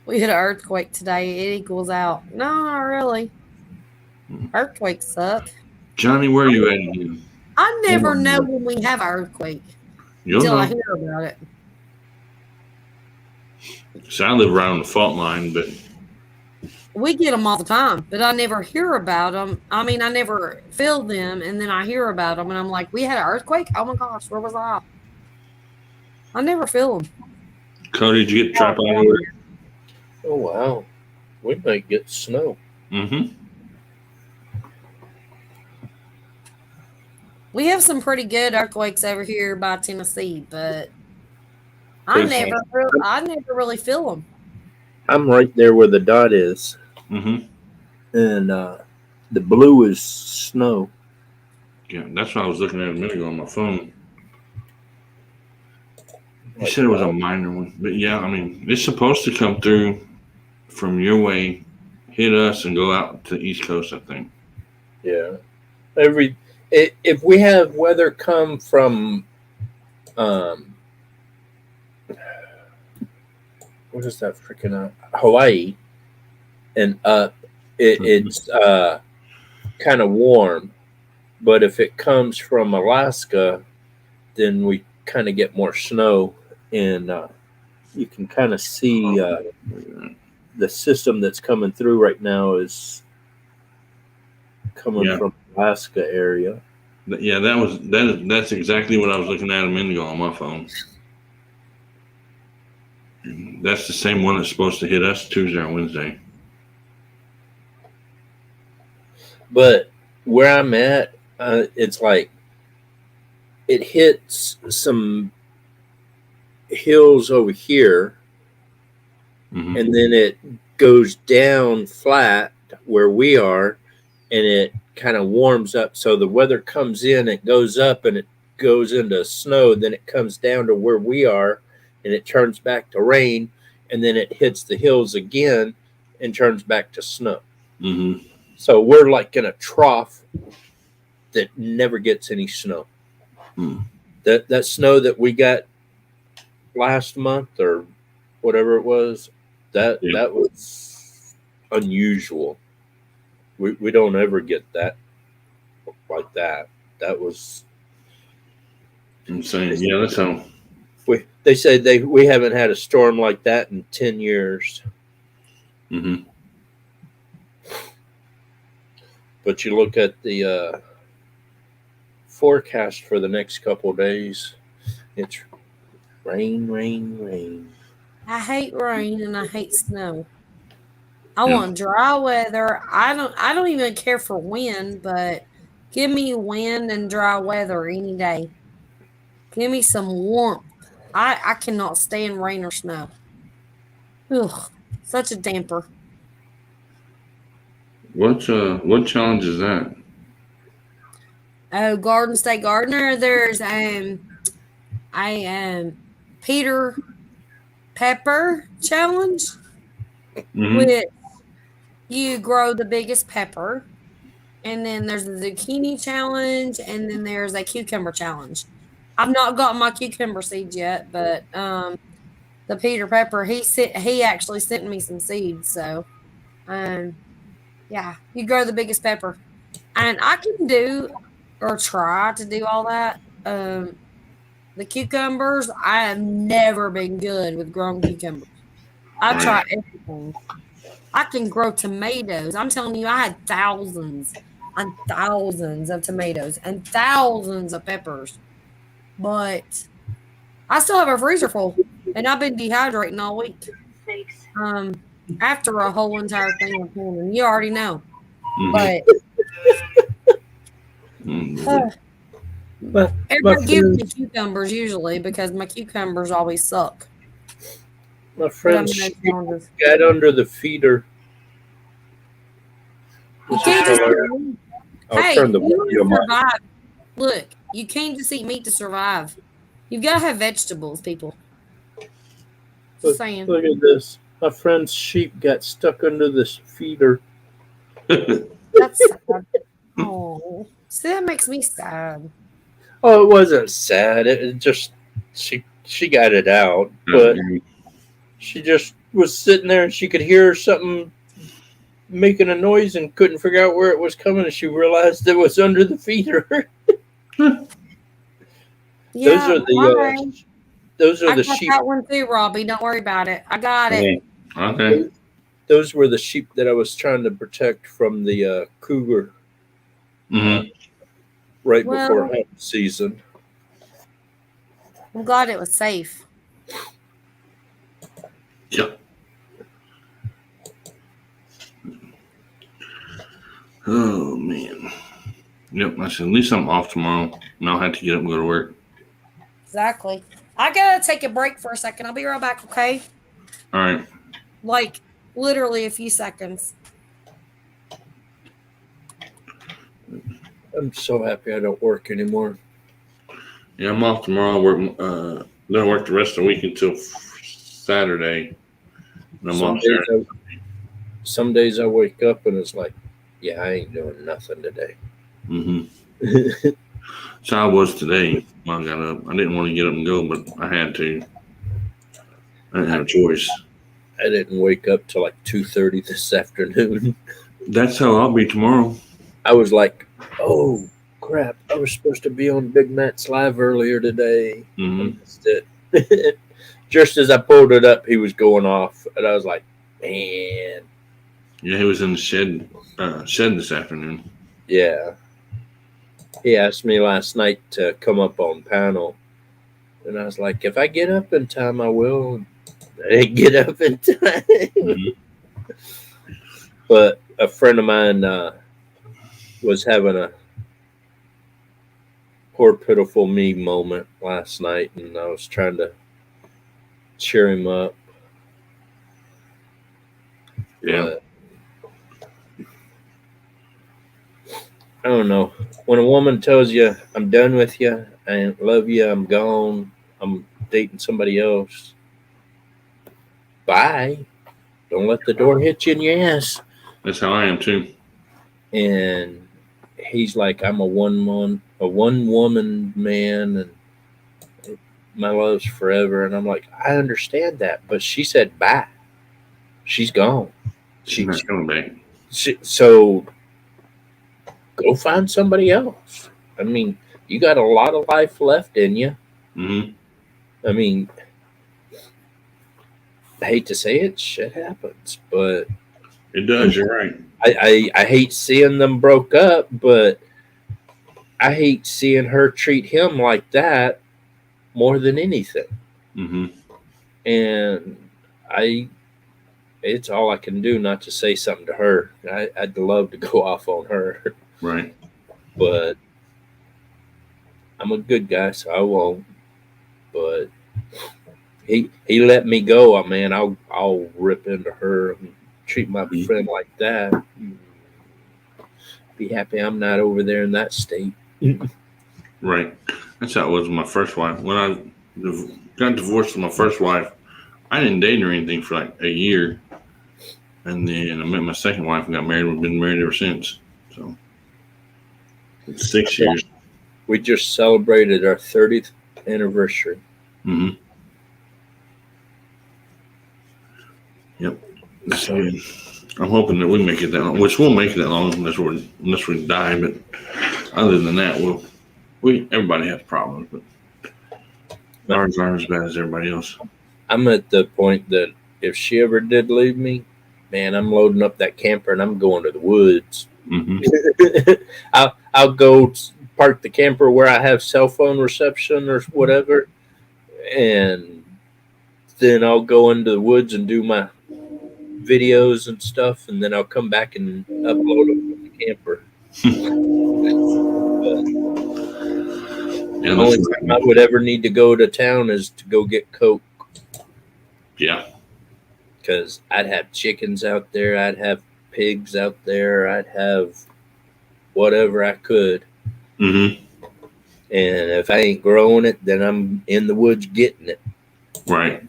We had an earthquake today. It equals out. No, not really. Earthquakes suck. Johnny, where are you at again? I never know when we have an earthquake until I hear about it. So I live right on the fault line, but we get them all the time, but I never hear about them. I mean, I never feel them, and then I hear about them, and I'm like, we had an earthquake? Oh my gosh, where was I? I never feel them. Cody, did you get the tripod order? Oh, wow. We might get snow. Mm-hmm. We have some pretty good earthquakes over here by Tennessee, but I There's- never really feel them. I'm right there where the dot is, Mm-hmm. and the blue is snow. Yeah, that's what I was looking at a minute ago on my phone. You said it was a minor one, but yeah, I mean, it's supposed to come through from your way, hit us, and go out to the East Coast, I think. Yeah. If we have weather come from what is that freaking Hawaii and up, it's kind of warm. But if it comes from Alaska, then we kind of get more snow, and you can kind of see the system that's coming through right now is coming Yeah. from Alaska area. Yeah, that's exactly what I was looking at a minute ago on my phone. That's the same one that's supposed to hit us Tuesday or Wednesday. But where I'm at, it's like it hits some hills over here, Mm-hmm. and then it goes down flat where we are, and it kind of warms up. So the weather comes in, it goes up, and it goes into snow. Then it comes down to where we are, and it turns back to rain, and then it hits the hills again and turns back to snow. Mm-hmm. So we're like in a trough that never gets any snow. Hmm. That snow that we got last month or whatever it was, that was unusual. We don't ever get that like that. That was insane. Yeah, that's how. They said we haven't had a storm like that in 10 years. Mm-hmm. But you look at the forecast for the next couple of days, it's rain, rain, rain. I hate rain and I hate snow. I want dry weather. I don't even care for wind, but give me wind and dry weather any day. Give me some warmth. I cannot stand rain or snow. Ugh, such a damper. What challenge is that? Oh, Garden State Gardener. There's Peter Pepper challenge, Mm-hmm. which you grow the biggest pepper, and then there's the zucchini challenge, and then there's a cucumber challenge. I've not got my cucumber seeds yet, but the Peter Pepper, he actually sent me some seeds. So, yeah, you grow the biggest pepper, and I can do or try to do all that. The cucumbers, I have never been good with growing cucumbers. I try everything. I can grow tomatoes. I'm telling you, I had thousands and thousands of tomatoes and thousands of peppers. But I still have a freezer full, and I've been dehydrating all week. After a whole entire thing of canning, you already know. But everybody gives me cucumbers usually because my cucumbers always suck. My friend got under the feeder. You can't just survive. Look, you can't just eat meat to survive. You've got to have vegetables, people. Just saying. Look at this. My friend's sheep got stuck under this feeder. That's sad. Oh, see, that makes me sad. Oh, it wasn't sad. It just she got it out, but she just was sitting there and she could hear something making a noise and couldn't figure out where it was coming, and she realized it was under the feeder. Yeah, those are I the got sheep. that one too, Robbie. Don't worry about it. I got it. Okay. Those were the sheep that I was trying to protect from the cougar. Mm-hmm. Right before hunting season. I'm glad it was safe. Yep. Oh man. Yep. I said, at least I'm off tomorrow, and I'll have to get up and go to work. Exactly. I gotta take a break for a second. I'll be right back, okay? All right. Like literally a few seconds. I'm so happy I don't work anymore. Yeah, I'm off tomorrow. I work. Then I work the rest of the week until Saturday. And I'm off Saturday. Some days I wake up and it's like, yeah, I ain't doing nothing today. Mm-hmm. So I was today when I got up. I didn't want to get up and go, but I had to. I didn't have a choice. I didn't wake up till like 2:30 this afternoon. That's how I'll be tomorrow. I was like, oh crap, I was supposed to be on Big Matt's live earlier today. Mm-hmm. I missed it. Just as I pulled it up, he was going off, and I was like, man. Yeah, he was in the shed this afternoon. Yeah. He asked me last night to come up on panel, and I was like, if I get up in time, I will. I didn't get up in time. Mm-hmm. But a friend of mine was having a poor, pitiful me moment last night, and I was trying to cheer him up. Yeah. But I don't know. When a woman tells you, I'm done with you, I love you, I'm gone, I'm dating somebody else, bye. Don't let the door hit you in your ass. That's how I am too. And he's like, I'm a one woman man, and my love's forever. And I'm like, I understand that, but she said bye. She's gone. She's not coming back. So go find somebody else. I mean, you got a lot of life left in you. Mm-hmm. I mean, I hate to say it, shit happens, but it does. You're right. I hate seeing them broke up, but I hate seeing her treat him like that more than anything. Mm-hmm. And it's all I can do not to say something to her. I'd love to go off on her. Right. But I'm a good guy, so I won't. But he let me go. I mean, I'll rip into her and treat my friend like that. Be happy I'm not over there in that state. Right. That's how it was with my first wife. When I got divorced from my first wife, I didn't date her or anything for like a year. And then I met my second wife and got married. We've been married ever since. So it's 6 years. We just celebrated our 30th anniversary. Mm-hmm. Yep. So I'm hoping that we make it that long, which we'll make it that long unless we die. But other than that, everybody has problems, but ours aren't as bad as everybody else. I'm at the point that if she ever did leave me, man, I'm loading up that camper and I'm going to the woods. Mm-hmm. I'll go park the camper where I have cell phone reception or whatever, and then I'll go into the woods and do my videos and stuff, and then I'll come back and upload them from the camper. The only time I would ever need to go to town is to go get Coke. Yeah. Because I'd have chickens out there, I'd have pigs out there, I'd have whatever I could. Mm-hmm. And if I ain't growing it, then I'm in the woods getting it. Right.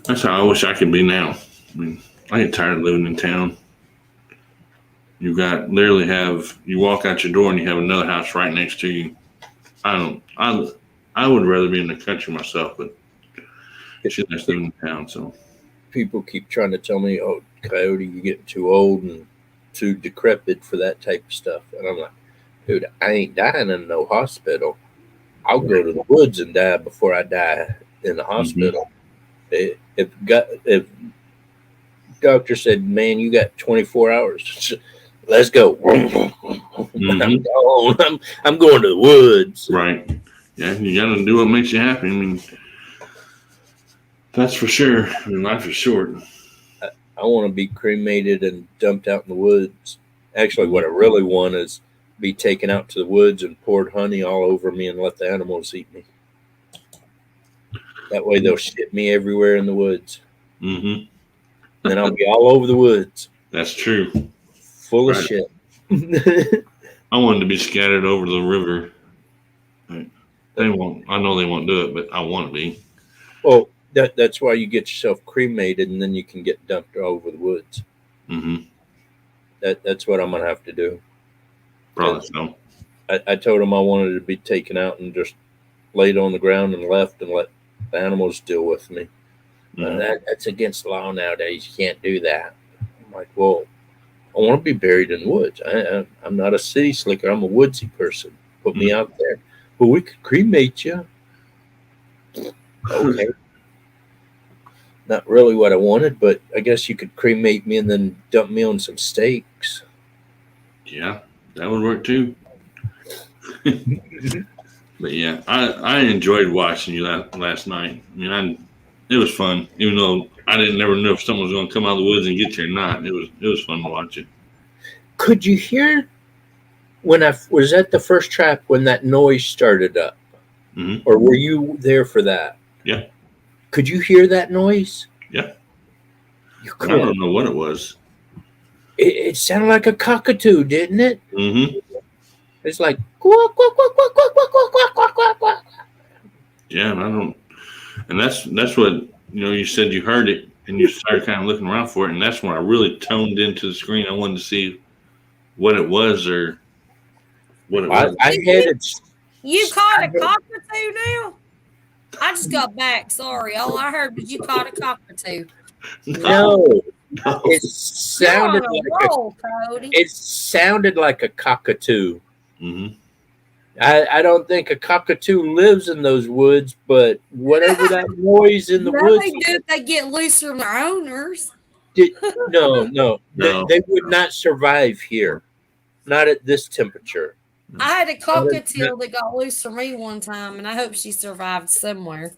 That's how I wish I could be now. I mean, I get tired of living in town. You walk out your door and you have another house right next to you. I would rather be in the country myself, but she likes living in town, so. People keep trying to tell me, oh, Coyote, you're getting too old and too decrepit for that type of stuff. And I'm like, dude, I ain't dying in no hospital. I'll go to the woods and die before I die in the hospital. Mm-hmm. If doctor said, man, you got 24 hours, let's go. Mm-hmm. I'm going to the woods. Right. Yeah, you got to do what makes you happy. I mean, that's for sure. I mean, life is short. I want to be cremated and dumped out in the woods. Actually, what I really want is be taken out to the woods and poured honey all over me and let the animals eat me. That way they'll shit me everywhere in the woods. Mm-hmm. Then I'll be all over the woods, That's true. full of Right. shit. I wanted to be scattered over the river. They won't. I know they won't do it, but I want to be. Well, that's why you get yourself cremated and then you can get dumped all over the woods. Mm-hmm. That's what I'm gonna have to do. Probably so. I told them I wanted to be taken out and just laid on the ground and left and let the animals deal with me. Mhm. That's against the law nowadays. You can't do that. I'm like, well, I want to be buried in the woods. I'm not a city slicker. I'm a woodsy person. Put me out there. Well, we could cremate you. Okay. Not really what I wanted, but I guess you could cremate me and then dump me on some steaks. Yeah, that would work too. But yeah, I enjoyed watching you last night. I mean, it was fun, even though I didn't never know if someone was going to come out of the woods and get you or not. It was fun to watch it. Could you hear when I was at the first trap when that noise started up? Mhm. Or were you there for that? Yeah. Could you hear that noise? Yeah. You I could. don't know what it was. It sounded like a cockatoo, didn't it? Mm-hmm. It's like quack, quack, quack, quack, quack, quack, quack, quack, quack, quack, quack. Yeah, and I don't. And that's what you said you heard it, and you started kind of looking around for it, and that's when I really toned into the screen. I wanted to see what it was or what it was. I headed. You caught a cockatoo now? I just got back. Sorry. All I heard was you caught a cockatoo. No, No. it You're sounded on a like roll, Cody. it sounded like a cockatoo. Mm-hmm. I don't think a cockatoo lives in those woods, but whatever that noise in the Yeah, woods. they do if they get loose from their owners. No, No. They would not survive here. Not at this temperature. I had a cockatiel that got loose from me one time, and I hope she survived somewhere.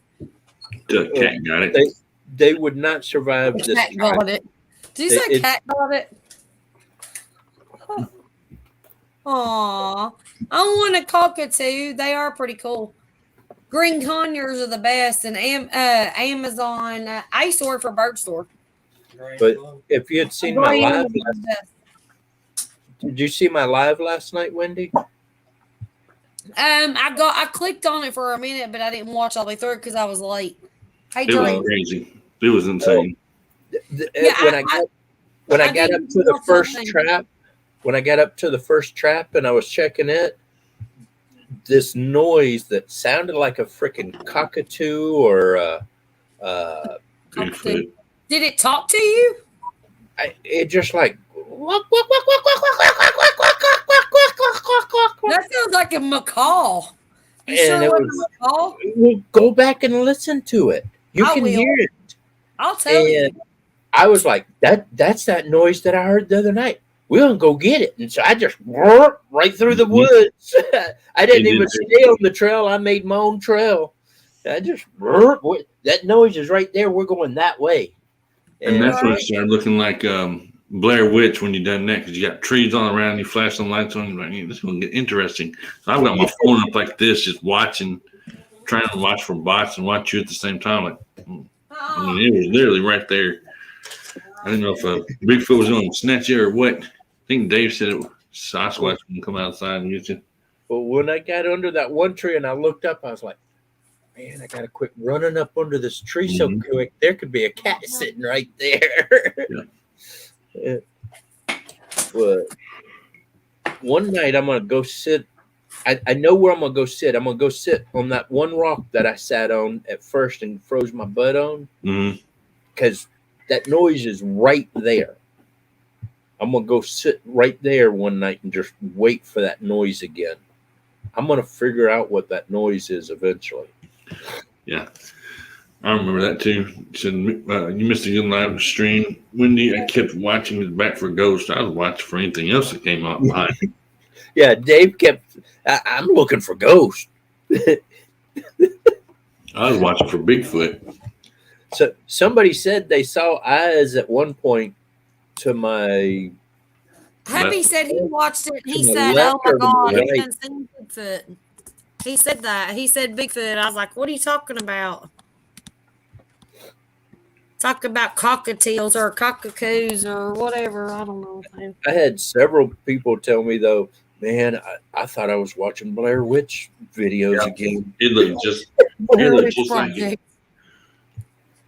The cat got it. They would not survive The this. cat got it. Did you say cat got it? Aw. I want a cockatoo. They are pretty cool. Green conures are the best, and Amazon. I used to work for a bird store. But if you had seen my Green live, is the best. did you see my live last night, Wendy? I clicked on it for a minute, but I didn't watch all the way through because I was late. Hey, It was Dream. crazy. It was insane. When I got up to the first trap, when I got up to the first trap and I was checking it, this noise that sounded like a freaking cockatoo or Bigfoot. Did it talk to you? it just like That sounds like a macaw. You And sure it it wasn't a macaw? well, go back and listen to it. You I can will. hear it. I'll tell you. And I was like, that's that noise that I heard the other night. We're gonna go get it. And so I just right through the woods. I didn't even stay on the trail. I made my own trail. I just that noise is right there. We're going that way. And that's when it started looking like Blair Witch when you done that, because you got trees all around, you flash some lights on, you're like, hey, this is gonna get interesting. So I've got my phone up like this, just watching, trying to watch for bots and watch you at the same time. Like, I mean, it was literally right there. I didn't know if Bigfoot was going to snatch you or what. I think Dave said it was Sasquatch can come outside and get you. But when I got under that one tree and I looked up, I was like, man, I gotta quit running up under this tree so quick. There could be a cat sitting right there. Yeah. But one night I'm gonna go sit. I know where I'm gonna go sit. I'm gonna go sit on that one rock that I sat on at first and froze my butt on, because that noise is right there. I'm gonna go sit right there one night and just wait for that noise again. I'm gonna figure out what that noise is eventually. Yeah, I remember that too. You said you missed a good live stream, Wendy. I kept watching with back for Ghost. I was watching for anything else that came up behind. Yeah, Dave kept. I'm looking for Ghost. I was watching for Bigfoot. So somebody said they saw eyes at one point to my Happy said he watched it. He To my said, left "Oh my or to my God, he right? hasn't seen Bigfoot." He said that. He said Bigfoot. I was like, "What are you talking about?" Talk about cockatiels or cockatoos or whatever. I don't know. I had several people tell me though, man, I thought I was watching Blair Witch videos Yeah. again. It looked just Blair looked Witch just like it. Project.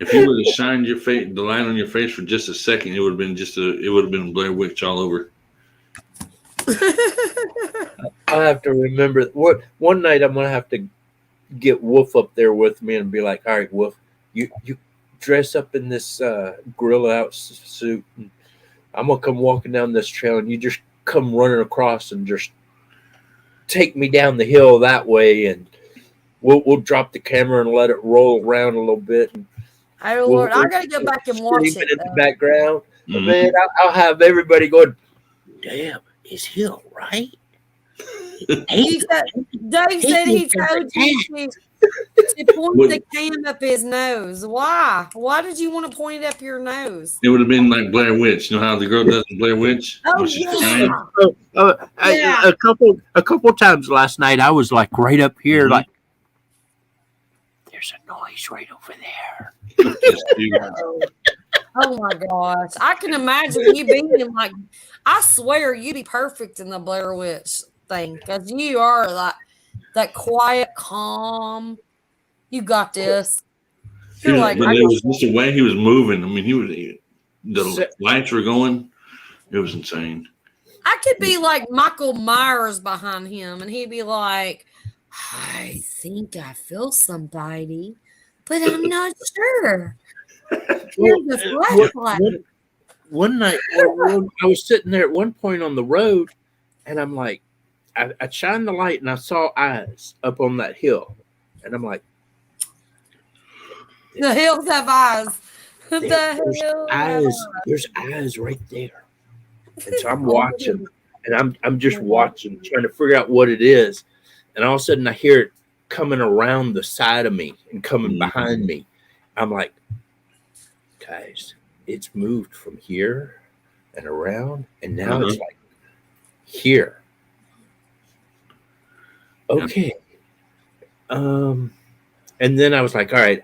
If you would have shined your face, the light on your face for just a second, it would have been Blair Witch all over. I have to remember what one night I'm gonna have to get Wolf up there with me and be like, all right, Wolf, you dress up in this gorilla out suit, and I'm gonna come walking down this trail, and you just come running across and just take me down the hill that way, and we'll drop the camera and let it roll around a little bit. And Oh Lord, I gotta go back and watch screaming it. in the background. Mhm. Man, I'll have everybody going, damn, is he all right? Dave said he told you to point the cam up his nose. Why? Why did you want to point it up your nose? It would have been like Blair Witch. You know how the girl does in Blair Witch? Oh, When she's yeah. crying? Yeah. A couple times last night, I was like right up here, Mhm. like there's a noise right over there. Yes, you- Oh my gosh. I can imagine you being like, I swear you'd be perfect in the Blair Witch thing because you are like that quiet, calm. You got this. You're like, but I it got was just the way he was moving. I mean, the So- lights were going. It was insane. I could be like Michael Myers behind him, and he'd be like, I think I feel somebody, but I'm not sure. Here's the flashlight. One night, I was sitting there at one point on the road, and I'm like, I shined the light and I saw eyes up on that hill, and I'm like, The hills have eyes. The there's hills have eyes. There's eyes right there. And so I'm watching, and I'm just watching, trying to figure out what it is. And all of a sudden, I hear it coming around the side of me and coming behind me. I'm like, guys, it's moved from here and around, and now it's like here. Okay. And then I was like, all right,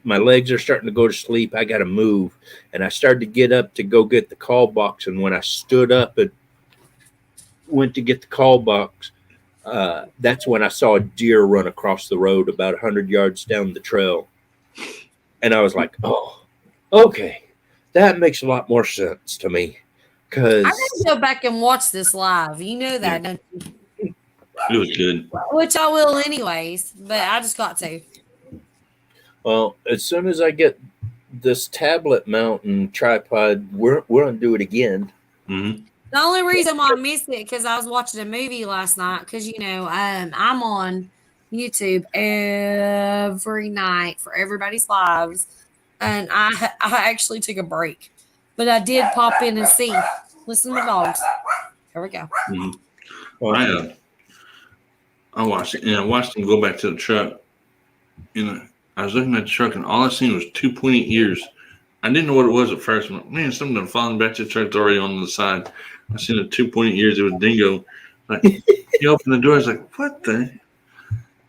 my legs are starting to go to sleep. I got to move. And I started to get up to go get the call box. And when I stood up and went to get the call box, that's when I saw a deer run across the road about 100 yards down the trail. And I was like, oh, okay. That makes a lot more sense to me. Because I gotta go back and watch this live. You know that, don't you? It was good. Which I will anyways, but I just got to. well, as soon as I get this tablet mount and tripod, we're going to do it again. Mm-hmm. The only reason why I missed it because I was watching a movie last night. Because I'm on YouTube every night for everybody's lives, and I actually took a break, but I did pop in and see, listen to the dogs. Here we go. Mm-hmm. I watched it, and I watched him go back to the truck. And I was looking at the truck, and all I seen was 2 pointy ears. I didn't know what it was at first. I'm like, man, something done falling back to the truck already on the side. I seen the 2 pointy ears. It was Dingo. Like, he opened the door. I was like, what the?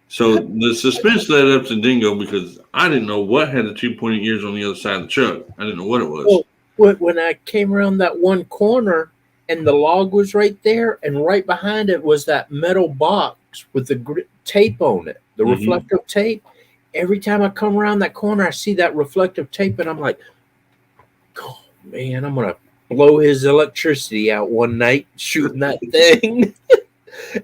So the suspense led up to Dingo because I didn't know what had the 2 pointy ears on the other side of the truck. I didn't know what it was. Well, when I came around that one corner and the log was right there, and right behind it was that metal box with the tape on it, the reflective tape. Every time I come around that corner, I see that reflective tape, and I'm like, oh, man, I'm going to blow his electricity out one night shooting that thing.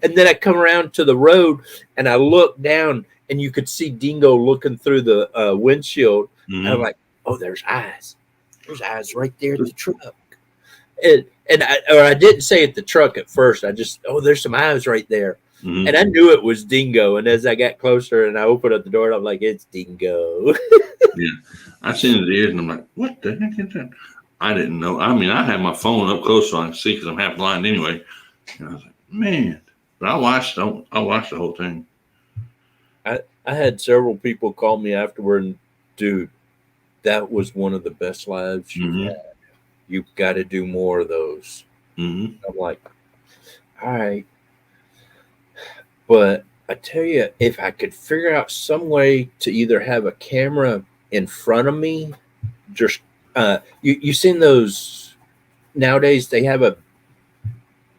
And then I come around to the road, and I look down, and you could see Dingo looking through the windshield. And I'm like, oh, there's eyes. There's eyes right there at the truck. And I didn't say at the truck at first. I just, there's some eyes right there. Mm-hmm. And I knew it was Dingo. And as I got closer and I opened up the door, I'm like, it's Dingo. Yeah. I seen his ears, and I'm like, what the heck is that? I didn't know. I mean, I had my phone up close so I can see because I'm half blind anyway. And I was like, man. But I watched the whole thing. I had several people call me afterward, and dude, that was one of the best lives you've had. You've got to do more of those. Hmm. I'm like, all right. But I tell you, if I could figure out some way to either have a camera in front of me, just you seen those nowadays? They have a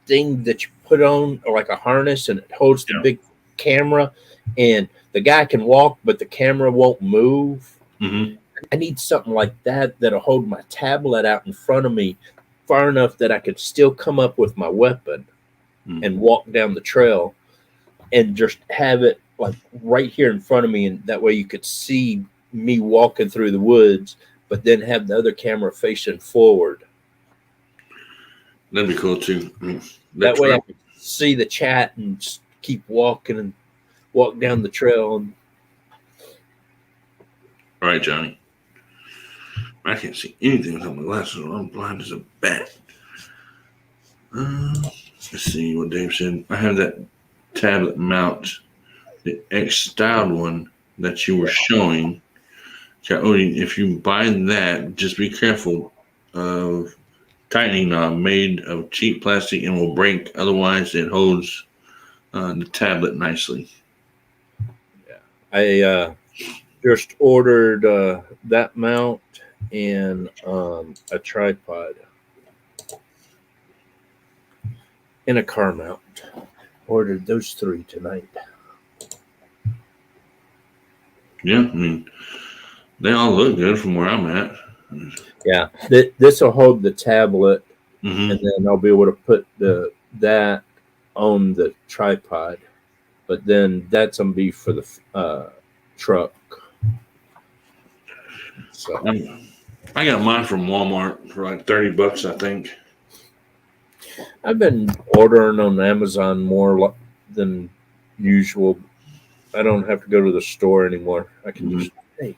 thing that you put on, or like a harness, and it holds the Yeah. big camera, and the guy can walk, but the camera won't move. Hmm. I need something like that that'll hold my tablet out in front of me far enough that I could still come up with my weapon and walk down the trail, and just have it like right here in front of me, and that way you could see me walking through the woods, but then have the other camera facing forward. That'd be cool too. I mean, That way I could see the chat and just keep walking and walk down the trail. And all right, Johnny. I can't see anything without my glasses on. I'm blind as a bat. Let's see what Dave said. I have that tablet mount, the X-styled one that you were showing. Coyote, if you buy that, just be careful of tightening knob made of cheap plastic and will break. Otherwise, it holds the tablet nicely. I just ordered that mount and a tripod and a car mount. Ordered those 3 tonight. Yeah, I mean, they all look good from where I'm at. Yeah, this will hold the tablet, Mm-hmm. and then I'll be able to put that on the tripod. But then that's gonna be for the truck. So I got mine from Walmart for like $30, I think. I've been ordering on Amazon more than usual. I don't have to go to the store anymore. I can just, hey.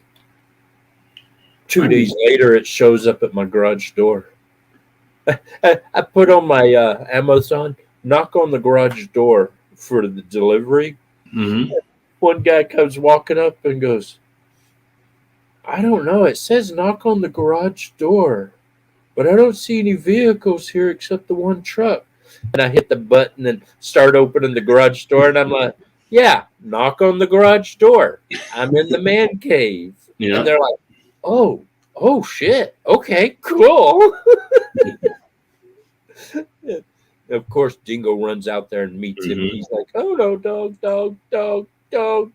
2 days later, it shows up at my garage door. I put on my Amazon, knock on the garage door for the delivery. Mm-hmm. One guy comes walking up and goes, I don't know. It says knock on the garage door, but I don't see any vehicles here except the one truck. And I hit the button and start opening the garage door. And I'm like, yeah, knock on the garage door. I'm in the man cave. Yeah. And they're like, oh shit. Okay, cool. Of course, Dingo runs out there and meets him. Mhm. He's like, oh no, dog.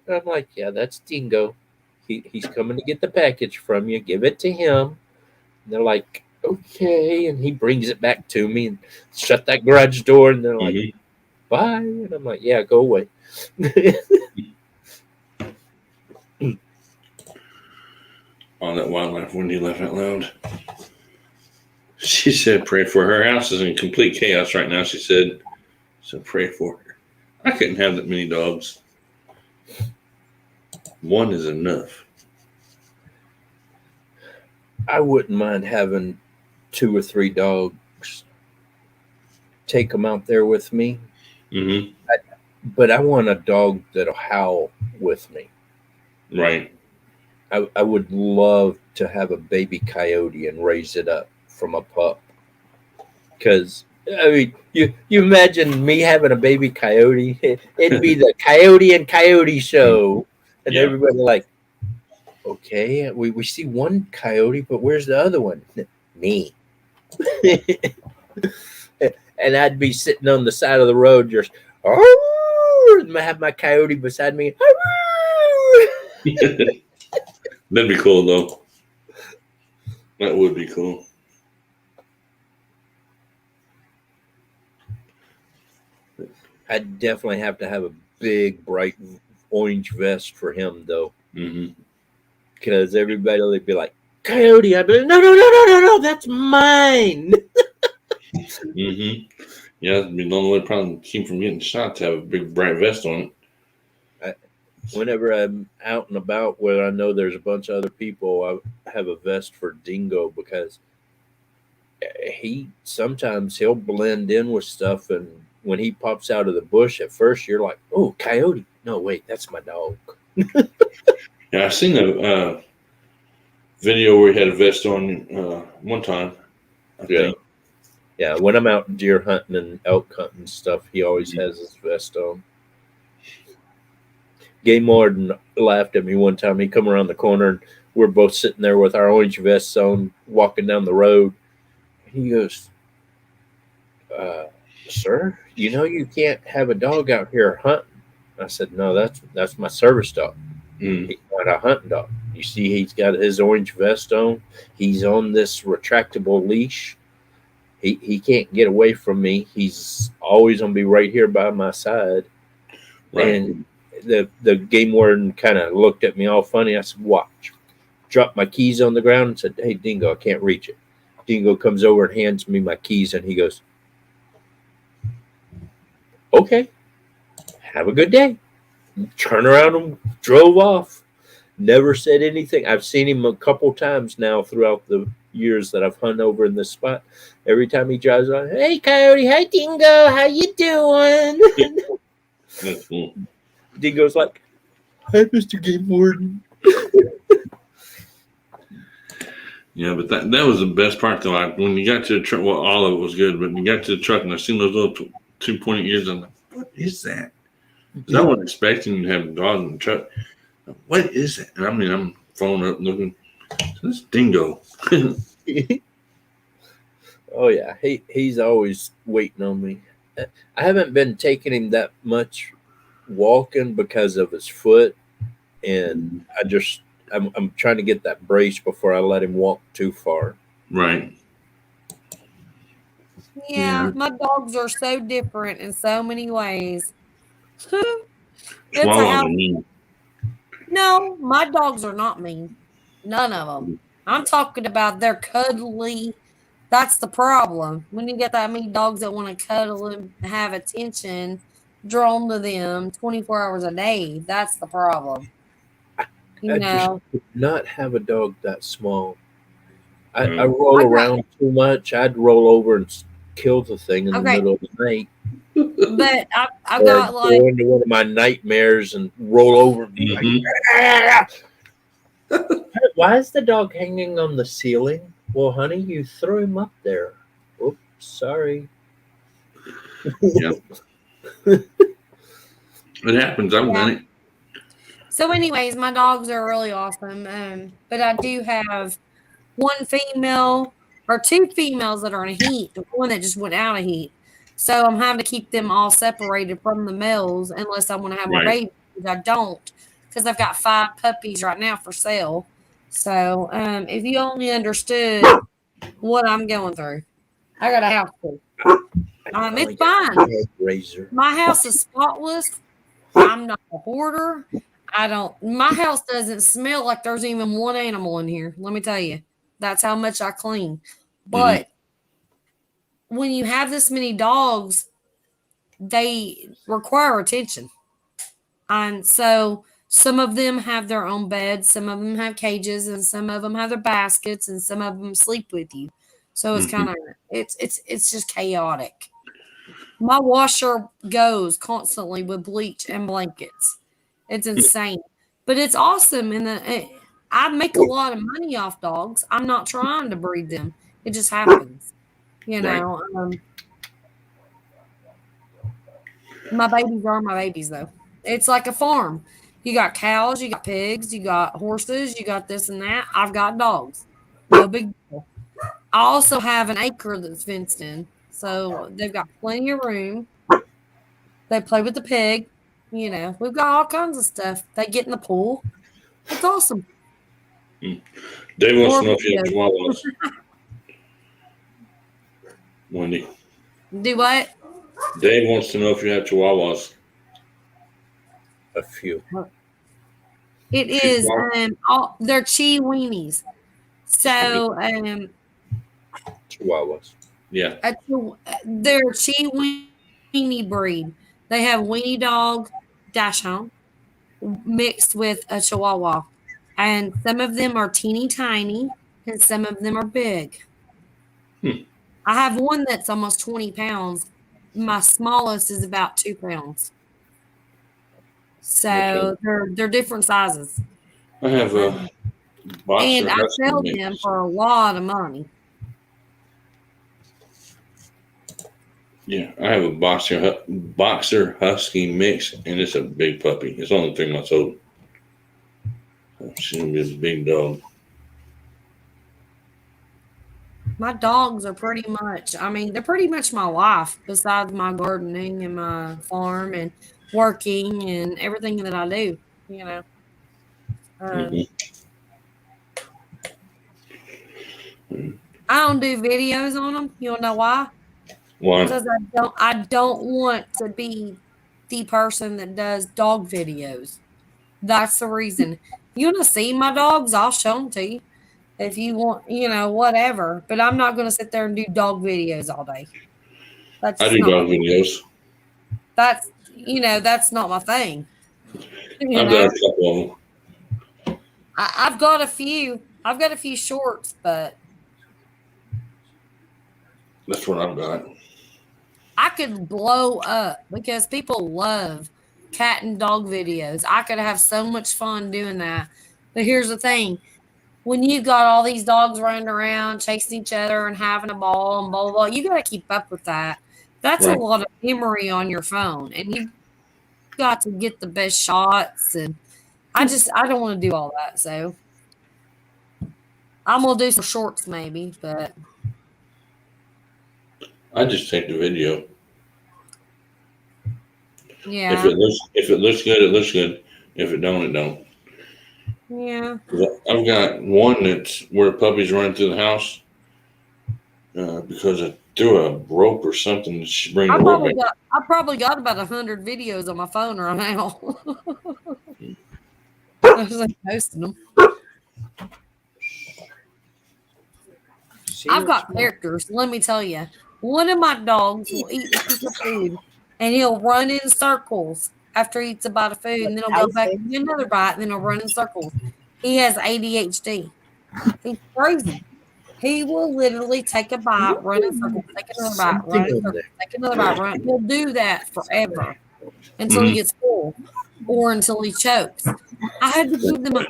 And I'm like, yeah, that's Dingo. He's coming to get the package from you. Give it to him. And they're like, okay. And he brings it back to me and shut that garage door. And they're like, bye. And I'm like, yeah, go away. All that wildlife Wendy laughed out loud. She said, pray for her. Her house is in complete chaos right now, she said. So pray for her. I couldn't have that many dogs. One is enough. I wouldn't mind having 2 or 3 dogs. Take them out there with me. Mm-hmm. But I want a dog that'll howl with me. Right. I would love to have a baby coyote and raise it up from a pup. Because, I mean, you imagine me having a baby coyote. It'd be the Coyote and Coyote show. And Yeah. everybody like, okay, we see one coyote, but where's the other one? Me. And I'd be sitting on the side of the road just, and have my coyote beside me. That'd be cool, though. That would be cool. I'd definitely have to have a big, bright orange vest for him, though. Mm-hmm. Because everybody would be like, coyote. I'd be like, no, that's mine. Mm-hmm. Yeah, that'd be the only way probably keep from getting shot to have a big bright vest on it. Whenever I'm out and about where I know there's a bunch of other people, I have a vest for Dingo because he'll blend in with stuff, and when he pops out of the bush at first, you're like, oh, coyote. No, wait, that's my dog. Yeah, I've seen a video where he had a vest on one time. I think. Yeah, when I'm out deer hunting and elk hunting and stuff, he always has his vest on. Game warden laughed at me one time. He come around the corner and we're both sitting there with our orange vests on, walking down the road. He goes, "Sir, you know you can't have a dog out here hunting." I said, "No, that's my service dog. He's not a hunting dog. You see, he's got his orange vest on. He's on this retractable leash. He can't get away from me. He's always gonna be right here by my side." Right. And the game warden kind of looked at me all funny. I said, "Watch." Dropped my keys on the ground and said, "Hey, Dingo, I can't reach it." Dingo comes over and hands me my keys, and he goes, "Okay, have a good day." Turn around and drove off. Never said anything. I've seen him a couple times now throughout the years that I've hunted over in this spot. Every time he drives on, "Hey, Coyote, hi, Dingo, how you doing?" That's cool. Dingo's like, "Hi, Mr. Game Warden." Yeah, but that was the best part though. When you got to the truck, well, all of it was good, but when you got to the truck and I seen those little 2 pointed ears, I'm like, "What is that?" 'Cause I wasn't expecting to have a dog in the truck. What is that? And I mean, I'm following up looking. This Dingo. Oh yeah, he's always waiting on me. I haven't been taking him that much walking because of his foot, and I'm trying to get that brace before I let him walk too far. Right. Yeah, my dogs are so different in so many ways. It's a Chihuahuas house. are mean. No, my dogs are not mean. None of them. I'm talking about they're cuddly. That's the problem. When you get that many dogs that want to cuddle and have attention drawn to them 24 hours a day, that's the problem. You I know, just could not have a dog that small. I Mm. roll I got- around too much. I'd roll over and kill the thing in the Okay. middle of the night. but I Or got I'd like, go into one of my nightmares and roll over and be like, Mhm. "Ah!" Why is the dog hanging on the ceiling? Well, honey, you threw him up there. Oops, sorry. Yeah. It happens. I've done it. so anyways, my dogs are really awesome. But I do have one female or two females that are in heat, the one that just went out of heat. So I'm having to keep them all separated from the males unless I want to have my Right. baby. I don't because I've got 5 puppies right now for sale. So if you only understood what I'm going through, I got a house full. It's fine. Razor. My house is spotless. I'm not a hoarder. My house doesn't smell like there's even one animal in here. Let me tell you. That's how much I clean. But when you have this many dogs, they require attention. And so some of them have their own beds, some of them have cages, and some of them have their baskets, and some of them sleep with you. So it's kind of it's just chaotic. My washer goes constantly with bleach and blankets. It's insane, but it's awesome. And I make a lot of money off dogs. I'm not trying to breed them. It just happens, you know. My babies are my babies, though. It's like a farm. You got cows, you got pigs, you got horses, you got this and that. I've got dogs. No big deal. I also have an acre that's fenced in, so they've got plenty of room. They play with the pig. You know, we've got all kinds of stuff. They get in the pool. It's awesome. Dave wants to know if you have chihuahuas. Wendy. Do what? Dave wants to know if you have chihuahuas. A few. It is they're chi weenies. So Chihuahuas. Yeah. they're chi weenie breed. They have weenie dog, dachshund mixed with a chihuahua. And some of them are teeny tiny and some of them are big. I have one that's almost 20 pounds. My smallest is about 2 pounds. So they're different sizes. I have a boxer And I husky sell mix. them for a lot of money. Yeah, I have a boxer husky mix, and it's a big puppy. It's only 3 months old. She's gonna be a big dog. My dogs are pretty much, I mean, they're pretty much my life besides my gardening and my farm and working and everything that I do, you know. Mhm. I don't do videos on them. You wanna know why? Why? Because I don't want to be the person that does dog videos. That's the reason. You want to see my dogs? I'll show them to you if you want, whatever. But I'm not going to sit there and do dog videos all day. That's I just do not dog my, videos. that's not my thing. I've done a couple of them. I've got a few. I've got a few shorts, but That's what I've got. I could blow up because people love cat and dog videos. I could have so much fun doing that. But here's the thing. When you got all these dogs running around, chasing each other and having a ball and blah, blah, blah, you got to keep up with that. That's a Right. lot of memory on your phone. And you got to get the best shots. And I don't want to do all that. So I'm going to do some shorts maybe, but I just take the video. yeah. If it looks good, it looks good. If it don't, it don't. Yeah. I've got one that's where a puppy's running through the house because I threw a rope or something to bring the rope back. I probably got about 100 videos on my phone right now. I was like posting them. I've got characters. Let me tell you, one of my dogs will eat a piece of food, and he'll run in circles after he eats a bite of food, and then he'll go back and get another bite, and then he'll run in circles. He has ADHD. He's crazy. He will literally take a bite, run in circles, take another bite, run in circles, take another bite, run. He'll do that forever until he gets full or until he chokes. I had to give him an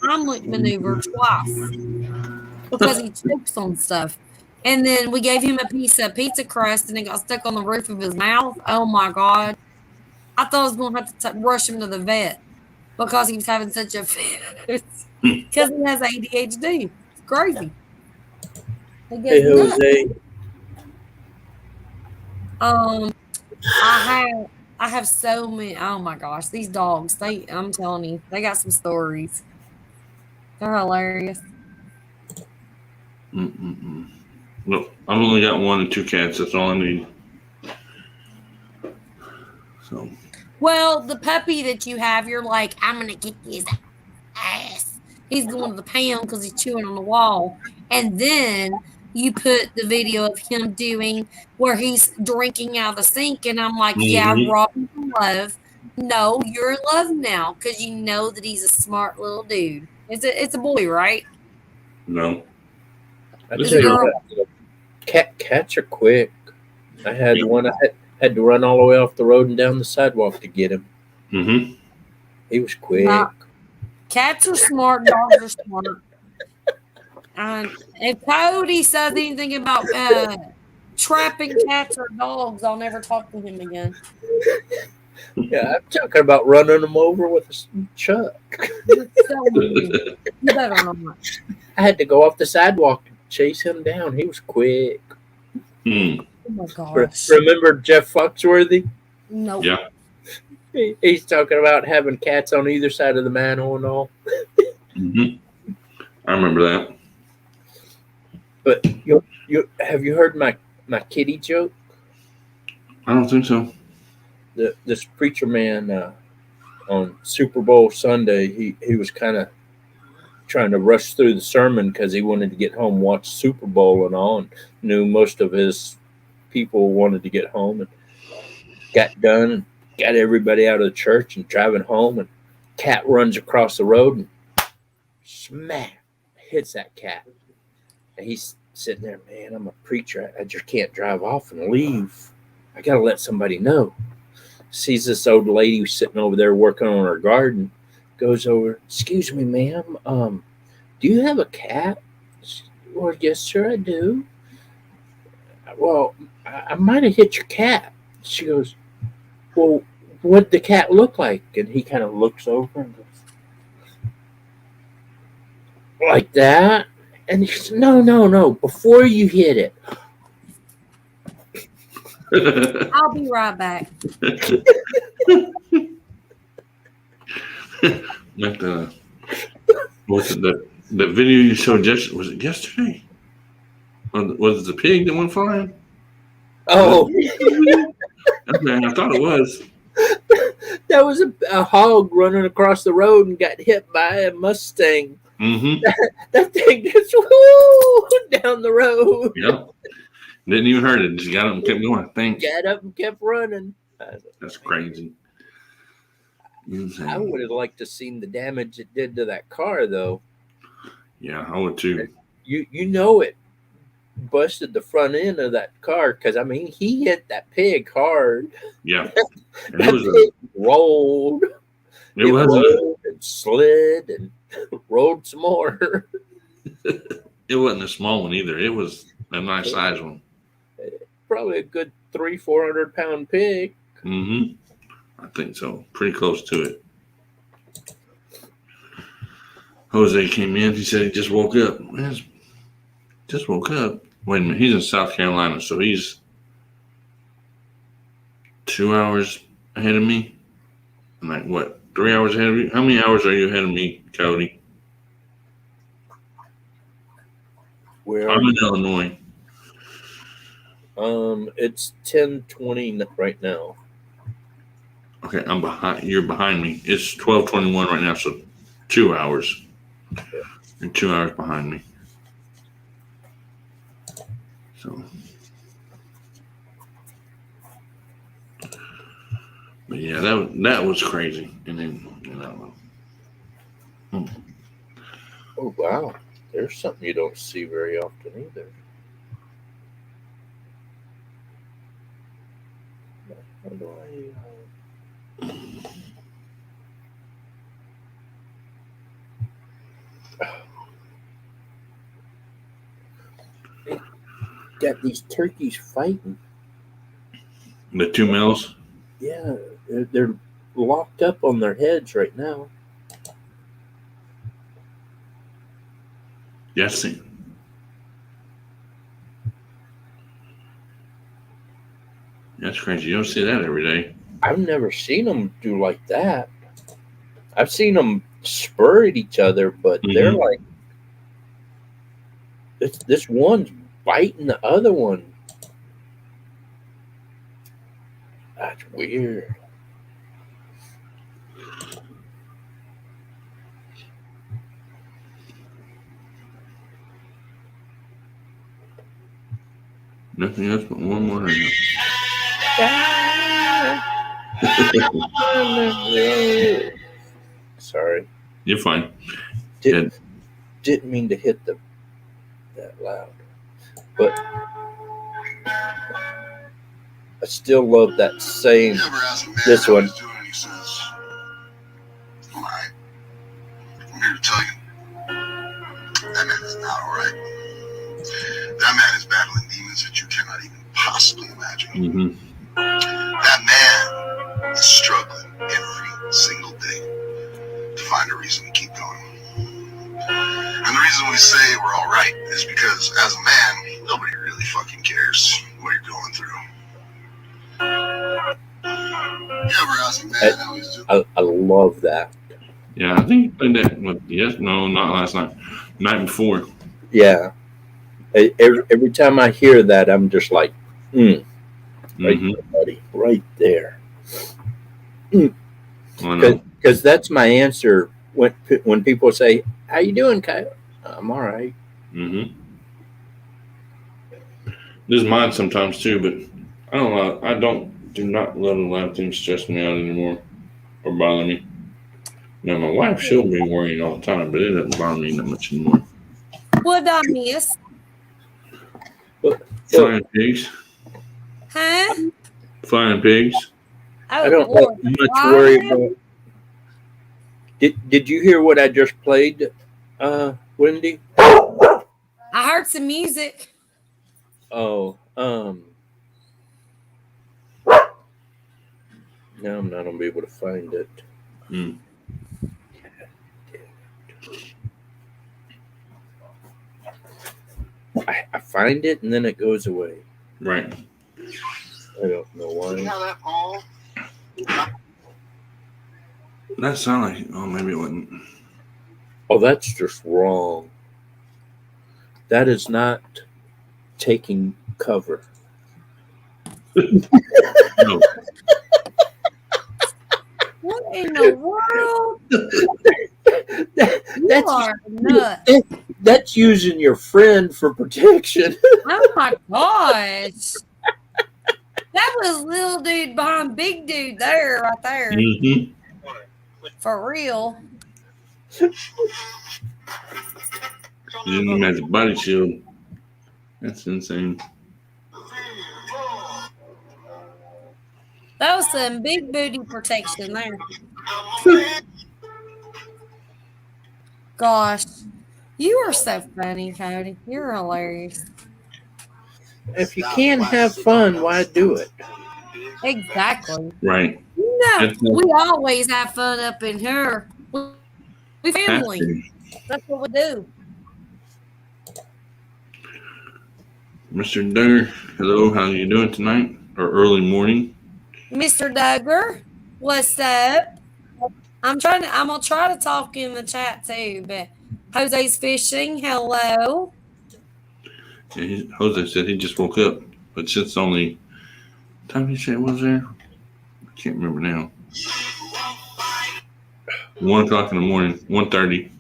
Heimlich maneuver twice because he chokes on stuff. And then we gave him a piece of pizza crust, and it got stuck on the roof of his mouth. Oh my God! I thought I was going to have to rush him to the vet because he was having such a fit because he has ADHD. It's crazy. Hey, Jose. I have so many. Oh my gosh, these dogs! I'm telling you, they got some stories. They're hilarious. No, I've only got 1 and 2 cats. That's all I need. So. Well, the puppy that you have, you're like, I'm gonna kick his ass. He's going to the pound because he's chewing on the wall, and then you put the video of him doing where he's drinking out of the sink, and I'm like, yeah, Robin's in love. No, you're in love now because you know that he's a smart little dude. It's a boy, right? No. I tell you what, cats are quick. I had one. I had to run all the way off the road and down the sidewalk to get him. Mm-hmm. He was quick. Cats are smart. Dogs are smart. And if Cody says anything about trapping cats or dogs, I'll never talk to him again. Yeah, I'm talking about running them over with a chuck. You better not. I had to go off the sidewalk and chase him down. He was quick. Hmm. Oh my gosh. Remember Jeff Foxworthy? No. Yeah. He's talking about having cats on either side of the manhole and all. Mm-hmm. I remember that. But you have you heard my kitty joke? I don't think so. This preacher man on Super Bowl Sunday, he was kind of trying to rush through the sermon because he wanted to get home, watch Super Bowl and all, and knew most of his people wanted to get home, and got done and got everybody out of the church and driving home, and cat runs across the road and smack hits that cat. And he's sitting there, man, I'm a preacher. I just can't drive off and leave. I got to let somebody know. Sees this old lady sitting over there working on her garden. Goes over, excuse me, ma'am, do you have a cat? Well, yes, sir, I do. Well, I might have hit your cat. She goes, well, what'd the cat look like? And he kind of looks over and goes, like that. And he says, no, before you hit it. I'll be right back. Like was it the video you showed was it yesterday? Was it the pig that went flying? Oh, Okay, I thought it was. that was a hog running across the road and got hit by a Mustang. Mm-hmm. That thing just whoo down the road. Yep. Didn't even hurt it. Just got up and kept going. Thanks. Got up and kept running. That's crazy. Insane. I would have liked to seen the damage it did to that car, though. Yeah, I would too. You know it busted the front end of that car because I mean he hit that pig hard. Yeah. And That pig rolled. it was rolled and slid and rolled some more. it wasn't a small one either. It was a nice size one. Probably a good 300-400 pound pig. Mm-hmm. I think so. Pretty close to it. Jose came in. He said he just woke up. Man, just woke up. Wait a minute. He's in South Carolina, so he's 2 hours ahead of me. I'm like, what? 3 hours ahead of you? How many hours are you ahead of me, Cody? Where I'm in Illinois. it's 10:20 right now. Okay, I'm behind. You're behind me. It's 12:21 right now, so 2 hours. You're 2 hours behind me. So, but yeah, that was crazy. And then Oh wow, there's something you don't see very often either. How do got these turkeys fighting. the 2 males. Yeah, they're locked up on their heads right now. Yes, see. That's crazy. You don't see that every day. I've never seen them do like that. I've seen them spur at each other, but they're like, this one's biting the other one. That's weird. Nothing else but one more. Sorry. You're fine. Didn't mean to hit that loud. But I still love that saying. This one. Alright. I'm here to tell you. That man is not alright. That man is battling demons that you cannot even possibly imagine. Mm-hmm. That man is struggling every single day to find a reason to keep going. And the reason we say we're all right is because as a man, nobody really fucking cares what you're going through. You ever ask a man how he's doing? I love that. Yeah, I think you played that. No, not last night. Night before. Yeah. Every time I hear that, I'm just like, right there, buddy, right there. Because that's my answer when people say, "How you doing, Kyle?" I'm all right. Mm-hmm. This is mine sometimes too, but I do not let a lot of things stress me out anymore or bother me. Now my wife, she'll be worrying all the time, but it doesn't bother me that much anymore. What I miss? Flying pigs. Huh? Flying pigs. Oh, I don't Lord. much worry about. Did you hear what I just played, Wendy? I heard some music. Oh, Now I'm not gonna be able to find it. Mm. I find it and then it goes away. Right. I don't know why. That sounded like, oh, maybe it wasn't. Oh, that's just wrong. That is not taking cover. No. What in the world? You That's are nuts. that's using your friend for protection. Oh my gosh. That was little dude behind big dude there, right there. Mm-hmm. For real. Using him as a body shield. That's insane. That was some big booty protection there. Gosh. You are so funny, Cody. You're hilarious. If you can have fun, why do it? Exactly. Right. No, That's- we always have fun up in here. We family. That's what we do. Mr. Duggar, hello. How you doing tonight? Or early morning? Mr. Duggar, what's up? I'm gonna try to talk in the chat too, but Jose's fishing. Hello. Yeah, Jose said he just woke up, but since only what time did he say it was there? I can't remember now. 1 o'clock in the morning, 1:30.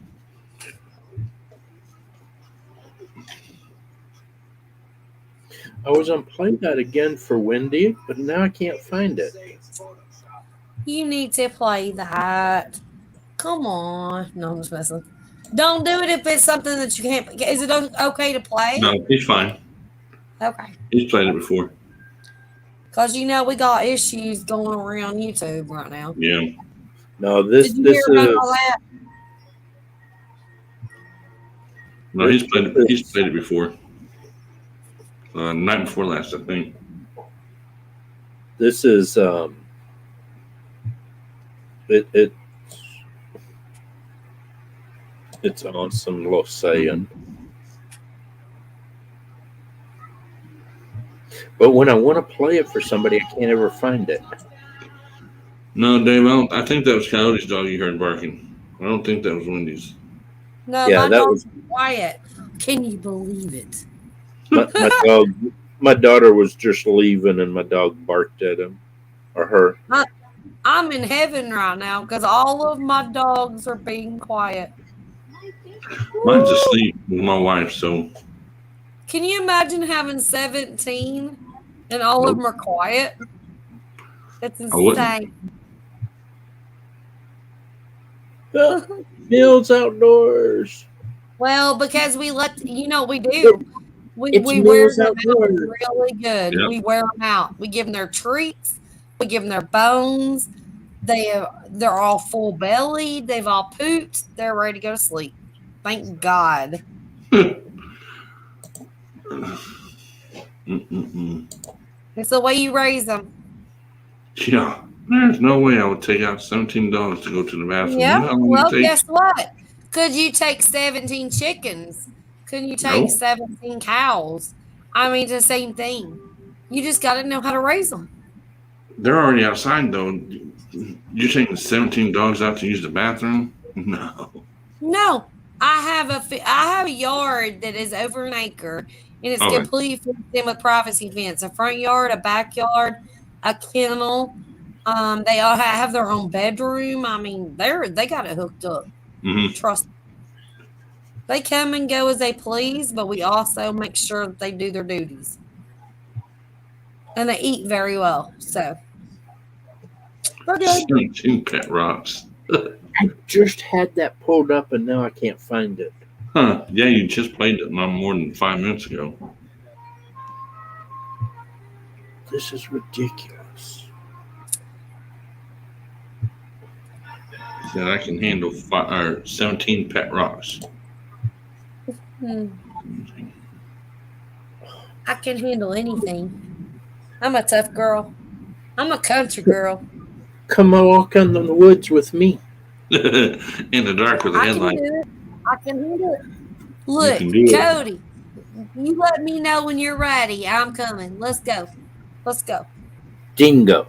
I was on Playdot again for Wendy, but now I can't find it. You need to play that. Come on. No, I'm just messing. Don't do it if it's something that you can't. Is it okay to play? No, he's fine. Okay. He's played it before. Because you know we got issues going around YouTube right now. Yeah. No, this Did you hear about is all that? No, he's played it before. Night before last, I think. this is it's awesome, Los saying. But when I want to play it for somebody, I can't ever find it. No, Dave, I think that was Coyote's dog you heard barking. I don't think that was Wendy's. No, Yeah, my that dog's quiet. Can you believe it? My daughter was just leaving, and my dog barked at him or her. I'm in heaven right now because all of my dogs are being quiet. Mine's asleep with my wife, so Can you imagine having 17 and all of them are quiet? That's I wouldn't. insane. Meals outdoors. Well, because we let what we do. We It's wear meals them out outdoors. really good. Yep. We wear them out. We give them their treats. We give them their bones. They're all full bellied. They've all pooped. They're ready to go to sleep. Thank God. It's the way you raise them. Yeah. There's no way I would take out 17 dogs to go to the bathroom. Yeah. You know how long Well, it takes? guess what? Could you take 17 chickens? Could you take No. 17 cows? I mean, it's the same thing. You just got to know how to raise them. They're already outside, though. You're taking 17 dogs out to use the bathroom? No. No, I have a yard that is over an acre, and it's Okay. completely fenced in with privacy fence. A front yard, a backyard, a kennel. They all have their own bedroom. I mean, they got it hooked up. Hmm. Trust me. They come and go as they please, but we also make sure that they do their duties. And they eat very well. So we're good. 17 pet rocks. I just had that pulled up, and now I can't find it. Huh. Yeah, you just played it not more than 5 minutes ago. This is ridiculous. That I can handle 17 pet rocks. Hmm. I can handle anything. I'm a tough girl. I'm a country girl. Come walk in the woods with me. In the dark with a I can headlight. do it. I can handle it. You Look, can do it. Cody, you let me know when you're ready. I'm coming. Let's go. Let's go. Dingo.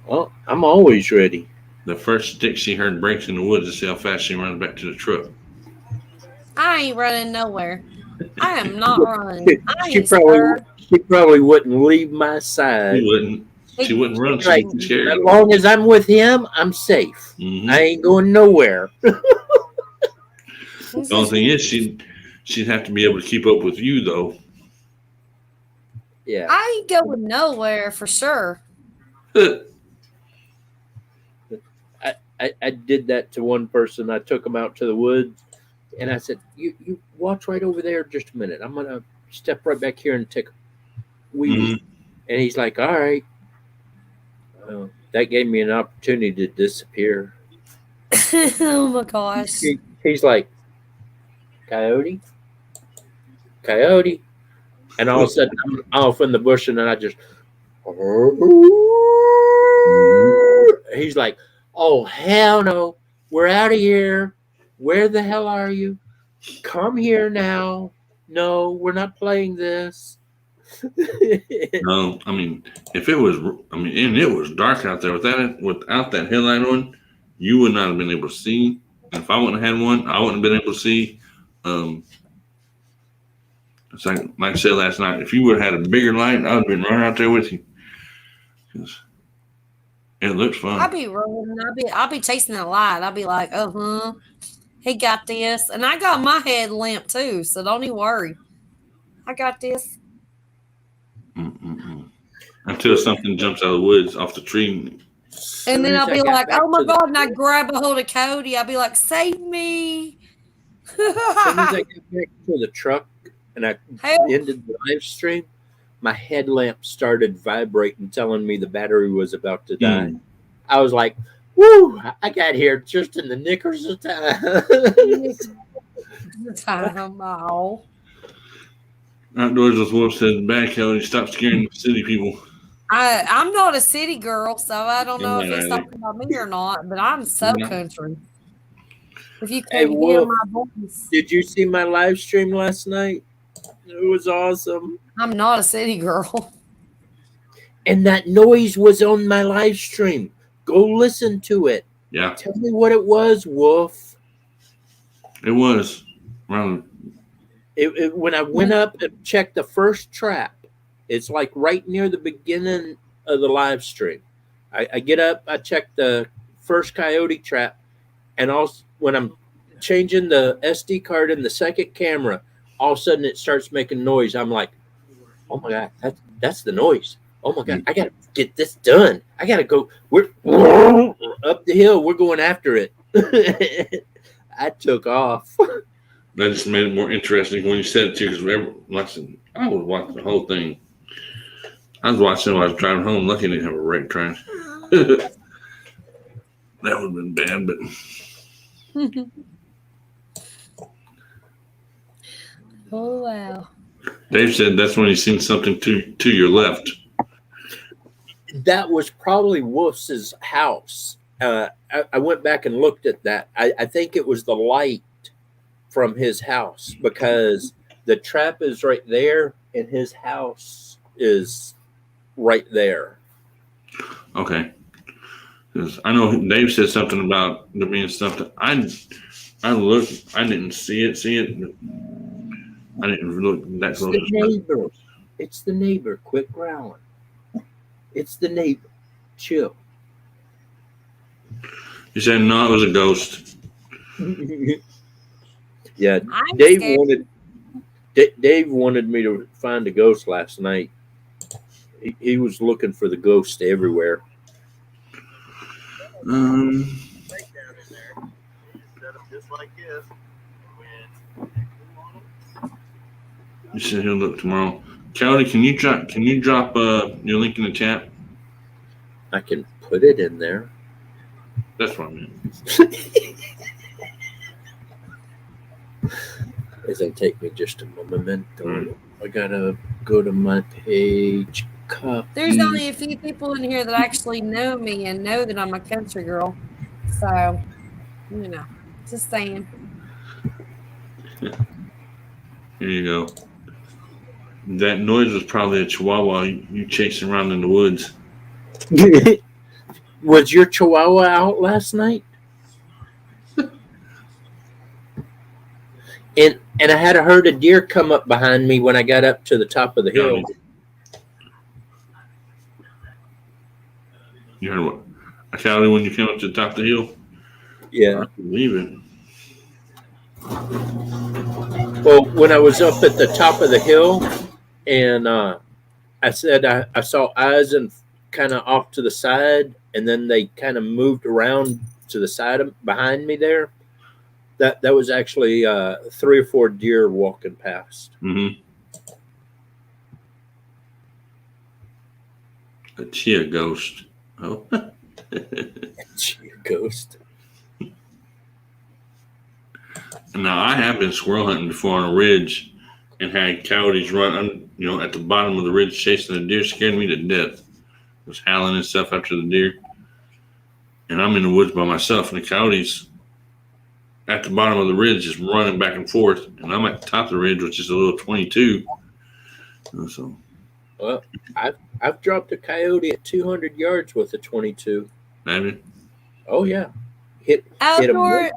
Well, I'm always ready. The first stick she heard breaks in the woods to see how fast she runs back to the truck. I ain't running nowhere. I am not running. I She ain't scared. probably wouldn't leave my side. She wouldn't run. She'd Right. be scared. As long as I'm with him, I'm safe. Mhm. I ain't going nowhere. The only thing is, she'd have to be able to keep up with you, though. Yeah. I ain't going nowhere for sure. I did that to one person. I took him out to the woods, and I said, "You watch right over there just a minute. I'm gonna step right back here and take a wee wee." And he's like, "All right." That gave me an opportunity to disappear. Oh my gosh. He's like, "Coyote, coyote," and all of a sudden I'm off in the bush, and then I just. He's like, "Oh hell no, we're out of here. Where the hell are you? Come here now. No, we're not playing this." No, I mean, if it was, and it was dark out there without that headlight on, you would not have been able to see. And if I wouldn't have had one, I wouldn't have been able to see. It's like I said last night, if you would have had a bigger light, I would have been running out there with you. It looks fun. I'll be rolling. I'll be chasing that light. I'll be like, he got this, and I got my headlamp too, so don't even worry. I got this. Until something jumps out of the woods off the tree. And then I'll be like, oh my God, and I grab a hold of Cody. I'll be like, save me. As soon as I got back to the truck and I ended the live stream, my headlamp started vibrating, telling me the battery was about to die. I was like, woo, I got here just in the knickers of time. Outdoors with Wolf said, "Bad Kelly, stop scaring the city people." I'm not a city girl, so I don't know if he's talking about me or not, but I'm so country. If you Hey, couldn't hear Wolf, my voice. did you see my live stream last night? It was awesome. I'm not a city girl. And that noise was on my live stream. Go listen to it. Yeah. Tell me what it was, Wolf. It was around. When I went up and checked the first trap, it's like right near the beginning of the live stream. I get up, I check the first coyote trap, and also when I'm changing the SD card in the second camera, all of a sudden it starts making noise. I'm like, oh my God, that's the noise. Oh my God, I gotta get this done. I gotta go. We're up the hill. We're going after it. I took off. That just made it more interesting when you said it too, because I was watching the whole thing. I was watching while I was driving home. Lucky I didn't have a wreck train. That would have been bad, but Oh wow. Dave said that's when he seen something to your left. That was probably Wolf's house. I went back and looked at that. I think it was the light from his house, because the trap is right there and his house is right there. Okay. Because I know Dave said something about there being stuff that I looked, I didn't see it. I didn't look that close. It's the neighbor. It's the neighbor. Quit growling. It's the neighbor. Chill. He said no, it was a ghost. Yeah, I'm Dave scared. Dave wanted me to find a ghost last night. He was looking for the ghost everywhere. You said he'll look tomorrow. Kelly, can you drop your link in the chat? I can put it in there. That's what I meant. It's gonna take me just a moment. I gotta go to my page. Copy. There's only a few people in here that actually know me and know that I'm a country girl. So, just saying. Here you go. That noise was probably a chihuahua you chasing around in the woods. Was your chihuahua out last night? And I had a herd of deer come up behind me when I got up to the top of the hill. You heard what? I shouted when you came up to the top of the hill? Yeah. I believe it. Well, when I was up at the top of the hill, and I said I saw eyes and kind of off to the side, and then they kind of moved around to the side behind me there. That was actually 3 or 4 deer walking past. Mm-hmm. A chia ghost. Oh. Chia ghost. Now, I have been squirrel hunting before on a ridge and had coyotes run, at the bottom of the ridge chasing the deer. Scared me to death. It was howling and stuff after the deer. And I'm in the woods by myself, and the coyotes at the bottom of the ridge just running back and forth. And I'm at the top of the ridge, which is a little 22. So, well, I've dropped a coyote at 200 yards with a 22. Have you? Oh, yeah. Hit Outdoors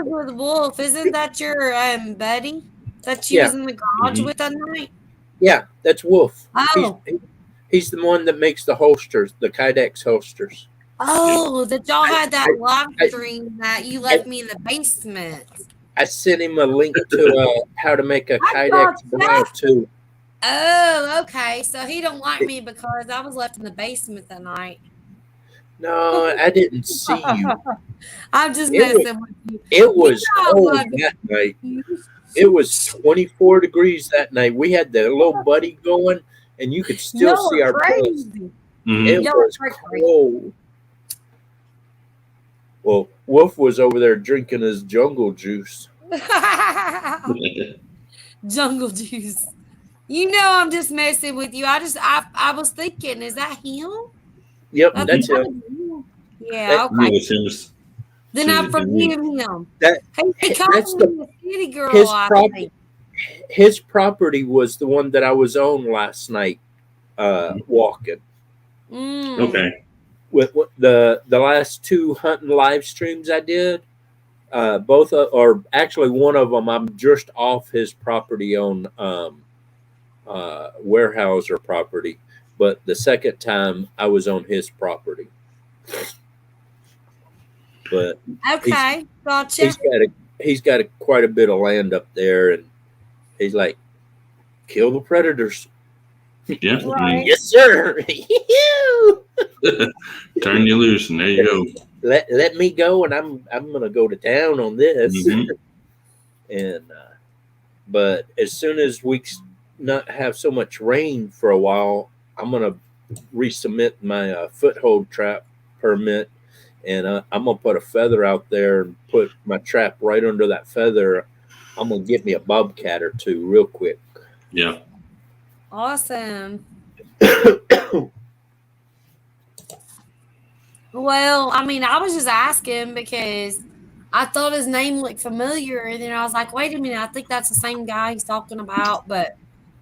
with Wolf. Isn't that your buddy that you was in the garage with that night? Yeah, that's Wolf. Oh. He's the one that makes the holsters, the Kydex holsters. Oh, that y'all had that live stream that you left me in the basement. I sent him a link to how to make a Kydex bra too. Oh, okay. So he don't like me because I was left in the basement that night. No, I didn't see you. I'm just messing with you. It was cold that night. It was 24 degrees that night. We had the little buddy going, and you could still see our clothes. Mm-hmm. It was cold. Well, Wolf was over there drinking his jungle juice. Jungle juice. I'm just messing with you. I was thinking, is that him? Yep, that's him. Yeah, okay. Then I forgive him. He called me a city girl. His property was the one that I was on last night, walking. Okay. With the last 2 hunting live streams I did, both or actually one of them, I'm just off his property on Weyerhaeuser property, but the second time I was on his property. But okay, gotcha. He's got quite a bit of land up there, and he's like, kill the predators. Yeah. Right. Yes, sir. Turn you loose, and there you go. Let me go, and I'm gonna go to town on this. Mm-hmm. And but as soon as we not have so much rain for a while, I'm gonna resubmit my foothold trap permit, and I'm gonna put a feather out there and put my trap right under that feather. I'm gonna get me a bobcat or 2 real quick. Yeah. Awesome. Well, I mean, I was just asking because I thought his name looked familiar, and then I was like, wait a minute, I think that's the same guy he's talking about, but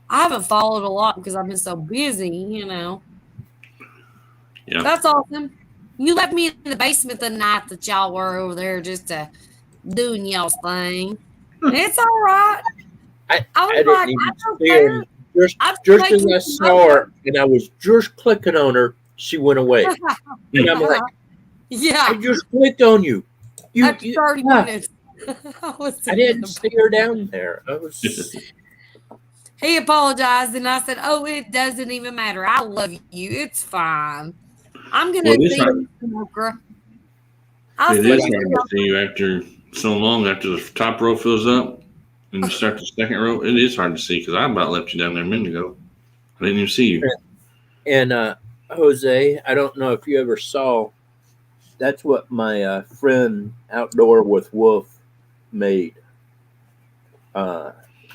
I haven't followed a lot because I've been so busy, Yeah. That's awesome. You left me in the basement the night that y'all were over there just doing y'all's thing. It's all right. I didn't even see her. Just as I saw her and I was just clicking on her, she went away. And I'm like, yeah, I just clicked on you. After 30 minutes. I didn't see her down there. He apologized, and I said, "Oh, it doesn't even matter. I love you. It's fine. I'm gonna see you, Smoker. It is hard to see you after so long. After the top row fills up, and you start the second row, it is hard to see because I about left you down there a minute ago. I didn't even see you. And Jose, I don't know if you ever saw. That's what my friend Outdoor with Wolf made.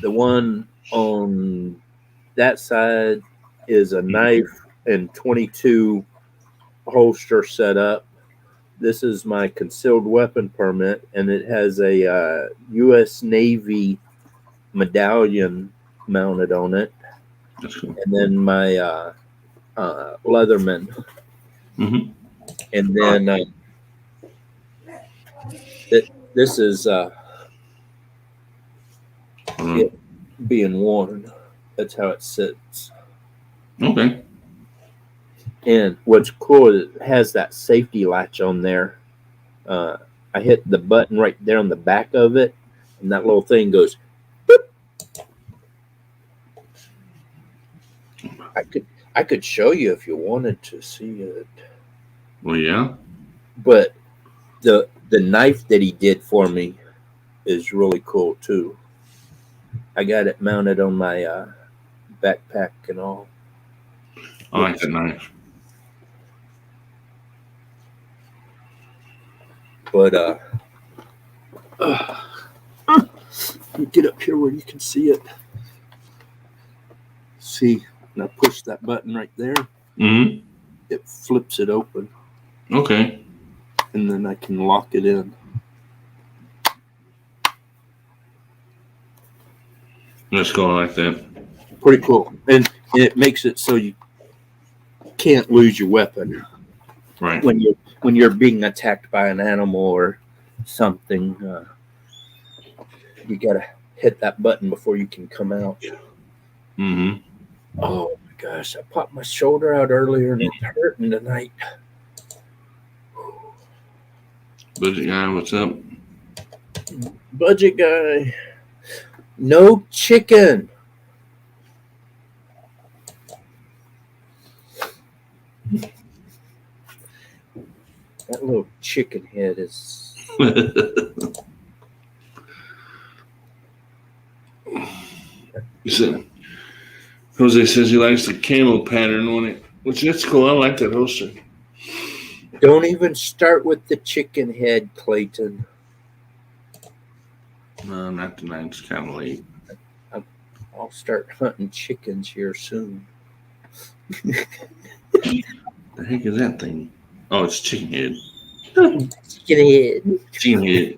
The one on that side is a knife and 22 holster setup. This is my concealed weapon permit, and it has a U.S. Navy medallion mounted on it. That's cool. And then my Leatherman. Mm-hmm. And then this is it being worn. That's how it sits. Okay. And what's cool is it has that safety latch on there. I hit the button right there on the back of it, and that little thing goes boop. I could show you if you wanted to see it. Well, yeah. But the knife that he did for me is really cool too. I got it mounted on my backpack and all. I like that knife. But get up here where you can see it. See, and I push that button right there. Mm-hmm. It flips it open. Okay. And then I can lock it in. Let's go like that. Pretty cool. And it makes it so you can't lose your weapon. Right. When you're being attacked by an animal or something, you gotta hit that button before you can come out. Mm-hmm. Oh my gosh, I popped my shoulder out earlier and it's hurting tonight. Budget guy, what's up? Budget guy. No chicken. That little chicken head is. You said Jose says he likes the camo pattern on it, which that's cool. I like that holster. Don't even start with the chicken head, Clayton. No, not tonight. It's kind of late. I'll start hunting chickens here soon. The heck is that thing? Oh, it's chicken head. Chicken head. Chicken head.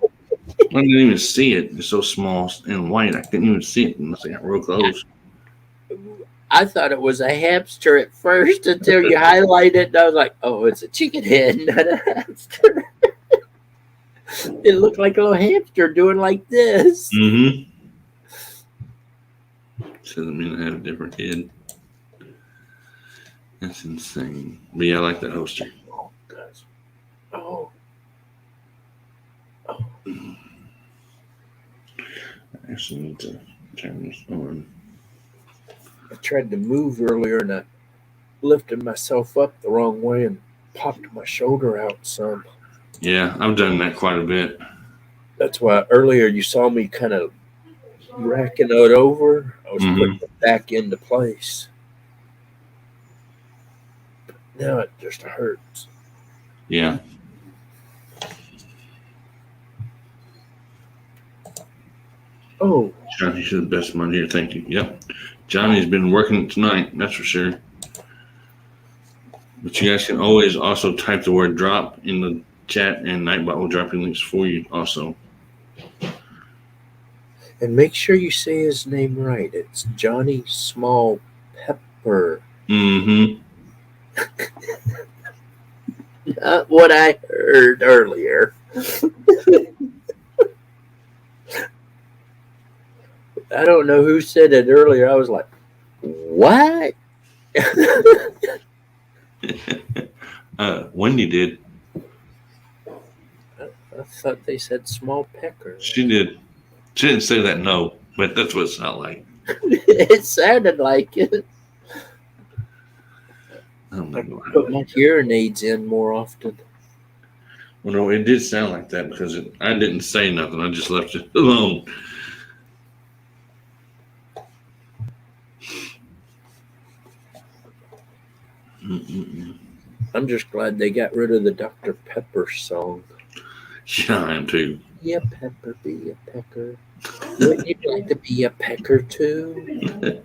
I didn't even see it. It's so small and white. I couldn't even see it unless I got real close. I thought it was a hamster at first until you highlighted it, and I was like, oh, it's a chicken head, not a hamster. It looked like a little hamster doing like this. Mm-hmm. Doesn't mean I have a different head. That's insane. But yeah, I like that holster. Oh, gosh. Oh. I actually need to turn this on. I tried to move earlier and I lifted myself up the wrong way and popped my shoulder out some. Yeah, I've done that quite a bit. That's why earlier you saw me kind of racking it over. I was putting it back into place. But now it just hurts. Yeah. Oh. Johnny's the best one here. Thank you. Yep. Johnny's been working tonight. That's for sure. But you guys can always also type the word drop in the chat, and Nightbot will drop your links for you also. And make sure you say his name right. It's Johnny Small Pepper. Mm-hmm. Not what I heard earlier. I don't know who said it earlier. I was like, what? Wendy did. I thought they said small pecker. She did. She didn't say that, no, but that's what it sounded like. It sounded like it. I'm not gonna Put my hearing aids in more often. Well, no, it did sound like that because I didn't say nothing. I just left it alone. Mm-mm-mm. I'm just glad they got rid of the Dr. Pepper song. Yeah, I am too. Yeah, Pepper be a pecker. Wouldn't you like to be a pecker too?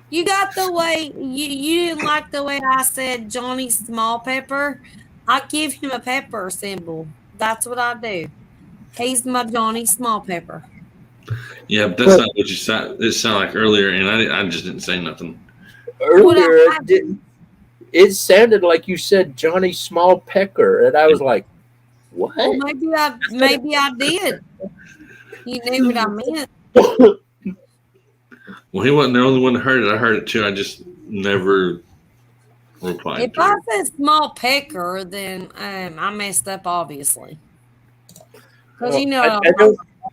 You got the way you didn't like the way I said Johnny Small Pepper. I give him a pepper symbol. That's what I do. He's my Johnny Small Pepper. Yeah, but that's not what you sound. It sounded like earlier, and I just didn't say nothing. Earlier, it sounded like you said Johnny Small Pecker, and I was like, "What?" Well, maybe I did. You knew what I meant. Well, he wasn't the only one that heard it. I heard it too. I just never replied. If I said small pecker, then I messed up, obviously. Because Well, you know,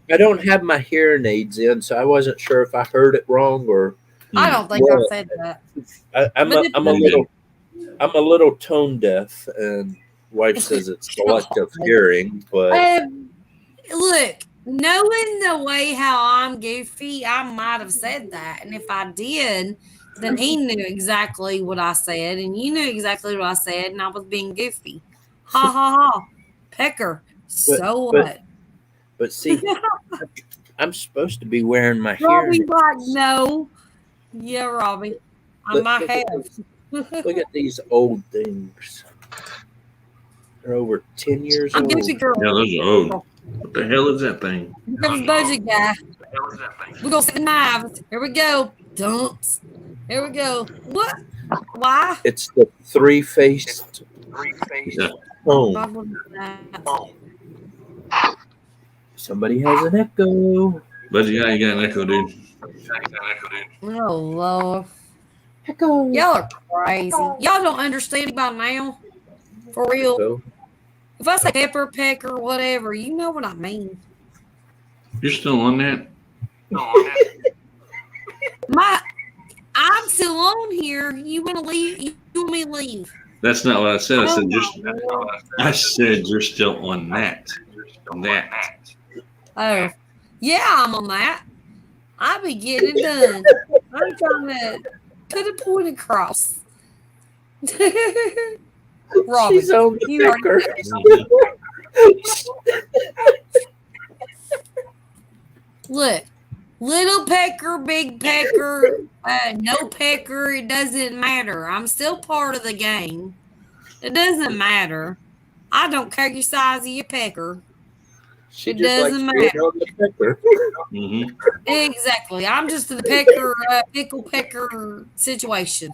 I don't have my hearing aids in, so I wasn't sure if I heard it wrong or. I don't think I said that. I'm a little tone deaf, and wife says it's selective hearing, but Look, knowing the way how I'm goofy, I might have said that. And if I did, then he knew exactly what I said, and you knew exactly what I said, and I was being goofy. Ha ha ha. Pecker. So what? But see, I'm supposed to be wearing my Robbie, hearing. like, no. Yeah, Robbie. I might have. Look at these old things. They're over 10 years I'm old. Gucci girl. Yeah, those are old. What the hell is that thing? Here comes Budget guy. We're going to see the knives. Here we go. Dumps. Here we go. What? Why? It's the three-faced Yeah. phone. Somebody has an echo. But yeah, you got an echo, dude. Oh, Lord. Echo. Y'all are crazy. Y'all don't understand about now. For real. So, If I say pepper, pecker, whatever, you know what I mean. You're still on that? I'm still on here. You want to leave? You want me to leave? That's not what I said. I said Oh, I said you're still on that. That. Oh, yeah, I'm on that. I be getting it done. I'm trying to put a point across. Robin, she's on the you pecker. Look, little pecker, big pecker, no pecker, it doesn't matter. I'm still part of the game. It doesn't matter. I don't care your size of your pecker. She It just doesn't likes being matter. on the pecker. Mm-hmm. Exactly. I'm just the pecker, pickle pecker situation.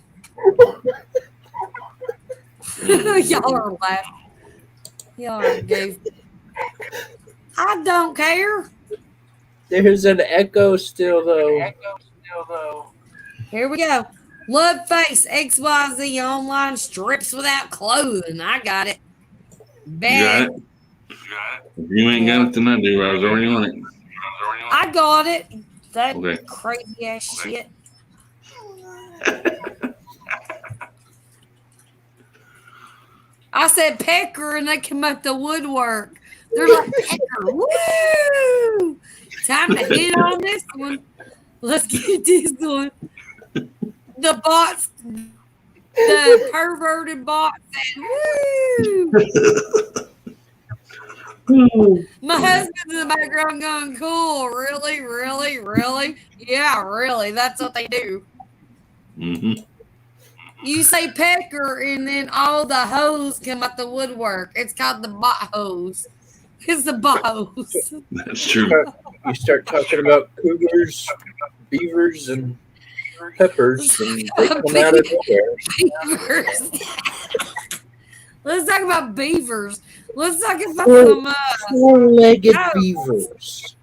Y'all are laughing. Y'all are goofy. I don't care. There's an echo still, though. Here we go. Love Face XYZ online strips without clothing. I got it. You Bad. got it? If you ain't got it, then I do. I was already on it. I got it. That Okay. crazy ass shit. I said pecker and they come out the woodwork. They're like, pecker. Woo! Time to hit on this one. Let's get this one. The bots, the perverted bot said, woo! My husband's in the background going, cool. Really, really, really? Yeah, really. That's what they do. Mm-hmm. You say pecker, and then all the hose come out the woodwork. It's called the bot hose. It's the bot hose. That's true. You start talking about cougars, beavers, and peppers, and they come out of nowhere. Beavers. Let's talk about beavers. Let's talk about some Four-legged beavers.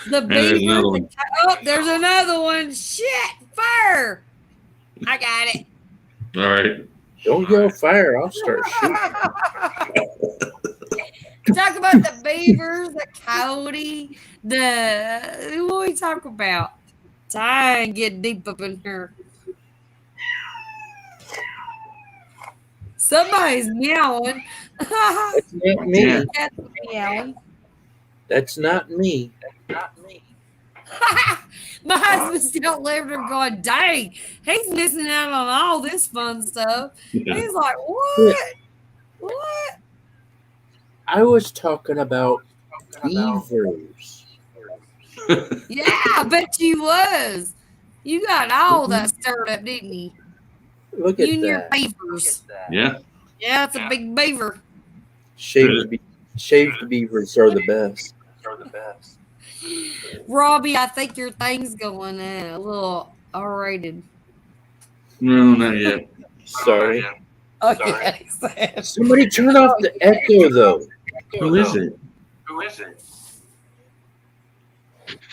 the there's beavers. another one. Oh, there's another one. Shit, fur. I got it. All right. Don't yell fire, I'll start shooting. Talk about the beavers, the coyote, what we talk about? Try and get deep up in here. Somebody's meowing. That's not me. Yeah. Cat's meowing. That's not me. My husband's still living there going, dang, he's missing out on all this fun stuff. Yeah. He's like, what? What? I was talking about Beavers. Yeah, I bet you was. You got all that stirred up, didn't you? Look You at and your that. beavers. Yeah. Yeah, it's a big beaver. Shaved beavers are the best. Robbie, I think your thing's going a little R-rated. No, not yet. Sorry. Oh, yeah, he said. Somebody turn off the echo, though. Who is it?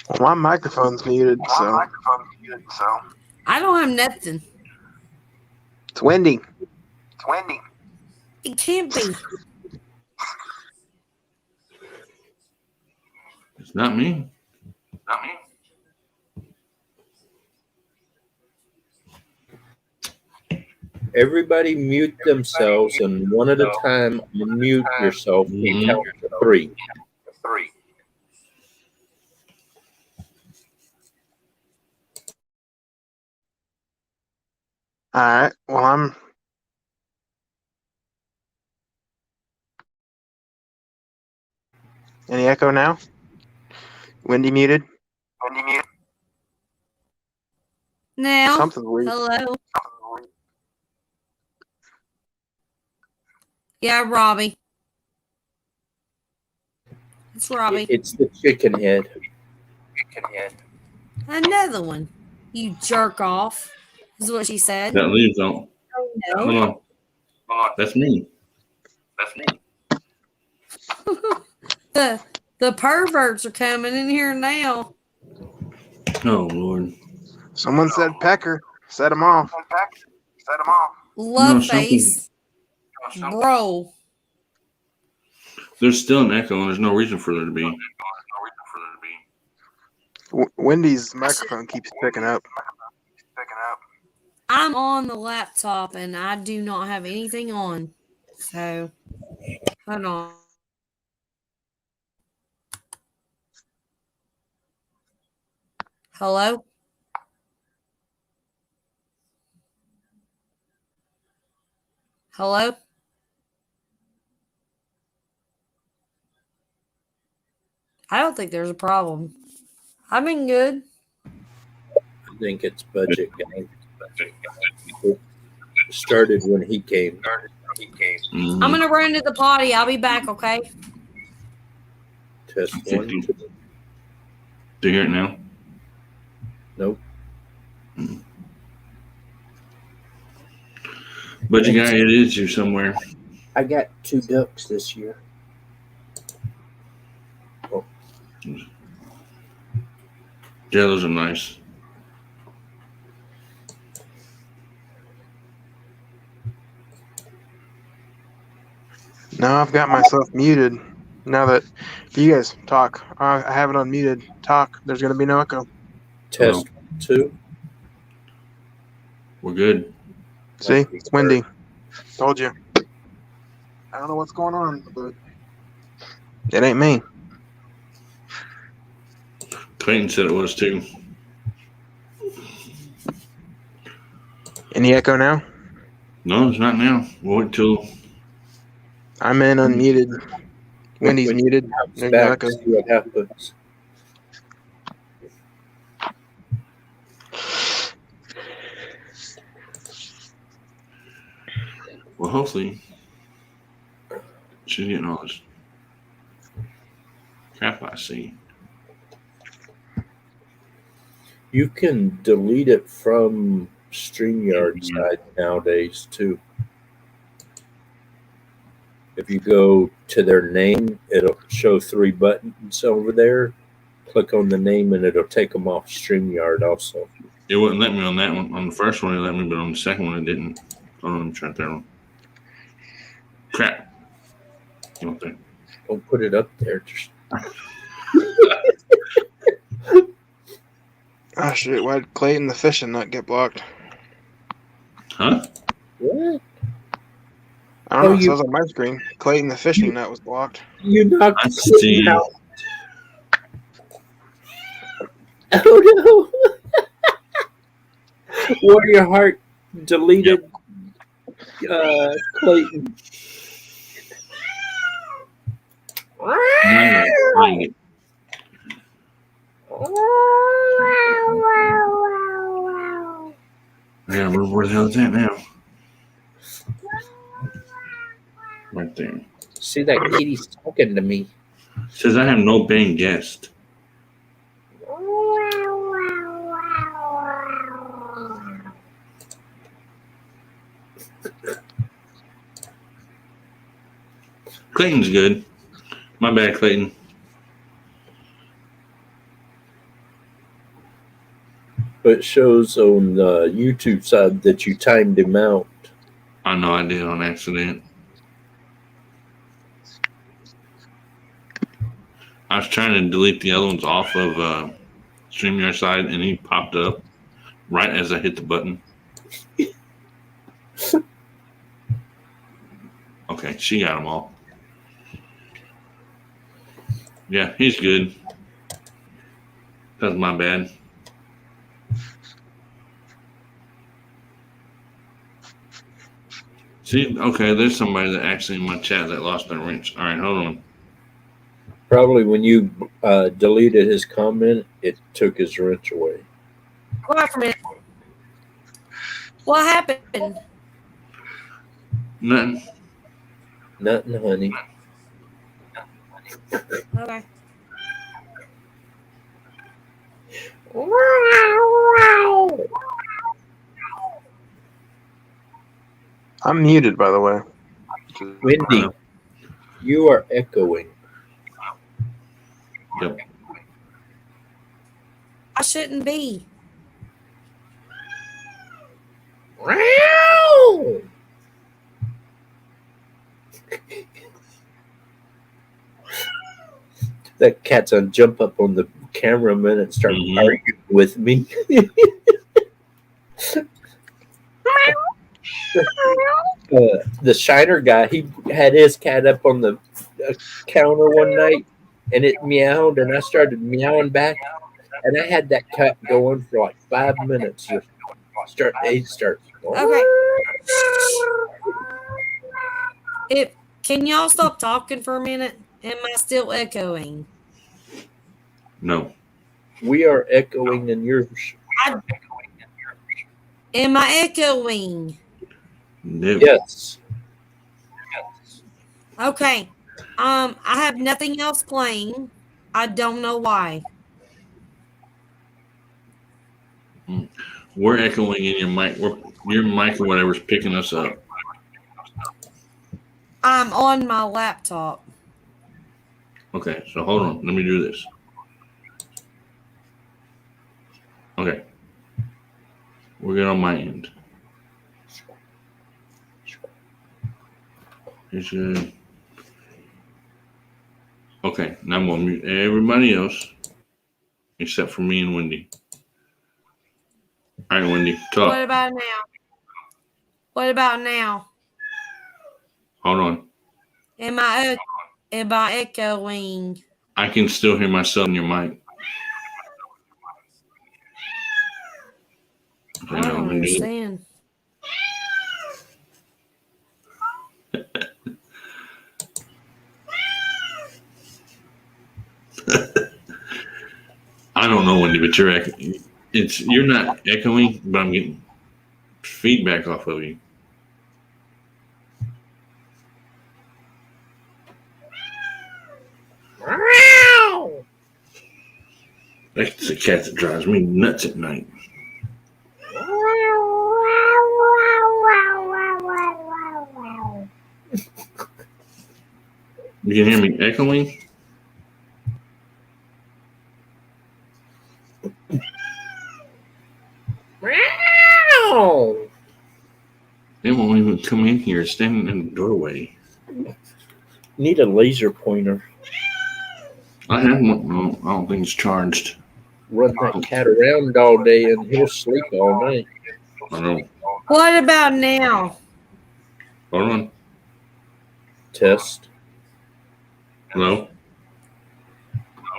Well, my microphone's muted, so I don't have nothing. it's windy. It can't be. It's not me. Everybody mute themselves, and one at a time, unmute yourself and count to 3. All right. Well, I'm. Any echo now? Windy muted. Now, Something's weird. hello. Yeah, Robbie. It's Robbie. It's the chicken head. Another one. You jerk off, is what she said. That leaves on. No. Hold on. That's me. The perverts are coming in here now. Oh, Lord. Someone said pecker. Set him off. Love No, face. Bro. There's still an echo, and there's no reason for there to be. Wendy's microphone keeps picking up. I'm on the laptop and I do not have anything on. So, hold on. Hello? Hello? I don't think there's a problem. I've been good. I think it's budget guy. It started when he came. Mhm. I'm going to run to the potty. I'll be back, okay? Test 1. Do you hear it now? Nope. But you got it is you somewhere. I got 2 ducks this year. Yeah, those are nice. No, I've got myself muted. Now that you guys talk, I have it unmuted. Talk. There's going to be no echo. Test 2. We're good. See, it's windy. Told you. I don't know what's going on, but it ain't me. Clayton said it was too. Any echo now? No, it's not now. We'll wait till. I'm in unmuted. Wendy's When muted. it comes There's no back, echo. see what happens. Well, hopefully, she's getting all this crap I see. You can delete it from StreamYard side nowadays too. If you go to their name, it'll show 3 buttons over there. Click on the name and it'll take them off StreamYard also. It wouldn't let me on that one. On the first one, it let me, but on the second one, it didn't. Oh, let me try that one. Crap. Okay. Don't put it up there. Just Oh shit! Why'd Clayton the fishing nut get blocked? Huh? what? I don't know. Oh, It you- says on my screen, Clayton the fishing net was blocked. You knocked I the chicken see. out. Oh no! Warrior Heart deleted Clayton. No. find it. I gotta remember where the hell it's at now. Right there. See that kitty's talking to me. Says I have no paying guest. Clayton's good. My bad, Clayton. But it shows on the YouTube side that you timed him out. I know I did on accident. I was trying to delete the other ones off of StreamYard side, and he popped up right as I hit the button. Okay, she got them all. Yeah, he's good. That's my bad. See, okay, there's somebody that actually in my chat that lost their wrench. All right, hold on. Probably when you deleted his comment, it took his wrench away. Quiet for a minute. What happened? Nothing. Nothing, honey. Okay. I'm muted, by the way. Wendy, you are echoing. Yep. I shouldn't be. That cat's gonna jump up on the cameraman and start arguing with me. The Shiner guy, he had his cat up on the counter one night, and it meowed, and I started meowing back, and I had that cat going for like 5 minutes. He starts. Okay. Can y'all stop talking for a minute? Am I still echoing? No. We are echoing in yours. Am I echoing? No. Yes. Okay. I have nothing else playing. I don't know why. We're echoing in your mic. Your mic or whatever's picking us up. I'm on my laptop. Okay, so hold on. Let me do this. Okay. We're good on my end. Here's good. Okay, now I'm going to mute everybody else except for me and Wendy. All right, Wendy, talk. What about now? What about now? Hold on. Am I echoing? I can still hear myself in your mic. Okay, I don't understand. I don't know, Wendy, but you're not echoing, but I'm getting feedback off of you. That's the cat that drives me nuts at night. You can hear me echoing? They won't even come in here, standing in the doorway. Need a laser pointer. I have one. No, I don't think it's charged. Run that cat around all day and he'll sleep all night. I don't know. What about now? Hold on. Test. Hello?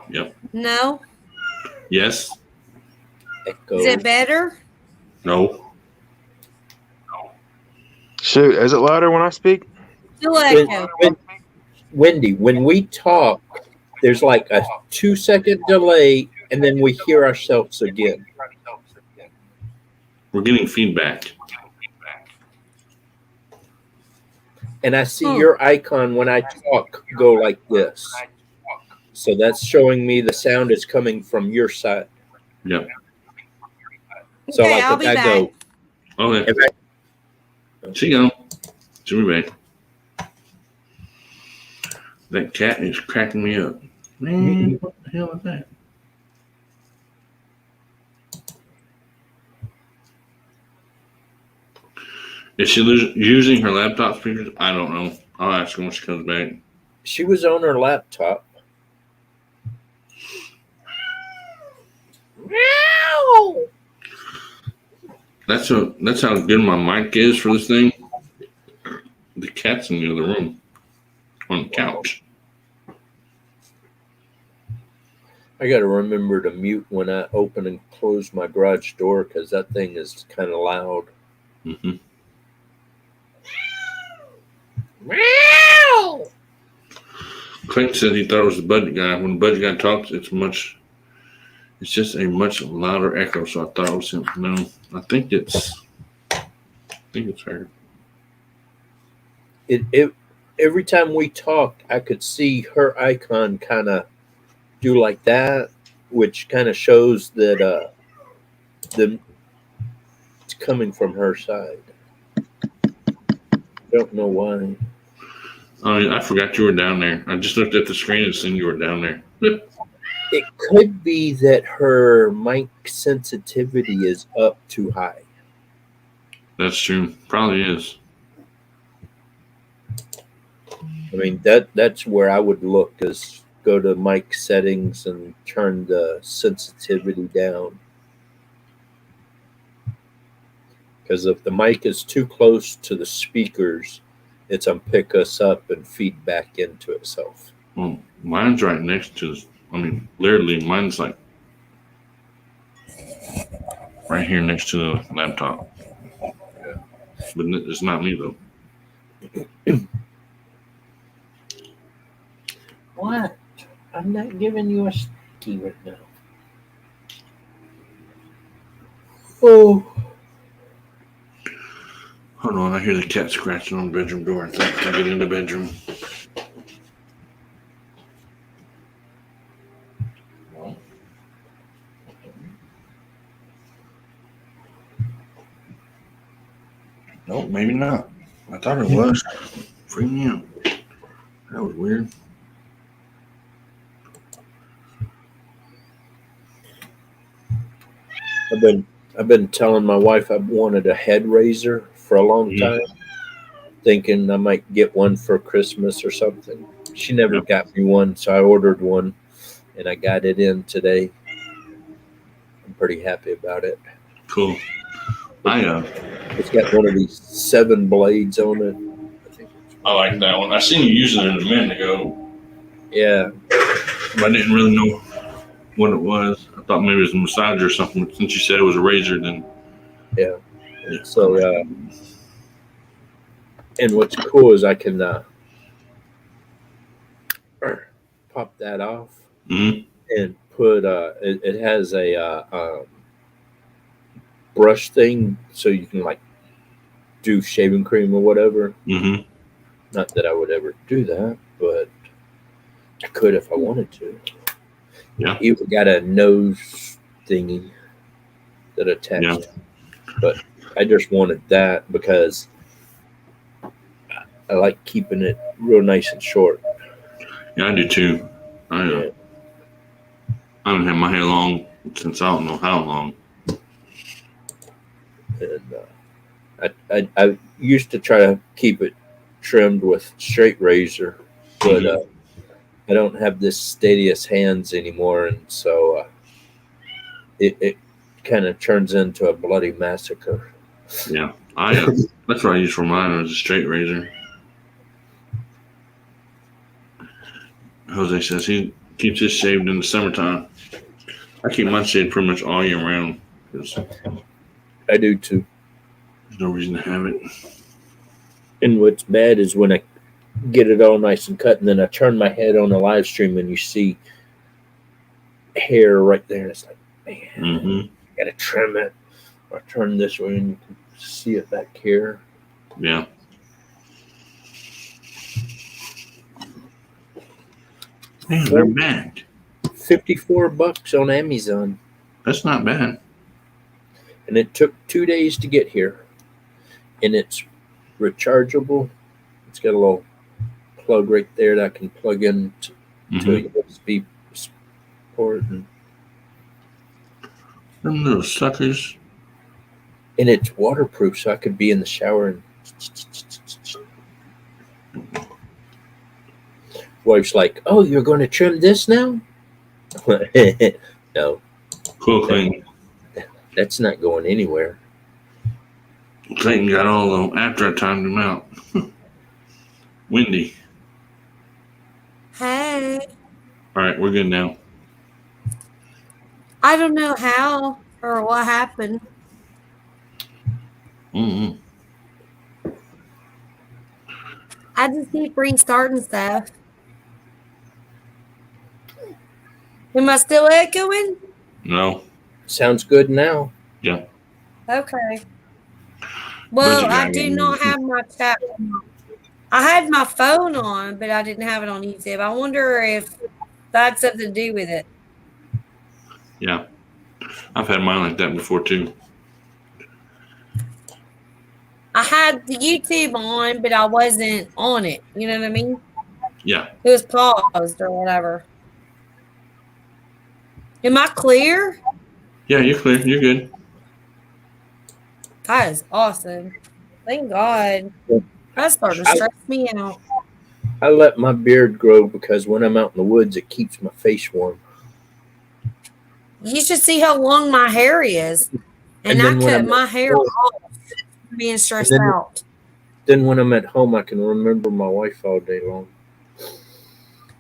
Yep. No? Yes? Echo. Is it better? No. Shoot, is it louder when I speak? Still echo. Wendy, when we talk, there's like a 2-second delay, and then we hear ourselves again. We're getting feedback. And I see your icon when I talk go like this. So that's showing me the sound is coming from your side. Yep. So Okay, like I'll if be I back. go, Okay. if I, She go. She'll be back. That cat is cracking me up. Man, what the hell is that? Is she using her laptop speakers? I don't know. I'll ask her when she comes back. she was on her laptop. That's how good my mic is for this thing. The cat's in the other room on the couch. I got to remember to mute when I open and close my garage door because that thing is kind of loud. Mm-hmm. Clint said he thought it was the budget guy. When the budget guy talks, it's just a much louder echo. So I thought it was him. No, I think it's her. It every time we talked, I could see her icon kind of do like that, which kind of shows that it's coming from her side. Don't know why. Oh, I forgot you were down there. I just looked at the screen and seen you were down there. It could be that her mic sensitivity is up too high. That's true. Probably is. I mean, that's where I would look, is go to mic settings and turn the sensitivity down. Because if the mic is too close to the speakers, it's going to pick us up and feed back into itself. Well, mine's right next to, literally, mine's like right here next to the laptop. But it's not me, though. What? I'm not giving you a sticky right now. Oh. Hold on, I hear the cat scratching on the bedroom door. I think I'll get in the bedroom. No, maybe not. I thought it was. Freak me out. That was weird. I've been telling my wife I wanted a head raiser for a long time, thinking I might get one for Christmas or something. She never got me one, so I ordered one, and I got it in today. I'm pretty happy about it. Cool. It's got one of these 7 blades on it. I like that one. I seen you using it a minute ago. Yeah. But I didn't really know what it was. I thought maybe it was a massager or something. Since you said it was a razor, then yeah. So, and what's cool is I can pop that off and put it has a brush thing, so you can like do shaving cream or whatever. Not that I would ever do that, but I could if I wanted to. Yeah. Even got a nose thingy that attached. But I just wanted that because I like keeping it real nice and short. Yeah, I do too. I haven't had my hair long since I don't know how long. And I used to try to keep it trimmed with straight razor, but I don't have this steadiest hands anymore, and so it kind of turns into a bloody massacre. Yeah, that's what I use for mine. Was a straight razor. Jose says he keeps his shaved in the summertime. I keep mine shaved pretty much all year round because I do too. There's no reason to have it. And what's bad is when I get it all nice and cut, and then I turn my head on the live stream, and you see hair right there, and it's like, man, Mm-hmm. gotta trim it. Or turn this way, and you can see it back here. Yeah. Man, they're back. $54 on Amazon, That's not bad. and it took 2 days to get here. And it's rechargeable. It's got a little plug right there that I can plug in to a USB port, and Them little suckers. it's waterproof, so I could be in the shower and. Wife's like, "Oh, you're going to trim this now?" No, Cool thing. that's not going anywhere. Clayton got all of them after I timed him out. Windy. Hey, All right, we're good now. I don't know how or what happened. Mm-hmm. I just keep restarting stuff. Am I still echoing? No. Sounds good now. Yeah. Okay. Well, Budget I guy do got not me. have my chat on. I had my phone on, but I didn't have it on YouTube. I wonder if that's something to do with it. Yeah. I've had mine like that before too. I had the YouTube on, but I wasn't on it. You know what I mean? Yeah. It was paused or whatever. Am I clear? Yeah, you're clear. You're good. That is awesome. Thank God. That's starting to stress me out. I let my beard grow because when I'm out in the woods, it keeps my face warm. You should see how long my hair is. And I then when cut I'm my at hair home- off being stressed then- out. Then when I'm at home, I can remember my wife all day long.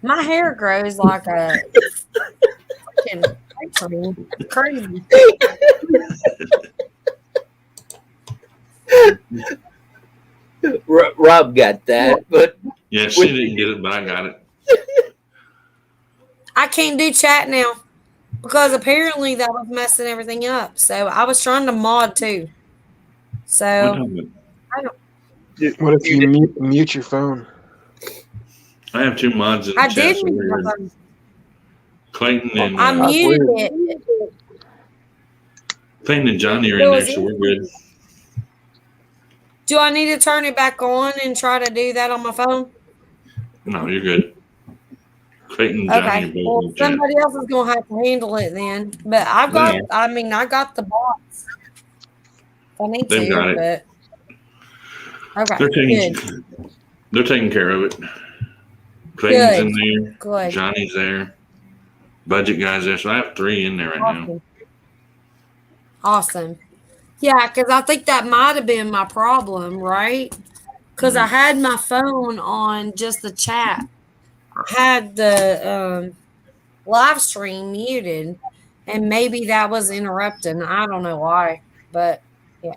My hair grows like a freaking grape tree. Crazy. Rob got that, but Yeah, she didn't get it, but I got it. I can't do chat now because apparently that was messing everything up. So I was trying to mod too. What So happened? I don't. What if you mute your phone? I have two mods in the I chat. did So mute we're my phone. Clayton and I muted it. Clayton and Johnny are It in was there, so we're good. Do I need to turn it back on and try to do that on my phone? No, you're good. Clayton and Johnny Okay. are both Well, in the chat. somebody else is gonna have to handle it then. But I've got. I mean, I got the bots. If I need They've to, got it. but okay. They're taking Good. they're taking care of it. Clayton's Good. in there. Good. Johnny's there. Budget guy's there. So I have 3 in there right now. Awesome. Awesome. Yeah, because I think that might have been my problem, right? Because I had my phone on just the chat. I had the live stream muted, and maybe that was interrupting. I don't know why, but yeah.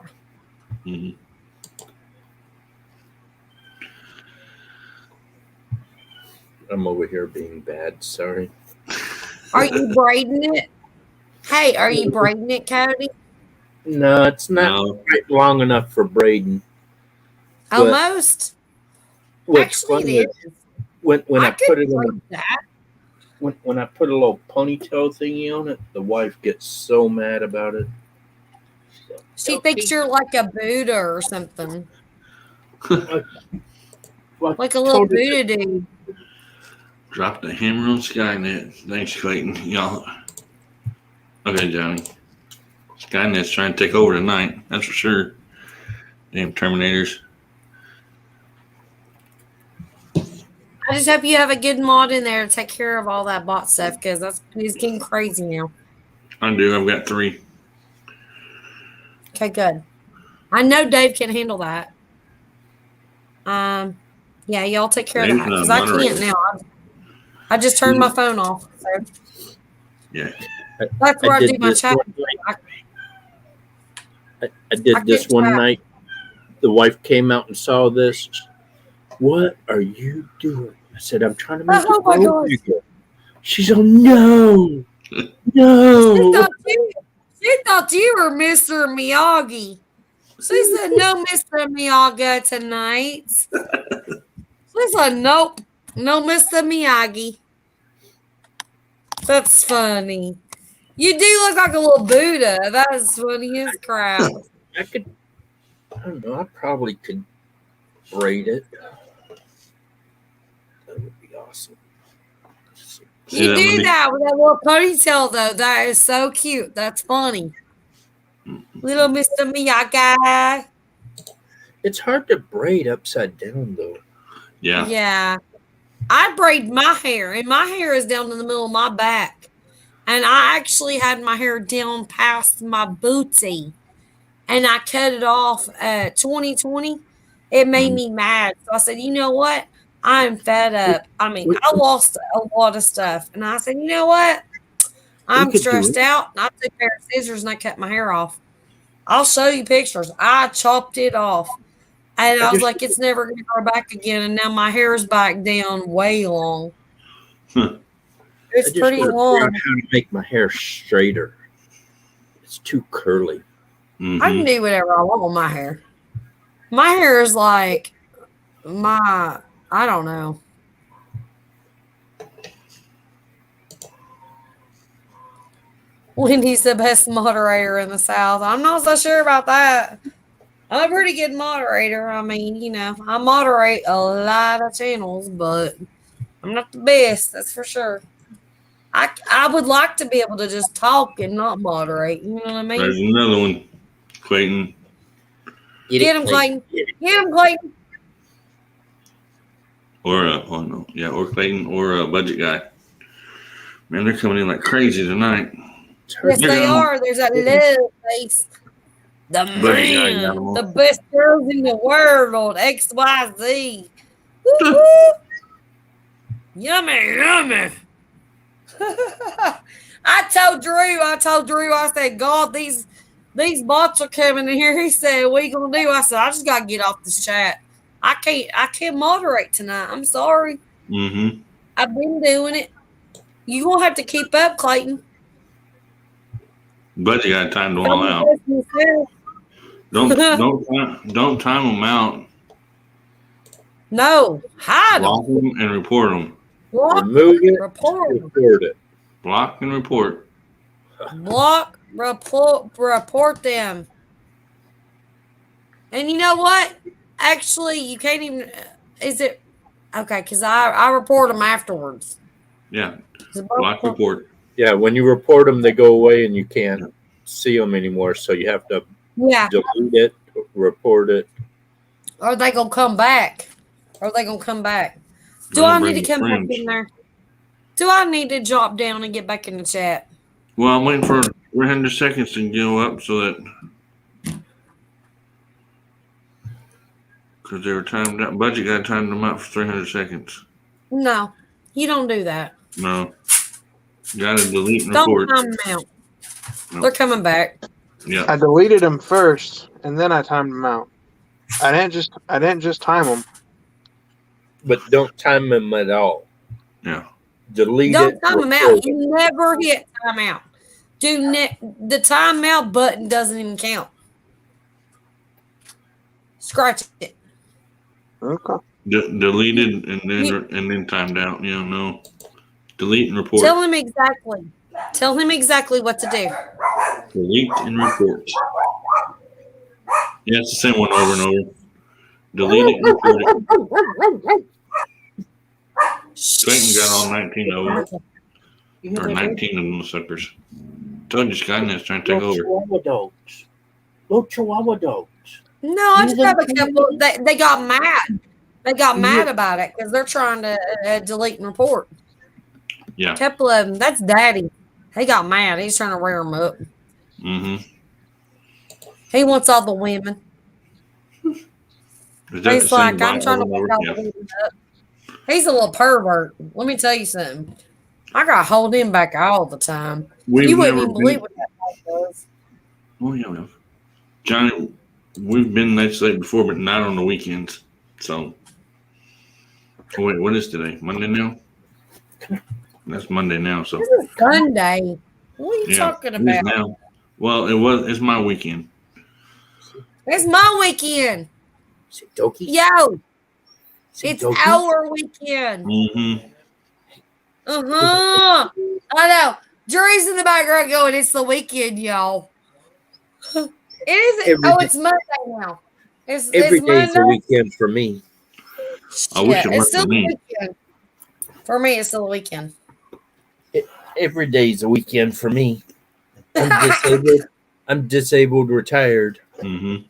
Mhm. I'm over here being bad. Sorry. Are you braiding it? Hey, are you braiding it, Cody? No, it's not quite long enough for braiding. But Almost. what's Actually, funny it is is. when I could put it braid in that. when I put a little ponytail thingy on it, the wife gets so mad about it. She thinks you're like a Buddha or something. Like a little Buddha dude. Drop the hammer on Skynet. Thanks, Clayton. Y'all. Okay, Johnny. Skynet's trying to take over tonight. That's for sure. Damn Terminators. I just hope you have a good mod in there to take care of all that bot stuff because it's getting crazy now. I do. I've got 3. Okay, good. I know Dave can handle that. Yeah, y'all take care of Dave's that not because I moderating. can't now. I just turned my phone off. So Yeah. that's where I, do did my this chat. one I did I this couldn't one chat. night. The wife came out and saw this. What are you doing? I said, I'm trying to make Oh it my grow gosh. bigger. She's all, no, She no. thought you were Mr. Miyagi. She said, no, Mr. Miyagi tonight. She said, nope, no, Mr. Miyagi. That's funny. You do look like a little Buddha. That is funny as crap. I don't know, I probably could braid it. That would be awesome. You do that with that little ponytail, though. That is so cute. That's funny. Little Mr. Miyagi. It's hard to braid upside down, though. Yeah. Yeah. I braid my hair, and my hair is down in the middle of my back. And I actually had my hair down past my booty. And I cut it off 2020. It made me mad. So I said, you know what? I'm fed up. I mean, I lost a lot of stuff. And I said, you know what? I'm stressed out. And I took a pair of scissors and I cut my hair off. I'll show you pictures. I chopped it off. And I was like, it's never going to grow back again. And now my hair is back down way long. It's pretty long. How to make my hair straighter. It's too curly. Mm-hmm. I can do whatever I want with my hair. My hair is like I don't know. Wendy's the best moderator in the South. I'm not so sure about that. I'm a pretty good moderator. I mean, you know, I moderate a lot of channels, but I'm not the best, that's for sure. I would like to be able to just talk and not moderate. You know what I mean? There's another one, Clayton. Get him, Clayton. Get him, Clayton. Or or Clayton or Budget Guy. Man, they're coming in like crazy tonight. Yes, they are. There's that little face. The man, the best girls in the world, XYZ. Woo-hoo. Yummy, yummy. I told Drew, I said, God, these bots are coming in here. He said, what are you gonna do? I said, I just gotta get off this chat. I can't moderate tonight. I'm sorry. Mm-hmm. I've been doing it. You gonna have to keep up, Clayton. Budget got time to all out. Don't time them out. No, hide Block them. them and report them. Block, remove it, report it. Block and report. Block, report them. And you know what? Actually, you can't even. Is it okay? Because I report them afterwards. Yeah. Block report. Yeah, when you report them, they go away and you can't see them anymore. So you have to delete it, report it. Or they gonna come back. Do I need to come back in there? Do I need to drop down and get back in the chat? Well, I'm waiting for 300 seconds to go up so that because they were timed out. Budget got timed them out for 300 seconds. No, you don't do that. No. You gotta delete and Don't report. time them out. No. They're coming back. Yeah. I deleted them first, and then I timed them out. I didn't just time them. But don't time them at all. Yeah. Delete Don't it. time them out. You never hit time out. The timeout button doesn't even count. Scratch it. Okay. Deleted and then timed out. Yeah, no. Delete and report. Tell him exactly what to do. Delete and report. Yeah, it's the same one over and over. Delete it and report it. Clayton got all 19 of them. Or 19 of them suckers. Told you Skynet's trying to take over. Little Chihuahua dogs. No, I just have a couple. They got mad. They got mad about it because they're trying to delete and report. Yeah. A couple of them. That's Daddy. He got mad. He's trying to rear them up. Mm-hmm. He wants all the women. He's like, I'm trying to wake all the women up. He's a little pervert. Let me tell you something. I gotta hold him back all the time. You wouldn't even believe what that guy does. Oh yeah, we have. Johnny, we've been that late before, but not on the weekends. So Oh, wait, what is today? Monday now? That's Monday now. So This is Sunday. What are you talking it is about? now. Well, it's my weekend. It's my weekend. Doki. Yo, it's Doki? our weekend. Mm-hmm. I know. Jury's in the background going, it's the weekend, y'all. It isn't. It's Monday now. Every It's day's a Monday. weekend for me. I wish it It's worked still for the me. weekend. For me, it's still the weekend. Every day's a weekend for me. I'm disabled. I'm disabled, retired. Mm-hmm.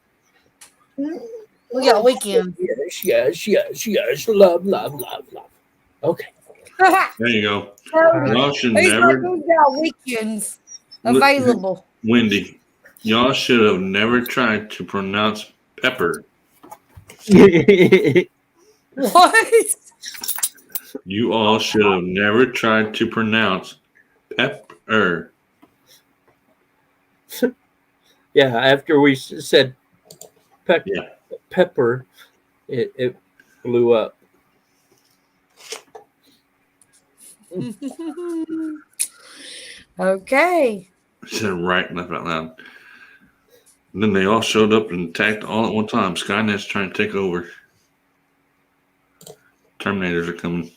We got weekend. Yes. Love. Okay. There you go. Cody, Y'all should who's never, got weekends available? Wendy, y'all should have never tried to pronounce pepper. What? You all should have never tried to pronounce pepper. Yeah, after we said pepper, it blew up. Okay. I said right, laugh out loud. And then they all showed up and attacked all at one time. Skynet's trying to take over. Terminators are coming.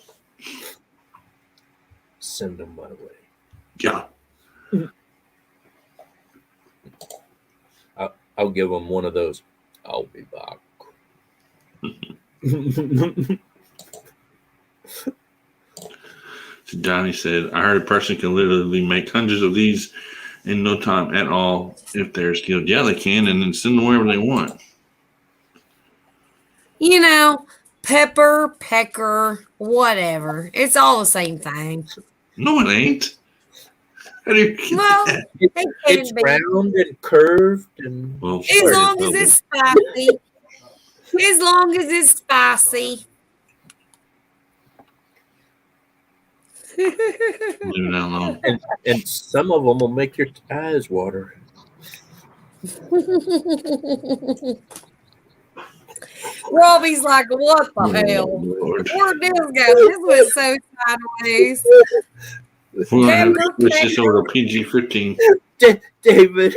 Send them my way. Yeah. I'll give them one of those. I'll be back. So Johnny said, I heard a person can literally make hundreds of these in no time at all if they're skilled. Yeah, they can, and then send them wherever they want. You know, pepper, pecker, whatever. It's all the same thing. No, it ain't. How do you get Well, that? it can It's be. round and curved and Well, As long as it's spicy. As long as it's spicy. leave it alone. and some of them will make your eyes water. Robbie's like, what the Oh, hell? Lord. Where'd this go? This was so sideways. We're gonna have to Pepper, switch this over to PG-15. David.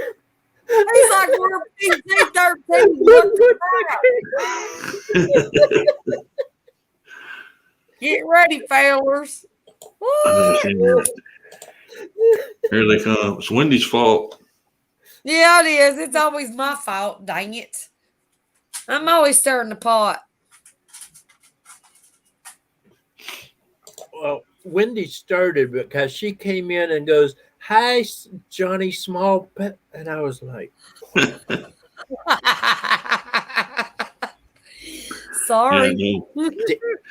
He's like, we're PG-13. What the crap? Get ready, failers. I've never seen that. Here they come. It's Wendy's fault. Yeah, it is. It's always my fault. Dang it. I'm always stirring the pot. Well, Wendy started because she came in and goes, "Hi, Johnny Small," and I was like, Sorry. Yeah,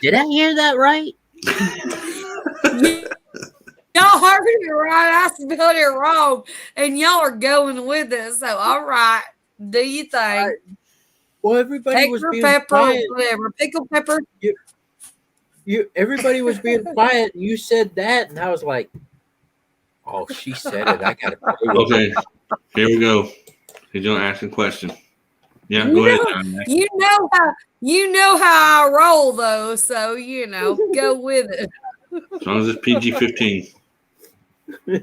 Did I hear that right? Y'all heard it right. I spelled it wrong. And y'all are going with it. So, all right. Do you think? "Well, everybody was Pecker, being pepper, quiet. whatever. Pickle pepper. Everybody was being quiet, and you said that," and I was like, "Oh, she said it. I gotta." okay, here we go. He's gonna ask a question. Yeah, go ahead. Johnny. You know how I roll though, so go with it. As long as it's PG-15. I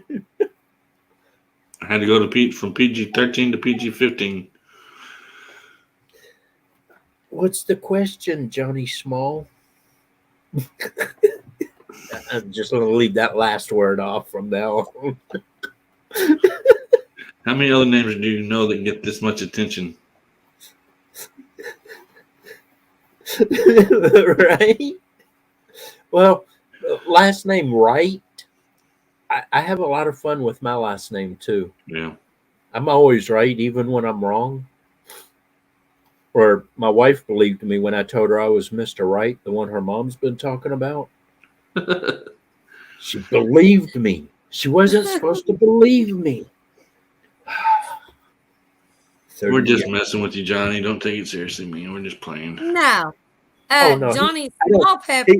had to go to from PG-13 to PG-15. What's the question, Johnny Small? I'm just going to leave that last word off from now on. How many other names do you know that get this much attention? Right? Well, last name Wright. I have a lot of fun with my last name too. Yeah. I'm always right, even when I'm wrong. Or my wife believed me when I told her I was Mr. Right, the one her mom's been talking about. She believed me. She wasn't supposed to believe me. We're just messing with you, Johnny. Don't take it seriously, man. We're just playing. No. No. Johnny Small Pepper,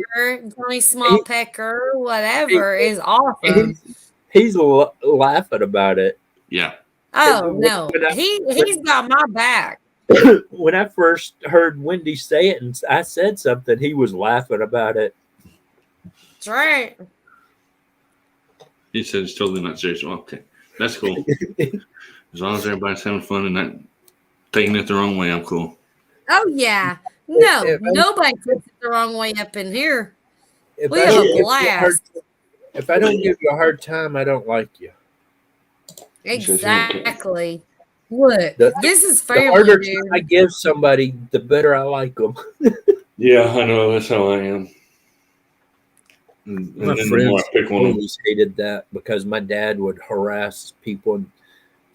Johnny Small Pecker, whatever, is awesome. He's laughing about it. Yeah. Oh no. He's got my back. when I first heard Wendy say it and I said something, he was laughing about it. That's right. He said it's totally not serious. Well, okay, that's cool. As long as everybody's having fun and not taking it the wrong way, I'm cool. Oh yeah. No, If I- nobody takes it the wrong way up in here. If We I have don't a give you a hard- blast. If I don't give you a hard time, I don't like you. Exactly. Look, The- this is The family, harder dude. time I give somebody, the better I like them. Yeah, I know. That's how I am. And My then the more friends I pick one up, always hated that because my dad would harass people, and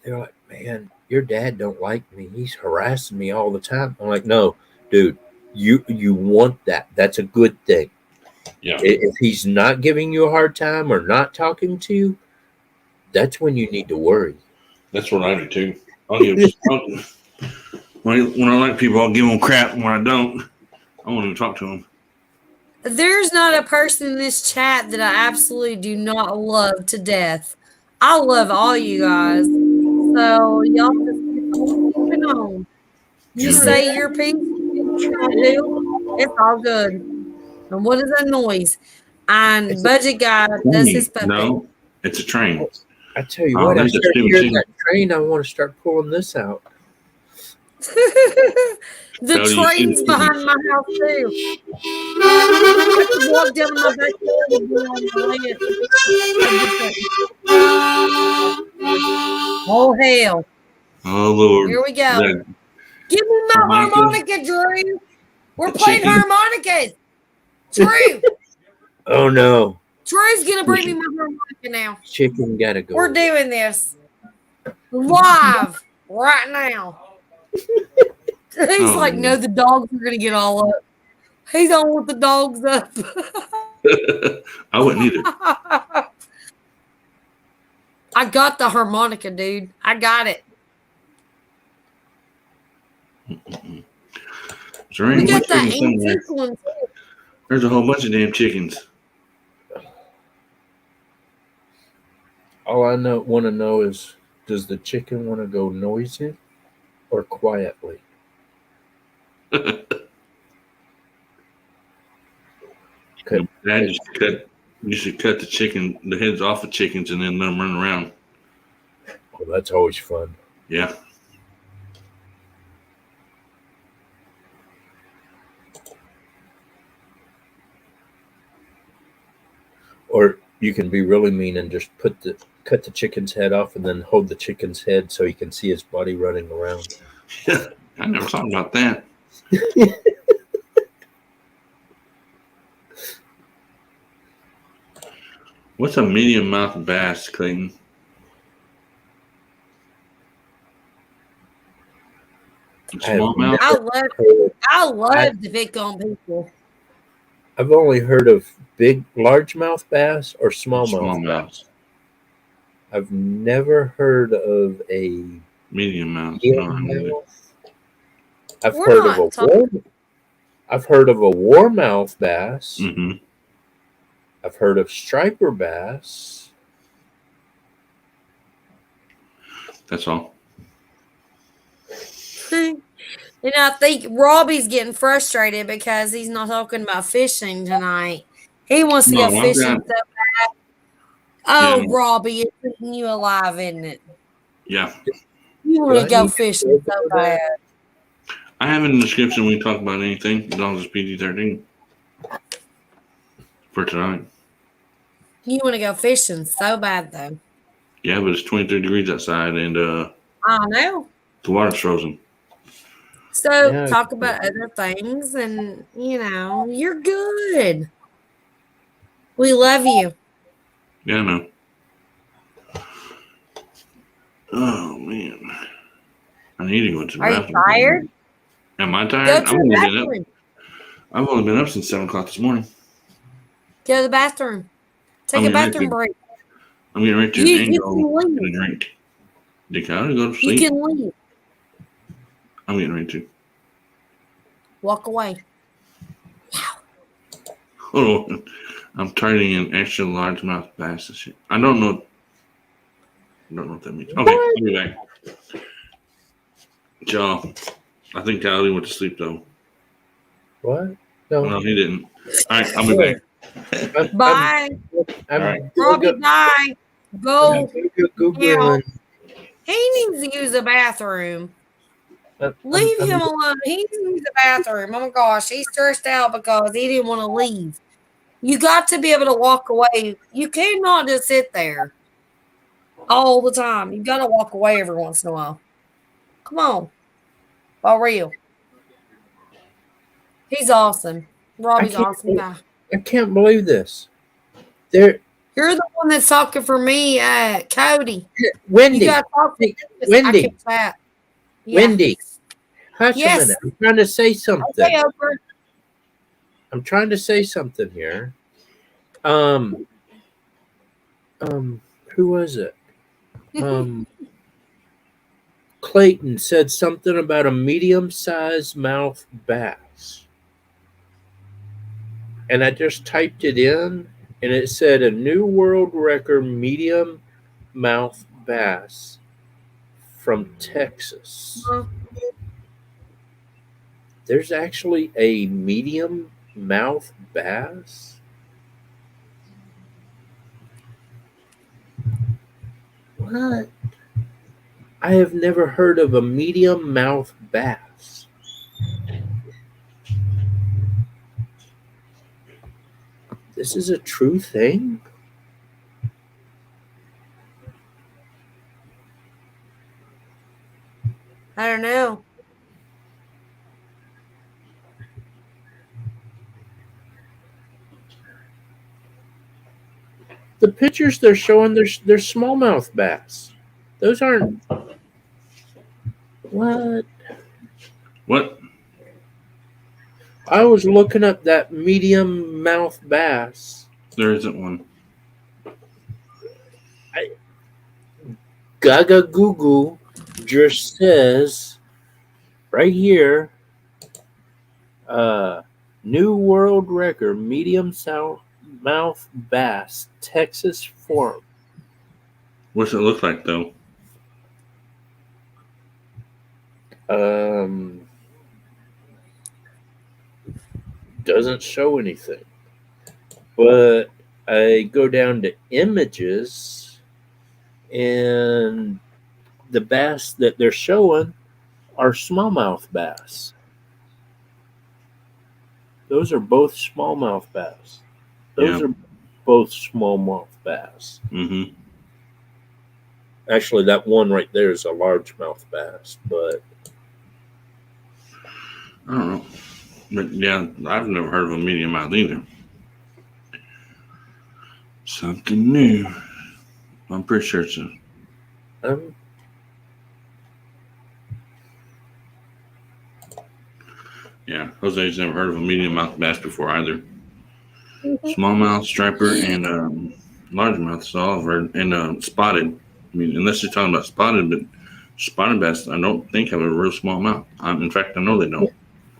they're like, "Man, your dad don't like me. He's harassing me all the time." I'm like, "No, dude, you want that. That's a good thing. yeah, If he's not giving you a hard time or not talking to you, that's when you need to worry." that's what I do too. When I like people, I'll give them crap. And when I don't, I won't even talk to them. There's not a person in this chat that I absolutely do not love to death. I love all you guys. So y'all just keep moving on. You say your piece, you gonna do, it's all good. And what is that noise? And Budget Guy does his puppet. No, it's a train. I tell you Oh, what, I there's a start stupid hearing thing. that train, I want to start pulling this out. The Tell you train's too. behind my house too. I just walked down my backyard and be on the land. Oh hell! Oh Lord. Here we go. That- Give me my Harmonica? harmonica, Drew. We're The playing chicken? harmonicas. Drew, Oh no, Drew's gonna bring me my harmonica now. chicken gotta go. We're doing this live right now. He's Oh, like, no, the dogs are gonna get all up. He's on with the dogs up. I wouldn't either. I got the harmonica, dude. I got it. Is there We any more got the chickens somewhere? antique one too. There's a whole bunch of damn chickens. All I want to know is, does the chicken want to go noisy or quietly? Could- Dad you should cut the heads off of chickens and then let them run around. Well, that's always fun. Yeah. Or you can be really mean and just cut the chicken's head off and then hold the chicken's head so you can see his body running around. I never thought about that. What's a medium mouth bass, Clayton? Smallmouth? I love to pick on people. I've only heard of largemouth bass or smallmouth bass. Smallmouth. I've never heard of a Medium mouth. medium No, mouth. I've We're heard not of a talking- I've heard of a warmouth bass. hmm I've heard of striper bass. That's all. And I think Robbie's getting frustrated because he's not talking about fishing tonight. He wants to No, go I've fishing got- so bad. Oh, Yeah. Robbie, it's eating you alive, isn't it? Yeah. You want to Right. go fishing so bad. I have in the description we can talk about anything as long as it's PG-13 for tonight. You want to go fishing so bad, though. Yeah, but it's 23 degrees outside and I know. the water's frozen. So Yeah. talk about other things, and you're good. We love you. Yeah, I know. Oh man, I need to go to the Are you bathroom. tired? Am I tired? Go I've to the only been up. bathroom. I've only been up since 7 o'clock this morning. Go to the bathroom. Take I'm a getting ready bathroom to. break. I'm getting ready to You and can go leave. get a drink. Dick, I gotta go to You sleep. can leave. I'm getting ready to. Walk away. Hold on. I'm turning an extra largemouth bass and shit. I don't know what that means. Okay, I'll be back. Y'all, I think Kylie went to sleep though. What? No, No, he didn't. All right, I'll be back. Bye. All right. Robbie, bye. Go. Googling. He needs to use the bathroom. Leave him alone. He needs to use the bathroom. Oh my gosh, he's stressed out because he didn't want to leave. You got to be able to walk away. You cannot just sit there all the time. You got to walk away every once in a while. Come on. For real. He's awesome. Robbie's awesome guy. I can't believe this. You're the one that's talking for me, Cody. Wendy. You gotta talk to Wendy. I can chat. Yeah. Wendy. Hush Yes. a minute. I'm trying to say something. Okay, Oprah. I'm trying to say something here. Who was it? Clayton said something about a medium-sized mouth bass. And I just typed it in, and it said a new world record medium mouth bass from Texas. There's actually a medium mouth bass? What? I have never heard of a medium mouth bass. This is a true thing? I don't know. The pictures they're showing, they're smallmouth bass. Those aren't. What? What? I was looking up that medium mouth bass. There isn't one. Gaga Google just says right here, new world record medium mouth bass, Texas farm. What's it look like though? Doesn't show anything. But I go down to images, and the bass that they're showing are smallmouth bass. Those are both smallmouth bass. Those are both smallmouth bass. Mm-hmm. Actually, that one right there is a largemouth bass, but I don't know. But yeah, I've never heard of a medium mouth either. Something new. I'm pretty sure it's a. Yeah, Jose's never heard of a medium mouth bass before either. Smallmouth, striper, and largemouth is all I've heard. And spotted. I mean, unless you're talking about spotted, but spotted bass, I don't think have a real small mouth. In fact, I know they don't.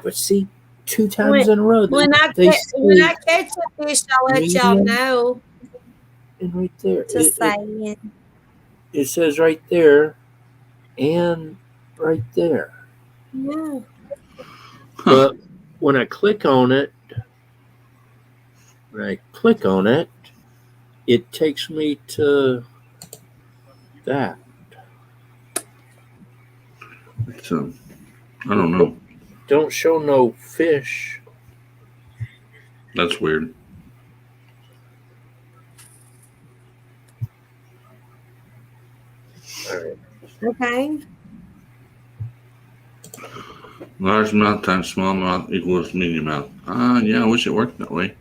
But see, 2 times in a row, When I catch a fish, I'll let y'all medium. know. And right there, Just saying. it says right there, and right there. Yeah. But when I click on it, it takes me to that. It's I don't know. Don't show no fish. That's weird. All right. Okay. Largemouth times smallmouth equals medium mouth. Yeah, I wish it worked that way.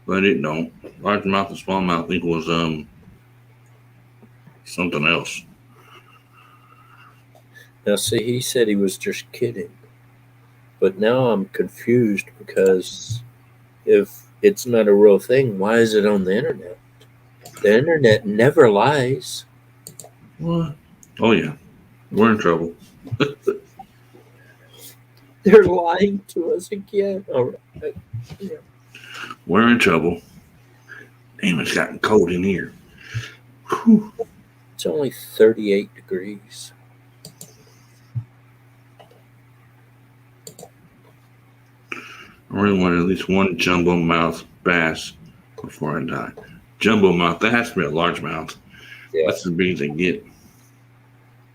But it don't. Largemouth and smallmouth equals something else. Now, see, he said he was just kidding. But now I'm confused because if it's not a real thing, why is it on the internet? The internet never lies. What? Oh, yeah. We're in trouble. They're lying to us again. All right. Yeah. We're in trouble. Damn, it's gotten cold in here. Whew. It's only 38 degrees. really want at least one jumbo mouth bass before I die. Jumbo mouth, that has to be a largemouth. Yeah. That's as big as they get.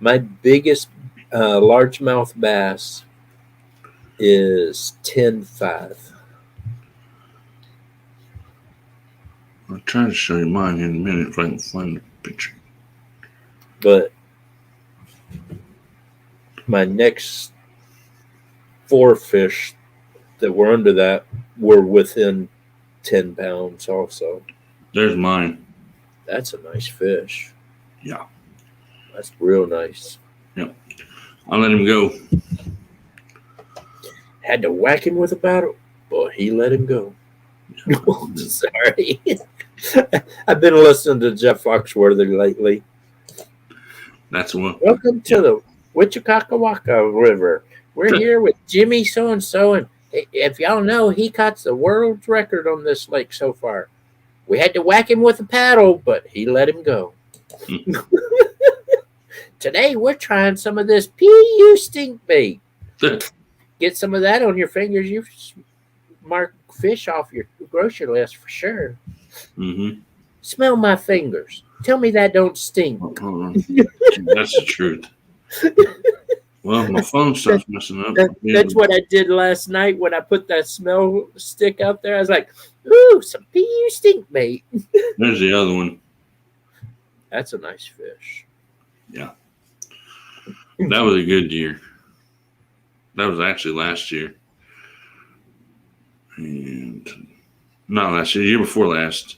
My biggest largemouth bass is 10.5. I'll try to show you mine in a minute if I can find the picture. But my next 4 fish that were under that were within 10 pounds also. There's mine. That's a nice fish. Yeah. That's real nice. Yep. I'll let him go. Had to whack him with a paddle, but he let him go. Sorry. I've been listening to Jeff Foxworthy lately. That's what. Welcome to the Wichita River. We're here with Jimmy so-and-so, and if y'all know, he caught the world's record on this lake so far. We had to whack him with a paddle, but he let him go. Today, we're trying some of this PU stink bait. Get some of that on your fingers. You mark fish off your grocery list for sure. Mm-hmm. Smell my fingers. Tell me that don't stink. Hold on. That's the truth. Well, my phone starts messing up. That's what I did last night when I put that smell stick out there. I was like, ooh, some PU stink bait. There's the other one. That's a nice fish. Yeah. That was a good year. That was actually last year. And not last year, the year before last.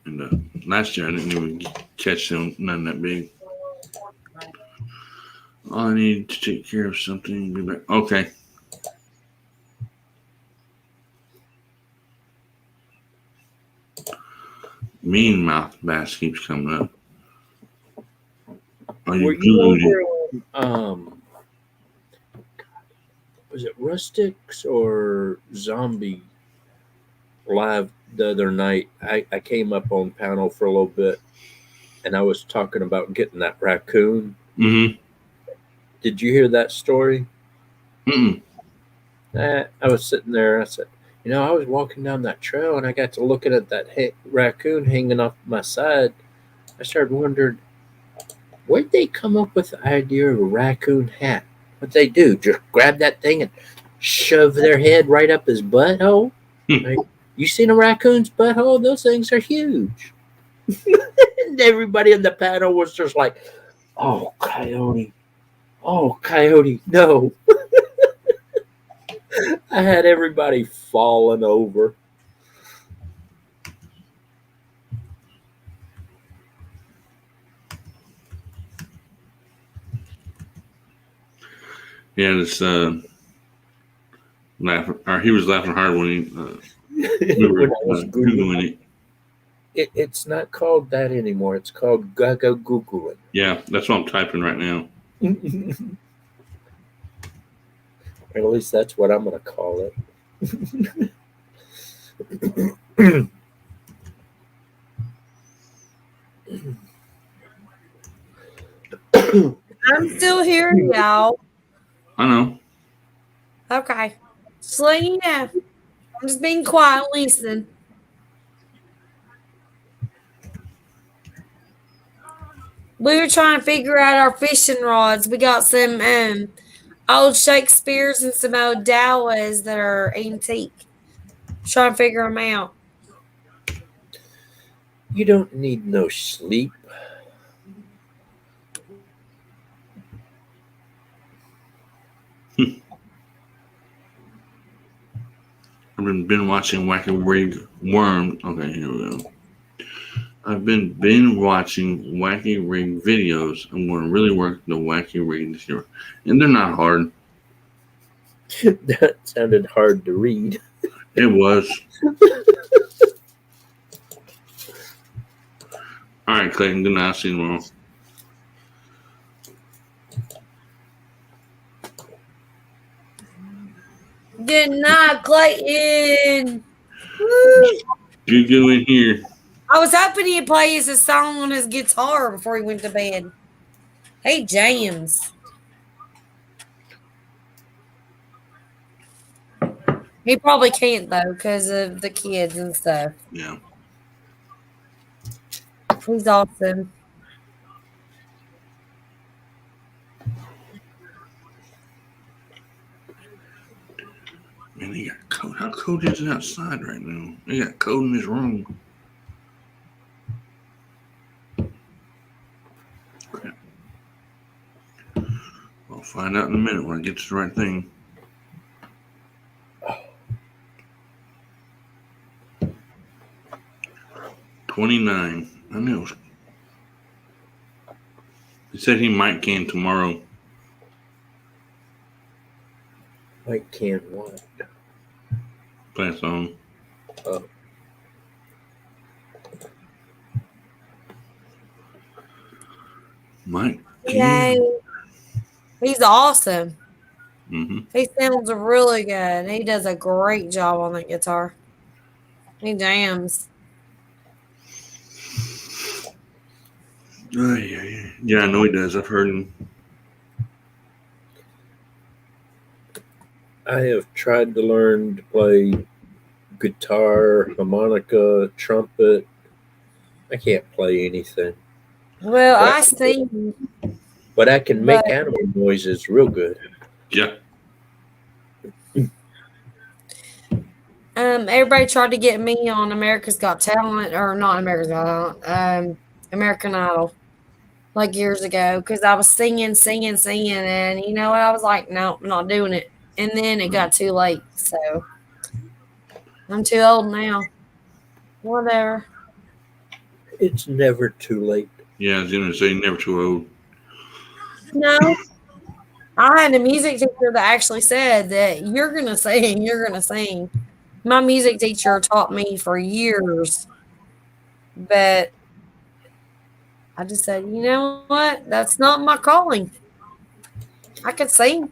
And last year I didn't even catch them, none that big. I need to take care of something. Be back. Okay. Mean mouth bass keeps coming up. Are Were you you over on, was it Rustics or Zombie Live the other night? I came up on panel for a little bit, and I was talking about getting that raccoon. Mm-hmm. Did you hear that story? Mm-mm. I was sitting there. I said, you know, I was walking down that trail, and I got to looking at that raccoon hanging off my side. I started wondering, where'd they come up with the idea of a raccoon hat? What'd they do? Just grab that thing and shove their head right up his butthole? Like, you seen a raccoon's butthole? Those things are huge. And everybody in the panel was just like, oh, Coyote. Oh, Coyote, no. I had everybody falling over. Yeah, this laughing. Or he was laughing hard when we were When I was Googling it. It's not called that anymore. It's called Gaga Googling. Yeah, that's what I'm typing right now. Or at least that's what I'm going to call it. I'm still here, y'all. I know. Okay. Just letting you know. I'm just being quiet, listening. We were trying to figure out our fishing rods. We got some old Shakespeare's and some old Dowas that are antique. Trying to figure them out. You don't need no sleep. I've been watching Wacky Rig Worm. Okay, here we go. I've been watching Wacky Rig videos. I'm going to really work the Wacky Rig this year. And they're not hard. That sounded hard to read. It was. All right, Clayton. Good night. See you tomorrow. Good night, Clayton. Woo. You go in here. I was hoping he'd play us a song on his guitar before he went to bed. Hey, James. He probably can't though because of the kids and stuff. Yeah. He's awesome. Man, he got cold. How cold is it outside right now? He got cold in his room. Crap. I'll find out in a minute when I get to the right thing. $29. I knew it was. He said he might can tomorrow. Like can what? Play a song. Oh. Mike. Yay. He's awesome. Mm-hmm. He sounds really good. He does a great job on that guitar. He jams. Yeah, I know he does. I've heard him. I have tried to learn to play guitar, harmonica, trumpet. I can't play anything. Well, I sing. But I can make But- animal noises real good. Yeah. Everybody tried to get me on America's Got Talent, or not America's Got Talent, American Idol, like years ago, because I was singing, and you know what? I was like, no, I'm not doing it. And then it got too late, so I'm too old now. Whatever. It's never too late. Yeah, I was going to say never too old. No. I had a music teacher that actually said that you're going to sing. My music teacher taught me for years, but I just said, you know what? That's not my calling. I could sing,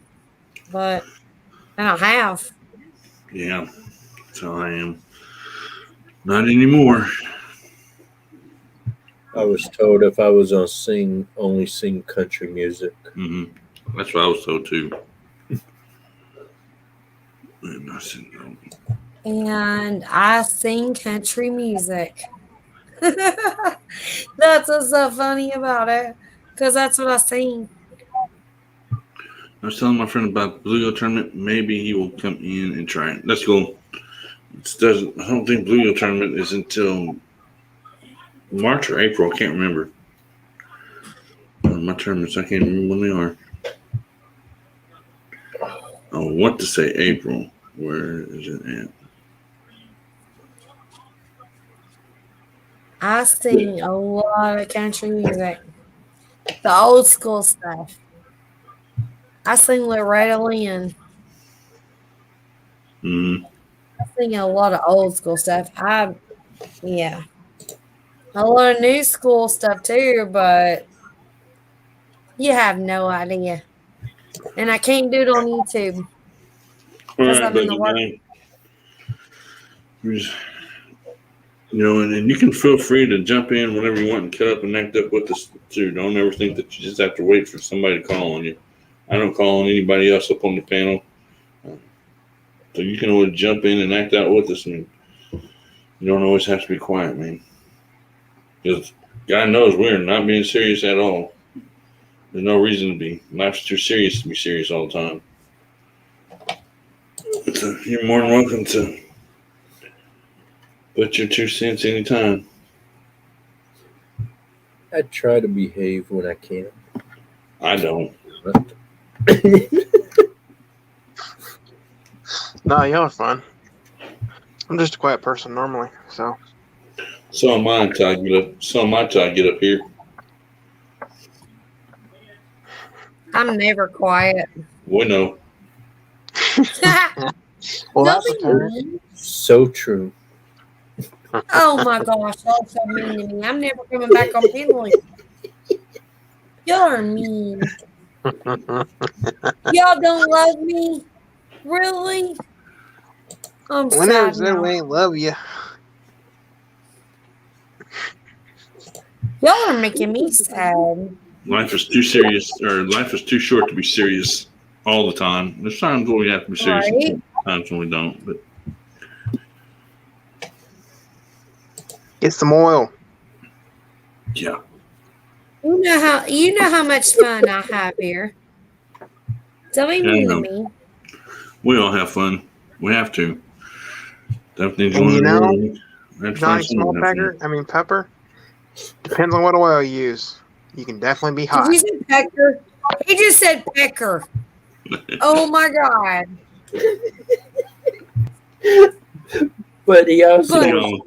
and I have. Yeah, so I am. Not anymore. I was told if I was on sing, only sing country music. Mm-hmm. That's what I was told too. And I said, no. And I sing country music. That's what's so funny about it, because that's what I sing. I was telling my friend about the Bluegill tournament. Maybe he will come in and try it. Let's go. I don't think Bluegill tournament is until March or April. I can't remember. My tournaments, I can't remember when they are. I want to say April. Where is it at? I sing a lot of country music, the old school stuff. I sing Loretta Lynn. Mm-hmm. I sing a lot of old school stuff. Yeah. A lot of new school stuff too, but you have no idea. And I can't do it on YouTube. All Because right, I'm in the work. And you can feel free to jump in whenever you want and cut up and act up with us too. Don't ever think that you just have to wait for somebody to call on you. I don't call on anybody else up on the panel. So you can always jump in and act out with us, and you don't always have to be quiet, man. Because God knows we're not being serious at all. There's no reason to be. Life's too serious to be serious all the time. So you're more than welcome to put your 2 cents anytime. I try to behave when I can. I don't. No, y'all are fine. I'm just a quiet person normally, so. So am I until I get up. So am I till I get up here. I'm never quiet. We know. Well, that's Don't be okay. mean. So true. Oh my gosh, y'all so mean to me. I'm never coming back on panel. Y'all are mean. Y'all don't love me? Really? I'm We never sad said now. we ain't love you. Y'all are making me sad. Life is too serious, or life is too short to be serious all the time. There's times where we have to be serious. Right? times when we don't. But Get some oil. yeah, You know how much fun I have here. Don't be Yeah, I mean to know. me. we all have fun. We have to. Definitely And enjoy you it. know, That's Johnny fun, something like that. Pepper, depends on what oil you use. You can definitely be Did hot. you say pecker? He just said pecker. Oh my god. But he also But- You know,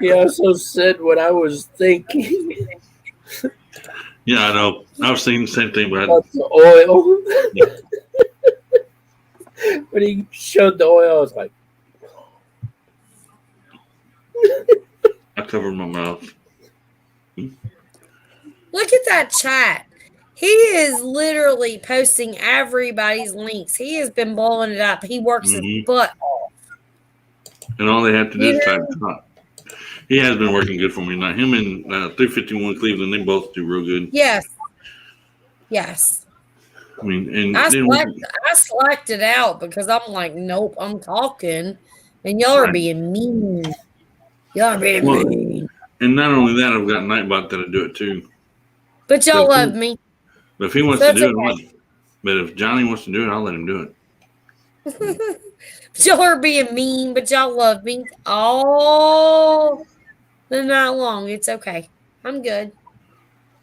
he also said what I was thinking yeah, I know. I was thinking the same thing, but about the oil. When he showed the oil, I was like, I covered my mouth. Look at that chat. He is literally posting everybody's links. He has been blowing it up. He works his Mhm. butt off. And all they have to do is You type top. He has been working good for me. Now, him and 351 Cleveland, they both do real good. Yes. Yes. I mean, and I they don't- slacked it out because I'm like, nope, I'm talking. And y'all are Right. being mean. Y'all are being Well, mean. and not only that, I've got Nightbot that'll do it too. But y'all But- love me. But if he wants So to do it, it's I'll let him. But if Johnny wants to do it, I'll let him do it. Y'all are being mean, but y'all love me all the night long. It's okay. I'm good.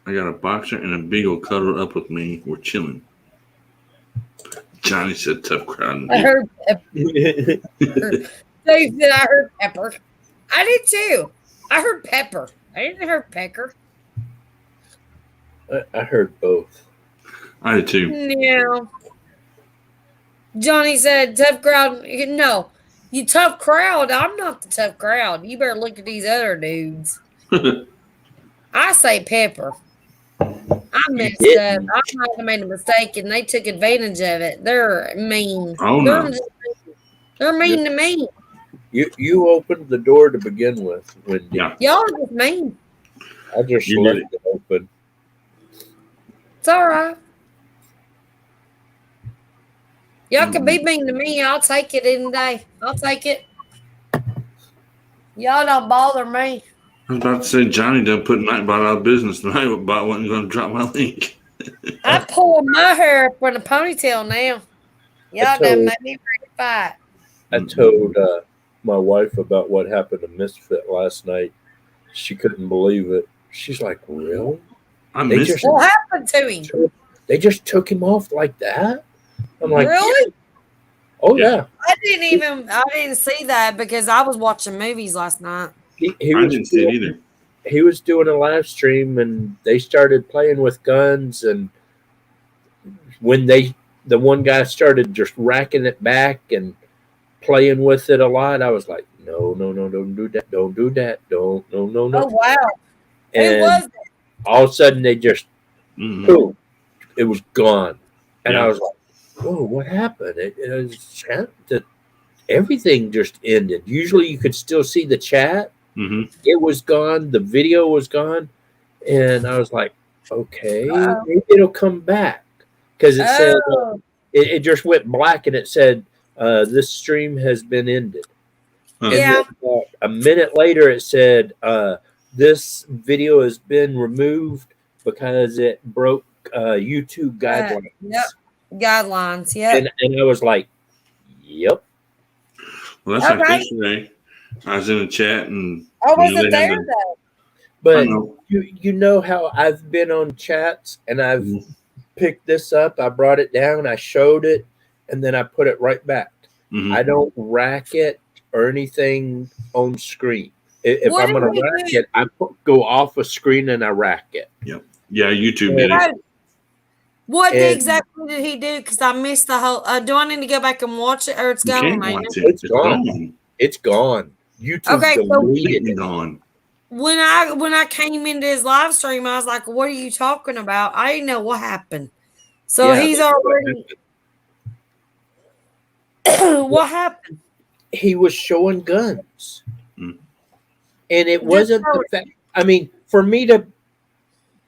I got a boxer and a beagle cuddled up with me. We're chilling. Johnny said tough crowd. I heard Pepper. Dave said I heard Pepper. I did too. I heard Pepper. I didn't hear Pecker. I heard both. I did too. No. Johnny said tough crowd. No. You tough crowd. I'm not the tough crowd. You better look at these other dudes. I say Pepper. I messed up. I might have made a mistake and they took advantage of it. They're mean. Oh, they're, no. they're mean to me. You opened the door to begin with, Wendy. Yeah. Y'all are just mean. I just You left did it open. It's all right. Y'all can be mean to me. I'll take it any day. I'll take it. Y'all don't bother me. I was about to say Johnny done put Nightbot out of business. Nightbot wasn't going to drop my link. I pull my hair up in a ponytail now. Y'all done made me ready to fight. I told my wife about what happened to Misfit last night. She couldn't believe it. She's like, "Really? I missed What happened to him? They just took him off like that?" I'm like, Really? "Oh yeah." I didn't see that because I was watching movies last night. He I was didn't see it either. He was doing a live stream and they started playing with guns, and when the one guy started just racking it back and playing with it a lot, I was like, no, don't do that, no. Oh wow! Who And was it? all of a sudden they just boom, it was gone. And Yeah. I was like, whoa, what happened? Everything just ended. Usually you could still see the chat. Mm-hmm. It was gone. The video was gone. And I was like, okay, Uh-oh. maybe it'll come back. Because it said, Oh. it just went black and it said, this stream has been ended. Huh. And Yeah. then, a minute later, it said, this video has been removed because it broke YouTube guidelines. Yep. Guidelines. Yep. And I was like, yep. Well, that's like Okay. yesterday. I was in a chat and I you know, wasn't they had there the- though. I But know. you know how I've been on chats and I've picked this up, I brought it down, I showed it, and then I put it right back. Mhm. I don't rack it or anything on screen. If What I'm did going we to rack do? it, I go off a screen and I rack it. Yeah, YouTube did it. What And- exactly did he do? Because I missed the whole. Do I need to go back and watch it, or it's You gone? can't ain't watch it? it. It's It's gone. gone. It's gone. YouTube Okay, so- deleted It's it. gone. When I came into his live stream, I was like, "What are you talking about?" I didn't know what happened. So Yeah, he's that's what already. What happened? He was showing guns. Mm. And it Just wasn't show the fact. I mean, for me to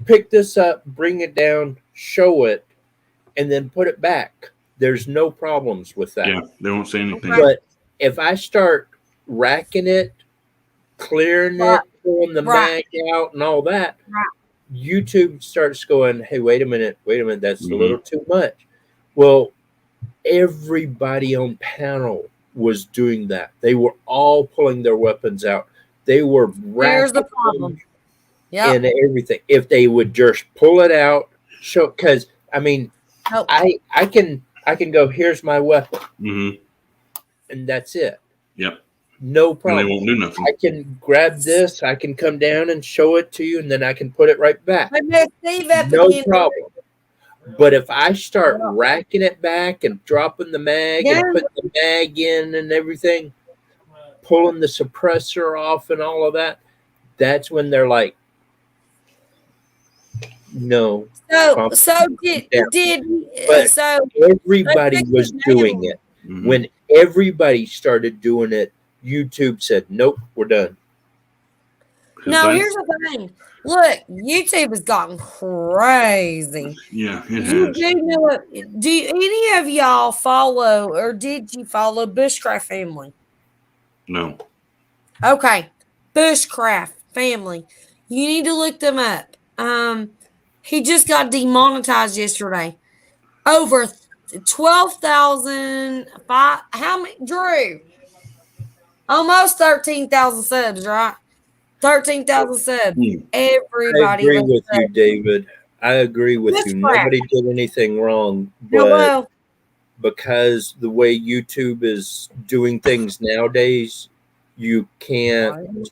pick this up, bring it down, show it, and then put it back, There's no problems with that. Yeah, they won't say anything. But if I start racking it, clearing it, pulling the mag out and all that, YouTube starts going, hey, wait a minute, that's a little too much. Well, everybody on panel was doing that. They were all pulling their weapons out. They were There's the problem. Yeah. and everything. If they would just pull it out, show, because I mean, I can go, here's my weapon, and that's it. Yep. No And problem. they won't do nothing. I can grab this, I can come down and show it to you, and then I can put it right back. No problem. But if I start racking it back and dropping the mag and putting the mag in and everything, pulling the suppressor off and all of that, that's when they're like, no. So Everybody was doing it. When everybody started doing it, YouTube said, nope, we're done. No, here's the thing. Look, YouTube has gotten crazy. Yeah, it You has. do know it. Do any of y'all follow, or did you follow Bushcraft Family? No. Okay, Bushcraft Family. You need to look them up. He just got demonetized yesterday. Over 12,000. How many? Drew? Almost 13,000 subs, right? 13,000 subs. Everybody. I agree with looks you, up. David. I agree with you. Nobody did anything wrong, but because the way YouTube is doing things nowadays, you can't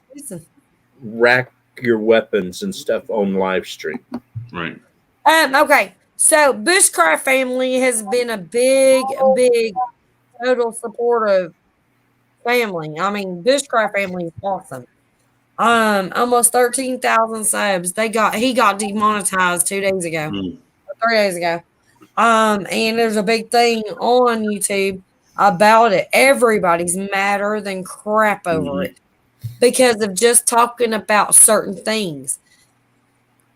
rack your weapons and stuff on live stream. Right. Okay, so Bushcraft Family has been a big total supportive family. I mean, Bushcraft Family is awesome. Almost 13,000 subs. He got demonetized 2 days ago, 3 days ago. And there's a big thing on YouTube about it. Everybody's madder than crap over it because of just talking about certain things.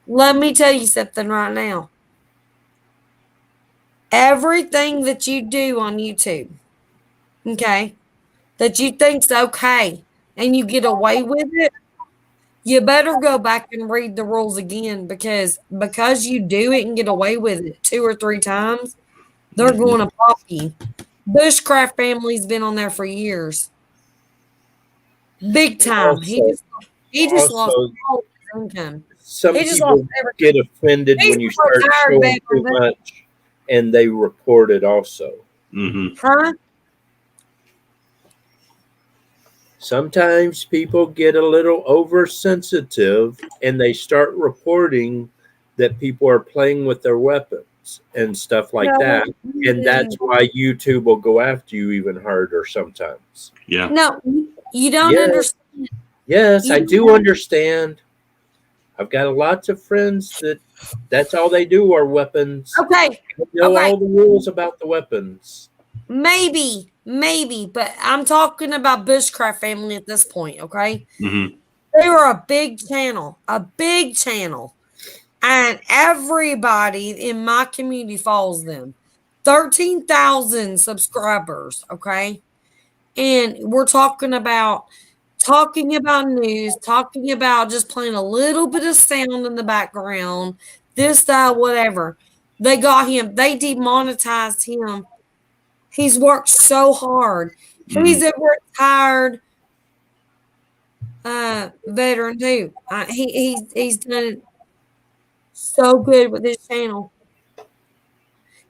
Let me tell you something right now. Everything that you do on YouTube, okay, that you think's okay, and you get away with it, you better go back and read the rules again because you do it and get away with it 2 or 3 times, they're going to pop you. Bushcraft Family's been on there for years. Big time. He just lost all his income. Some people get offended when you start showing too much, and they report it also. Huh? Sometimes people get a little oversensitive, and they start reporting that people are playing with their weapons and stuff like that. And that's why YouTube will go after you even harder sometimes. Yeah. No, you don't understand. Yes, I do understand. I've got lots of friends that's all they do are weapons. Okay. They know all the rules about the weapons. Maybe, but I'm talking about Bushcraft Family at this point, okay? They were a big channel, and everybody in my community follows them. 13,000 subscribers, okay? And we're talking about news, talking about just playing a little bit of sound in the background, this, that, whatever. They got him. They demonetized him. He's worked so hard. He's a retired veteran too. He's done it so good with his channel.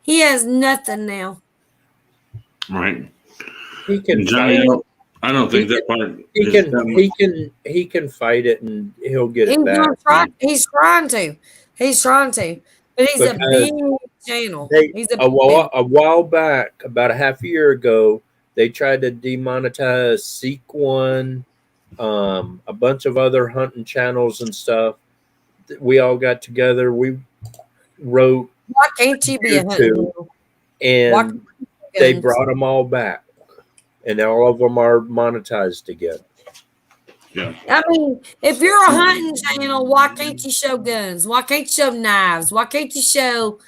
He has nothing now. Right. He can Johnny, fight. I don't think that part. He can fight it, and he'll get it back. He's trying to, but he's a big channel. A while back, about a half a year ago, they tried to demonetize Seek One, a bunch of other hunting channels and stuff. We all got together. We wrote. Why can't you be a hunter? And they brought them all back, and all of them are monetized again. Yeah. I mean, if you're a hunting channel, why can't you show guns? Why can't you show knives? Why can't you show,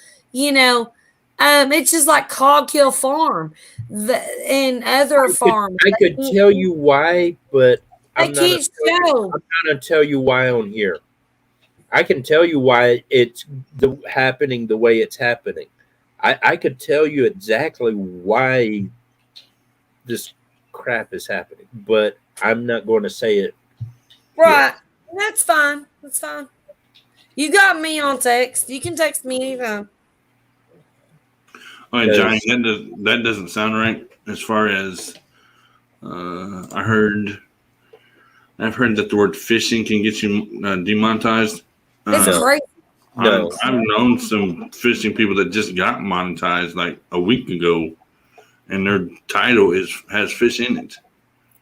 It's just like Coghill Farm and other farms. I could tell you why, but They I'm not can't show. going to tell you why on here. I can tell you why it's happening the way it's happening. I could tell you exactly why this crap is happening, but I'm not going to say it. Right. That's fine. That's fine. You got me on text. You can text me anytime. All right, Johnny, that doesn't sound right. As far as I've heard that the word fishing can get you demonetized. It's crazy. No. I've known some fishing people that just got monetized like a week ago, and their title has fish in it.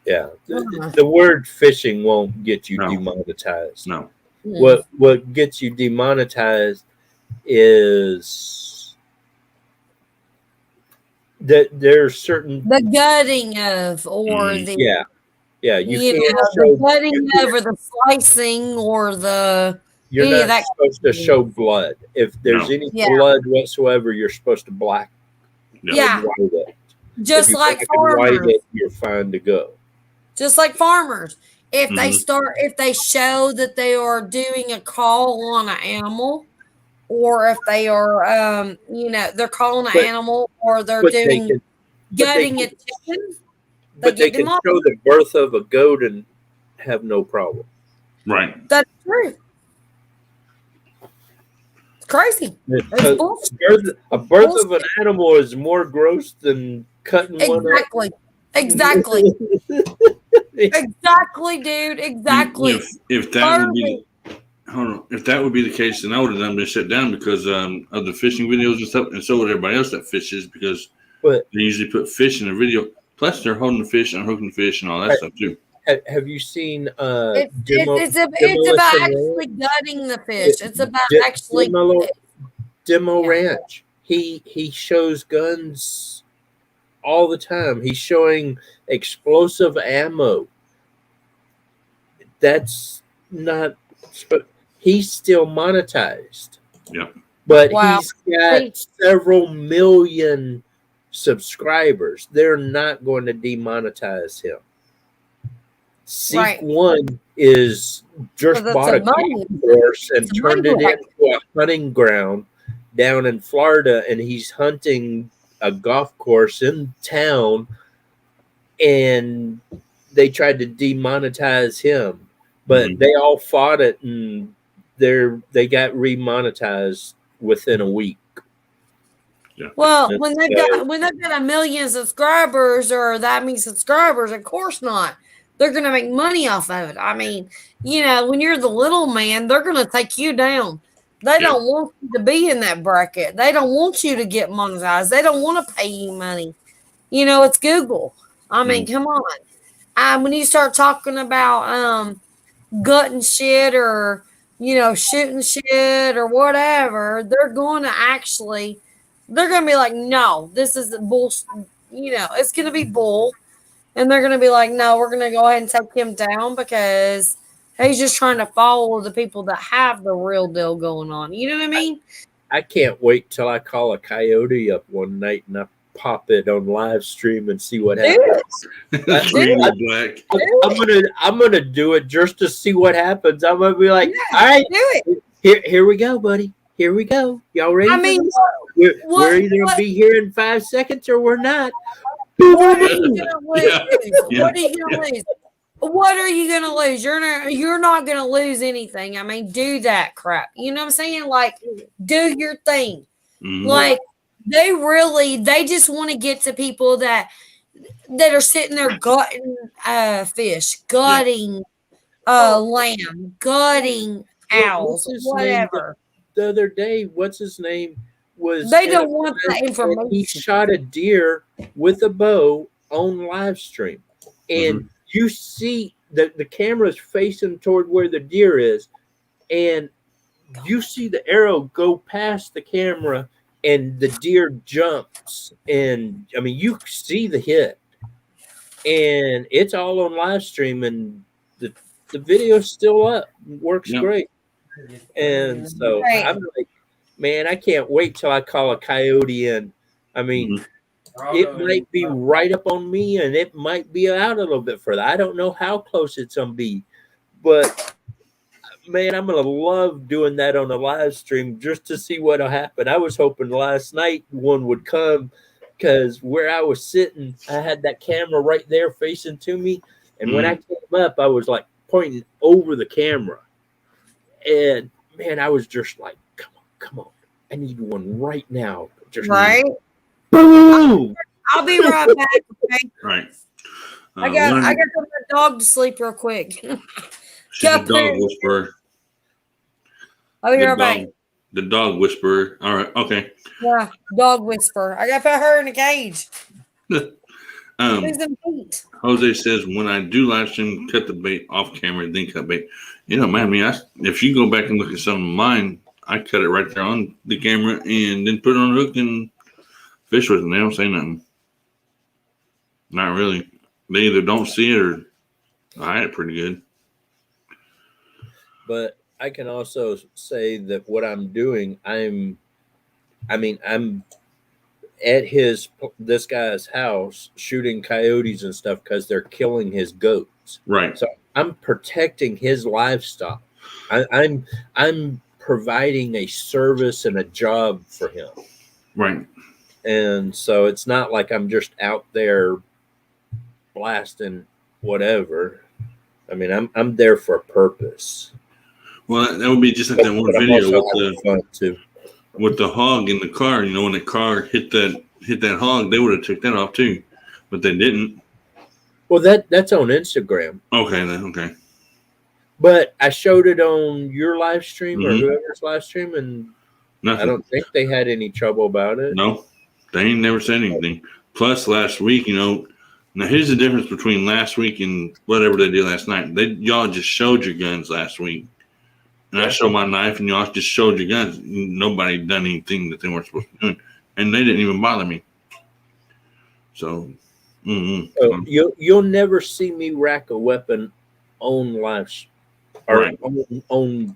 Yeah, the word fishing won't get you demonetized. No. What gets you demonetized is that there's certain the gutting of or the you gutting of or the slicing or the you're not supposed to show blood. If there's any blood whatsoever, you're supposed to white it. Just if you like white farmers. it, you're fine to go. Just like farmers. If they show that they are doing a call on an animal, or if they are they're calling an animal or they're doing gutting a chicken. But they can show the birth of a goat and have no problem. Right. That's true. It's crazy. A birth of an animal is more gross than cutting one up. Exactly. Exactly, dude. Exactly. If that would be if that would be the case, then I would have done been shut down because of the fishing videos and stuff, and so would everybody else that fishes because they usually put fish in the video. Plus, they're holding the fish and hooking the fish and all that stuff too. Have you seen? It's about actually gutting the fish. It's about actually Demo Ranch. He shows guns all the time. He's showing explosive ammo. That's not. He's still monetized. Yeah. But he's got several million subscribers. They're not going to demonetize him. Seek One is just bought a golf course and turned it into a hunting ground down in Florida, and he's hunting a golf course in town, and they tried to demonetize him, but they all fought it, and they got remonetized within a week. Yeah. Well, when they've got 1 million subscribers or that many subscribers, of course not. They're going to make money off of it. I mean, when you're the little man, they're going to take you down. They don't want you to be in that bracket. They don't want you to get monetized. They don't want to pay you money. It's Google. I mean, come on. When you start talking about gutting shit or, shooting shit or whatever, they're going to be like, no, this is bull. It's going to be bull. And they're going to be like, no, we're going to go ahead and take him down because he's just trying to follow the people that have the real deal going on. You know what I mean? I can't wait till I call a coyote up one night and I pop it on live stream and see what happens. I'm gonna do it just to see what happens. I'm gonna be like, all right, do it. Here we go, buddy. Here we go. Y'all ready? I mean, we're either gonna be here in 5 seconds or we're not. What are you gonna lose? What are you gonna lose? What are you gonna lose? You're not gonna lose anything. I mean, do that crap. You know what I'm saying? Like, do your thing. Like, they just want to get to people that are sitting there gutting fish, gutting lamb, gutting owls, whatever. The other day, what's his name? They don't want that information. He shot a deer with a bow on live stream, and you see the camera's facing toward where the deer is, and you see the arrow go past the camera, and the deer jumps, and I mean you see the hit, and it's all on live stream, and the video's still up, works great, and so I'm like. man, I can't wait till I call a coyote in. I mean, it might be right up on me, and it might be out a little bit further. I don't know how close it's gonna be, but man, I'm gonna love doing that on a live stream just to see what'll happen. I was hoping last night one would come, because where I was sitting, I had that camera right there facing to me, and when I came up, I was like pointing over the camera, and man, I was just like, come on, I need one right now. Just Right. boom. I'll be right back. Okay. Right. I got to put my dog to sleep real quick. She's a dog whisperer. I'll be The right back. The dog whisperer. All right. Okay. Yeah, dog whisperer. I got to put her in a cage. Lose them feet. Jose says, when I do live stream, cut the bait off camera, then cut bait. You know, man, I mean, if you go back and look at some of mine, I cut it right there on the camera and then put it on a hook and fish with it. And they don't say nothing. Not really. They either don't see it or I had it pretty good. But I can also say that what I'm doing, I'm at this guy's house shooting coyotes and stuff because they're killing his goats. Right. So I'm protecting his livestock. I'm providing a service and a job for him. Right. And so it's not like I'm just out there blasting whatever. I mean, I'm there for a purpose. Well, that would be just like that one But I'm video also having fun too. with the hog in the car. You know, when the car hit that hog, they would have took that off too, but they didn't. Well, that's on Instagram. Okay, then okay. But I showed it on your live stream or Mhm. whoever's live stream, and Nothing. I don't think they had any trouble about it. No, they ain't never said anything. Plus, last week, you know, now here's the difference between last week and whatever they did last night. Y'all just showed your guns last week, and I showed my knife, and y'all just showed your guns. Nobody done anything that they weren't supposed to be doing, and they didn't even bother me. So, So you'll never see me rack a weapon on live or Right. on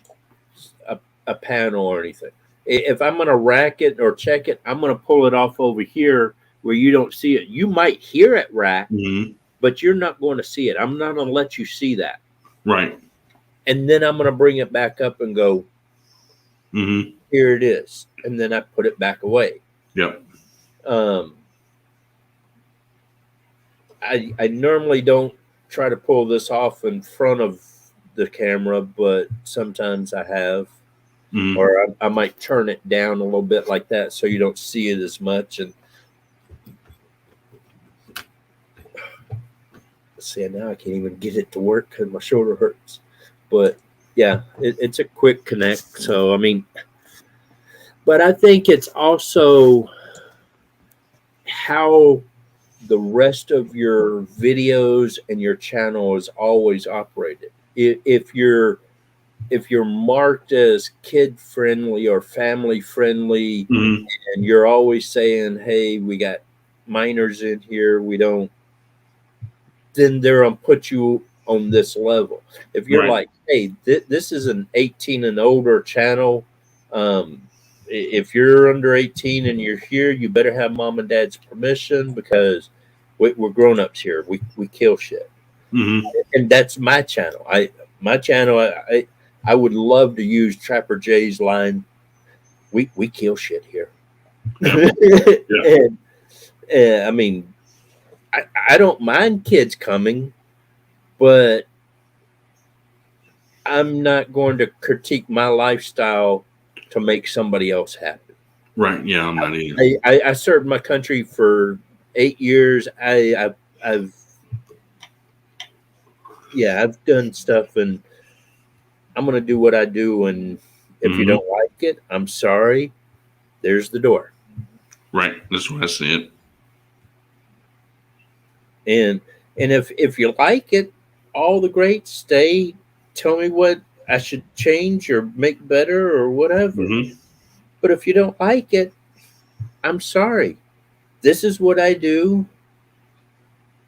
a panel or anything. If I'm going to rack it or check it, I'm going to pull it off over here where you don't see it. You might hear it rack, but you're not going to see it. I'm not going to let you see that. Right. And then I'm going to bring it back up and go, here it is. And then I put it back away. Yep. I normally don't try to pull this off in front of the camera, but sometimes I have. Or I might turn it down a little bit like that so you don't see it as much. And see, now I can't even get it to work because my shoulder hurts. But yeah, it's a quick connect. So, I mean, but I think it's also how the rest of your videos and your channel is always operated. If you're marked as kid friendly or family friendly, and you're always saying, hey, we got minors in here, then they're going to put you on this level. If you're like, hey, this is an 18 and older channel, if you're under 18 and you're here, you better have mom and dad's permission because we're grown-ups here. We kill shit. And that's my channel. I would love to use Trapper Jay's line. We kill shit here. And I mean, I don't mind kids coming, but I'm not going to critique my lifestyle to make somebody else happy. Right. Yeah, I'm not either. I served my country for 8 years. I've done stuff, and I'm going to do what I do. And if you don't like it, I'm sorry. There's the door. Right. That's what I said. And if you like it, all the greats, stay. Tell me what I should change or make better or whatever. But if you don't like it, I'm sorry. This is what I do.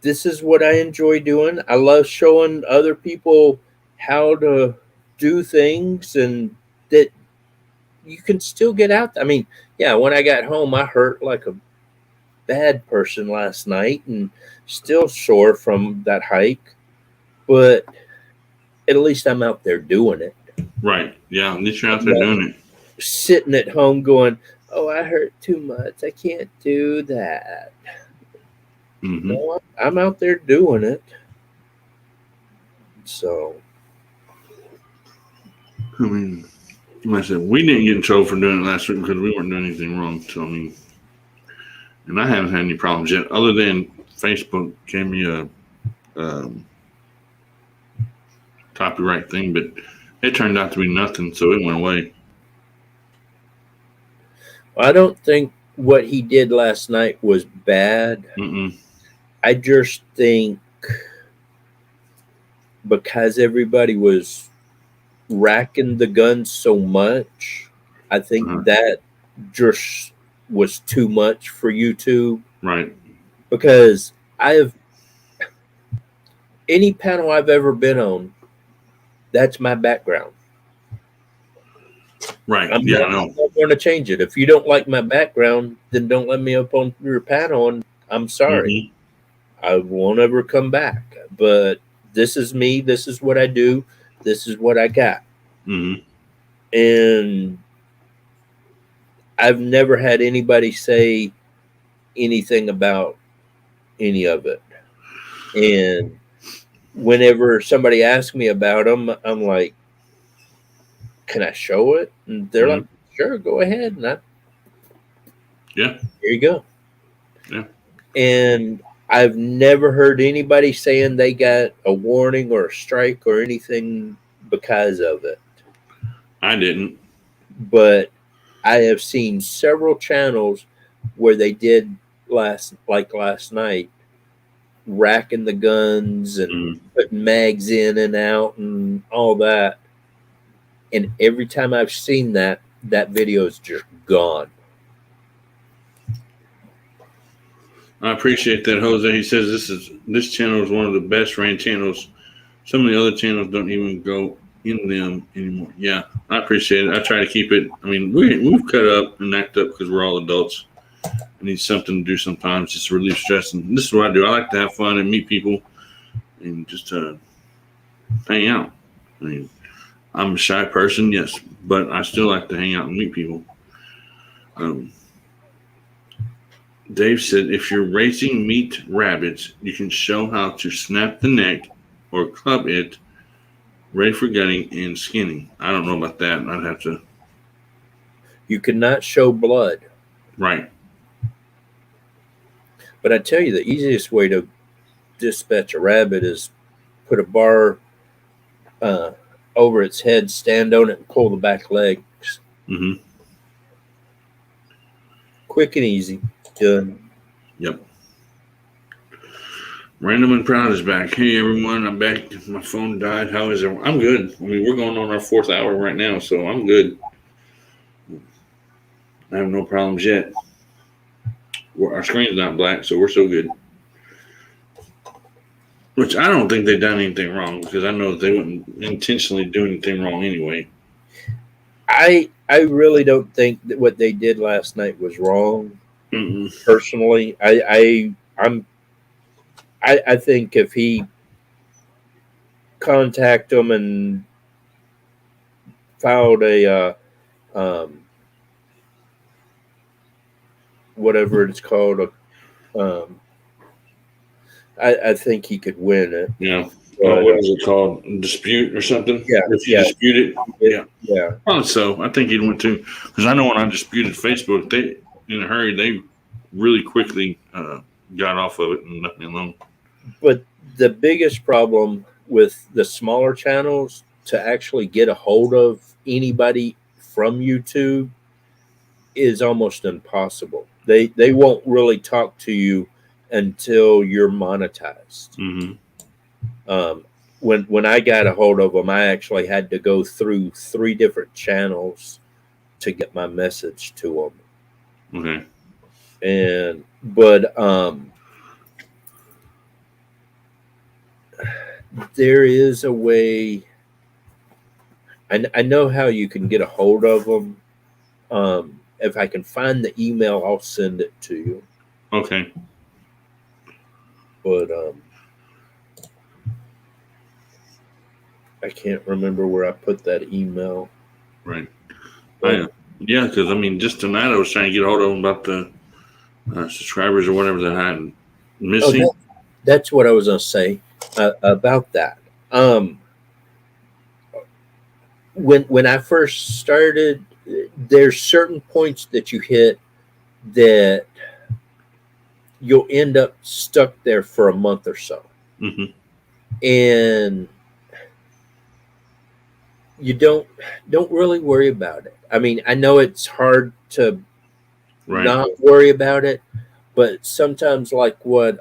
This is what I enjoy doing. I love showing other people how to do things, and that you can still get out. I mean, yeah, when I got home, I hurt like a bad person last night and still sore from that hike, but at least I'm out there doing it. Right. Yeah. At least you're out there doing it. Sitting at home going, oh, I hurt too much. I can't do that. Mm-hmm. No, I'm out there doing it. So, I mean, like I said, we didn't get in trouble for doing it last week because we weren't doing anything wrong. So, I mean, and I haven't had any problems yet, other than Facebook gave me a copyright thing, but it turned out to be nothing, so it went away. I don't think what he did last night was bad. Mm-mm. I just think because everybody was racking the guns so much, I think that just was too much for YouTube. Right. Because any panel I've ever been on, that's my background. Right. I'm yeah, not, I know. I'm not going to change it. If you don't like my background, then don't let me up on your panel, and I'm sorry. I won't ever come back. But this is me. This is what I do. This is what I got. Mm-hmm. And I've never had anybody say anything about any of it. And whenever somebody asks me about them, I'm like, can I show it? And they're like, sure, go ahead. And yeah, here you go. Yeah. And I've never heard anybody saying they got a warning or a strike or anything because of it. I didn't. But I have seen several channels where they did last night, racking the guns and putting mags in and out and all that. And every time I've seen that video is just gone. I appreciate that, Jose. He says this channel is one of the best ran channels. Some of the other channels don't even go in them anymore. Yeah, I appreciate it. I try to keep it. I mean, we've cut up and act up because we're all adults. I need something to do sometimes just to relieve stress. And this is what I do. I like to have fun and meet people and just hang out. I mean, I'm a shy person, yes, but I still like to hang out and meet people. Dave said, if you're raising meat rabbits, you can show how to snap the neck or club it, ready for gutting and skinning. I don't know about that. I'd have to. You cannot show blood. Right. But I tell you, the easiest way to dispatch a rabbit is put a bar over its head, stand on it, and pull the back legs. Mm-hmm. Quick and easy. Done. Yep. Random and Proud is back. Hey, everyone. I'm back. My phone died. How is it? I'm good. I mean, we're going on our 4th hour right now, so I'm good. I have no problems yet. Our screen's not black, so we're so good. Which I don't think they've done anything wrong, because I know that they wouldn't intentionally do anything wrong anyway. I really don't think that what they did last night was wrong. Mm-mm. Personally, I think if he contacted them and filed a whatever it's called, I think he could win it. Yeah. What is it called? Dispute or something? Yeah. If you dispute it, yeah. Well, so I think he'd win too, because I know when I disputed Facebook, they in a hurry, they really quickly got off of it and left me alone. But the biggest problem with the smaller channels to actually get a hold of anybody from YouTube is almost impossible. They won't really talk to you until you're monetized. Mm-hmm. When I got a hold of them, I actually had to go through 3 different channels to get my message to them. Okay. But there is a way. I know how you can get a hold of them, If I can find the email, I'll send it to you. Okay. But I can't remember where I put that email. Right. But, Yeah, because I mean, just tonight I was trying to get a hold of them about the subscribers or whatever that I had missing. that's what I was going to say about that. When I first started, there's certain points that you hit that you'll end up stuck there for a month or so. Mm-hmm. And you don't really worry about it. I mean, I know it's hard to not worry about it, but sometimes, like what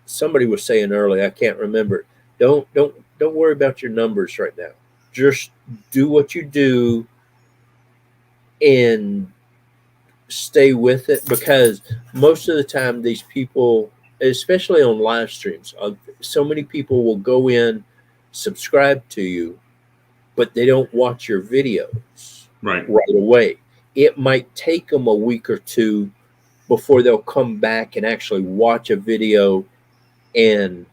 somebody was saying earlier, I can't remember. Don't worry about your numbers right now. Just do what you do and stay with it, because most of the time these people, especially on live streams, so many people will go in, subscribe to you, but they don't watch your videos right away. It might take them a week or two before they'll come back and actually watch a video and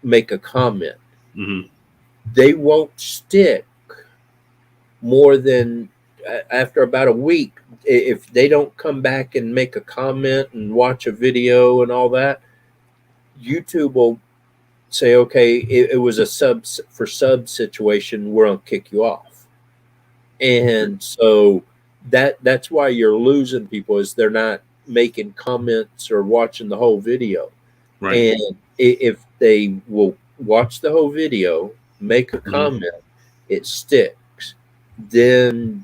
make a comment. Mm-hmm. They won't stick more than after about a week. If they don't come back and make a comment and watch a video and all that, YouTube will say, okay, it was a sub situation, we're going to kick you off. And so that's why you're losing people, is they're not making comments or watching the whole video. Right. And if they will watch the whole video, make a comment, it sticks, then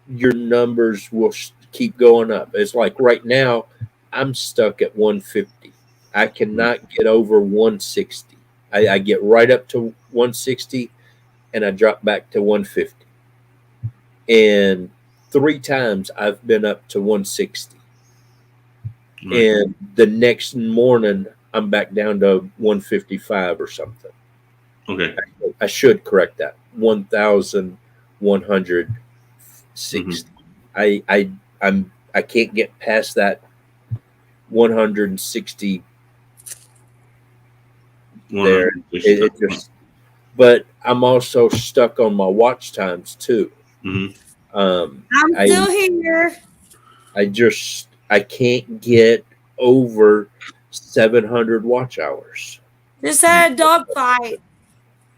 your numbers will keep going up. It's like right now, I'm stuck at 150. I cannot get over 160. I get right up to 160 and I drop back to 150. And 3 times I've been up to 160. Right. And the next morning I'm back down to 155 or something. Okay. I should correct that. 1,160. I can't get past that 160 there. It just, but I'm also stuck on my watch times too. Mm-hmm. I'm still here. I can't get over 700 watch hours. Just had a dog fight.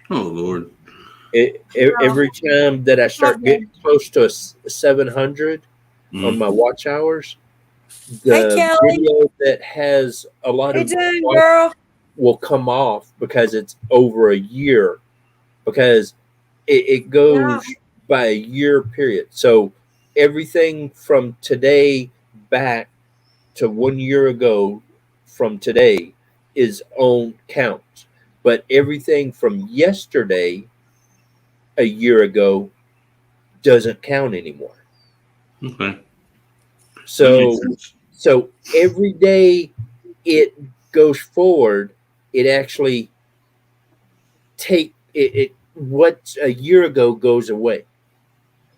Oh Lord! Every time that I start getting close to 700 on my watch hours, the video that has a lot of girl will come off because it's over a year, because it goes by a year period. So everything from today back to 1 year ago from today is on count, but everything from yesterday a year ago doesn't count anymore. Okay. So every day it goes forward, it actually what a year ago goes away.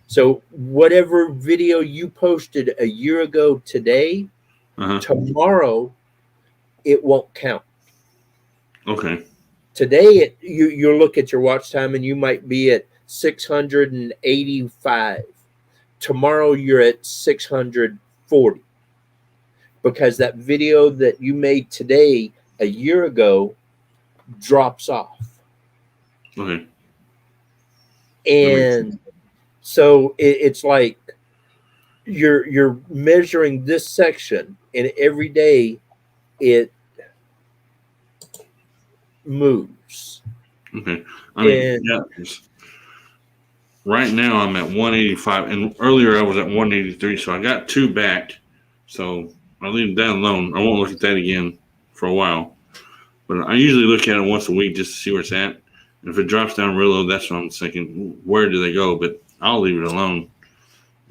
So whatever video you posted a year ago today, tomorrow it won't count. Okay. Today you look at your watch time and you might be at 685. Tomorrow you're at 640. Because that video that you made today a year ago drops off. Okay. And so it's like you're measuring this section, and every day it moves. Okay. I mean, right now I'm at 185, and earlier I was at 183, so I got 2 back. So I'll leave that alone. I won't look at that again for a while. But I usually look at it once a week just to see where it's at. And if it drops down real low, that's what I'm thinking, where do they go? But I'll leave it alone.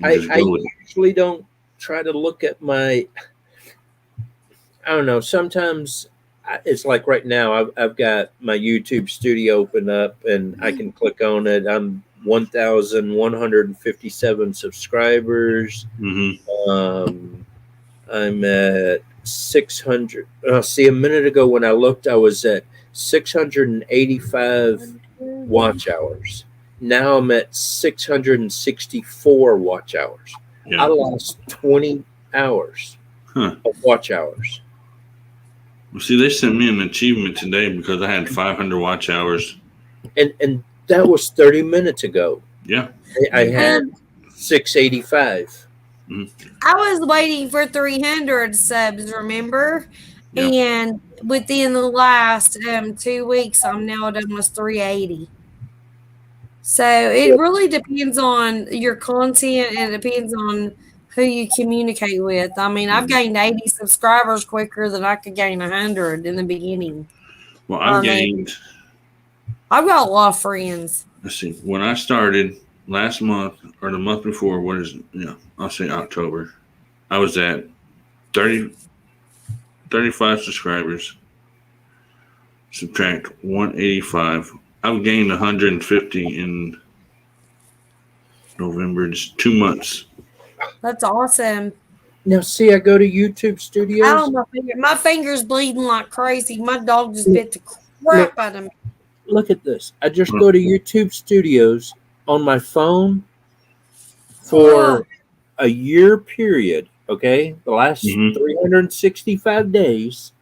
I usually don't try to look at my, I don't know, sometimes it's like right now I've got my YouTube studio open up and I can click on it. I'm 1,157 subscribers. I'm at 600. See, a minute ago when I looked, I was at 685 watch hours. Now I'm at 664 watch hours. Yeah. I lost 20 hours of watch hours. Well, see, they sent me an achievement today because I had 500 watch hours. And that was 30 minutes ago. Yeah. I had 685. I was waiting for 300 subs, remember? Yeah. And within the last 2 weeks, I'm now at almost 380. So it really depends on your content and it depends on who you communicate with. I mean, I've gained 80 subscribers quicker than I could gain 100 in the beginning. Well, I've gained. I've got a lot of friends. Let's see. When I started last month or the month before, what is it? Yeah, I'll say October. I was at 35 subscribers. Subtract 185. I've gained 150 in November. Just 2 months. That's awesome. Now, see, I go to YouTube Studios. Oh, my finger's bleeding like crazy. My dog just bit the crap out of me. Look at this. I just go to YouTube Studios on my phone for a year period, okay? The last 365 days.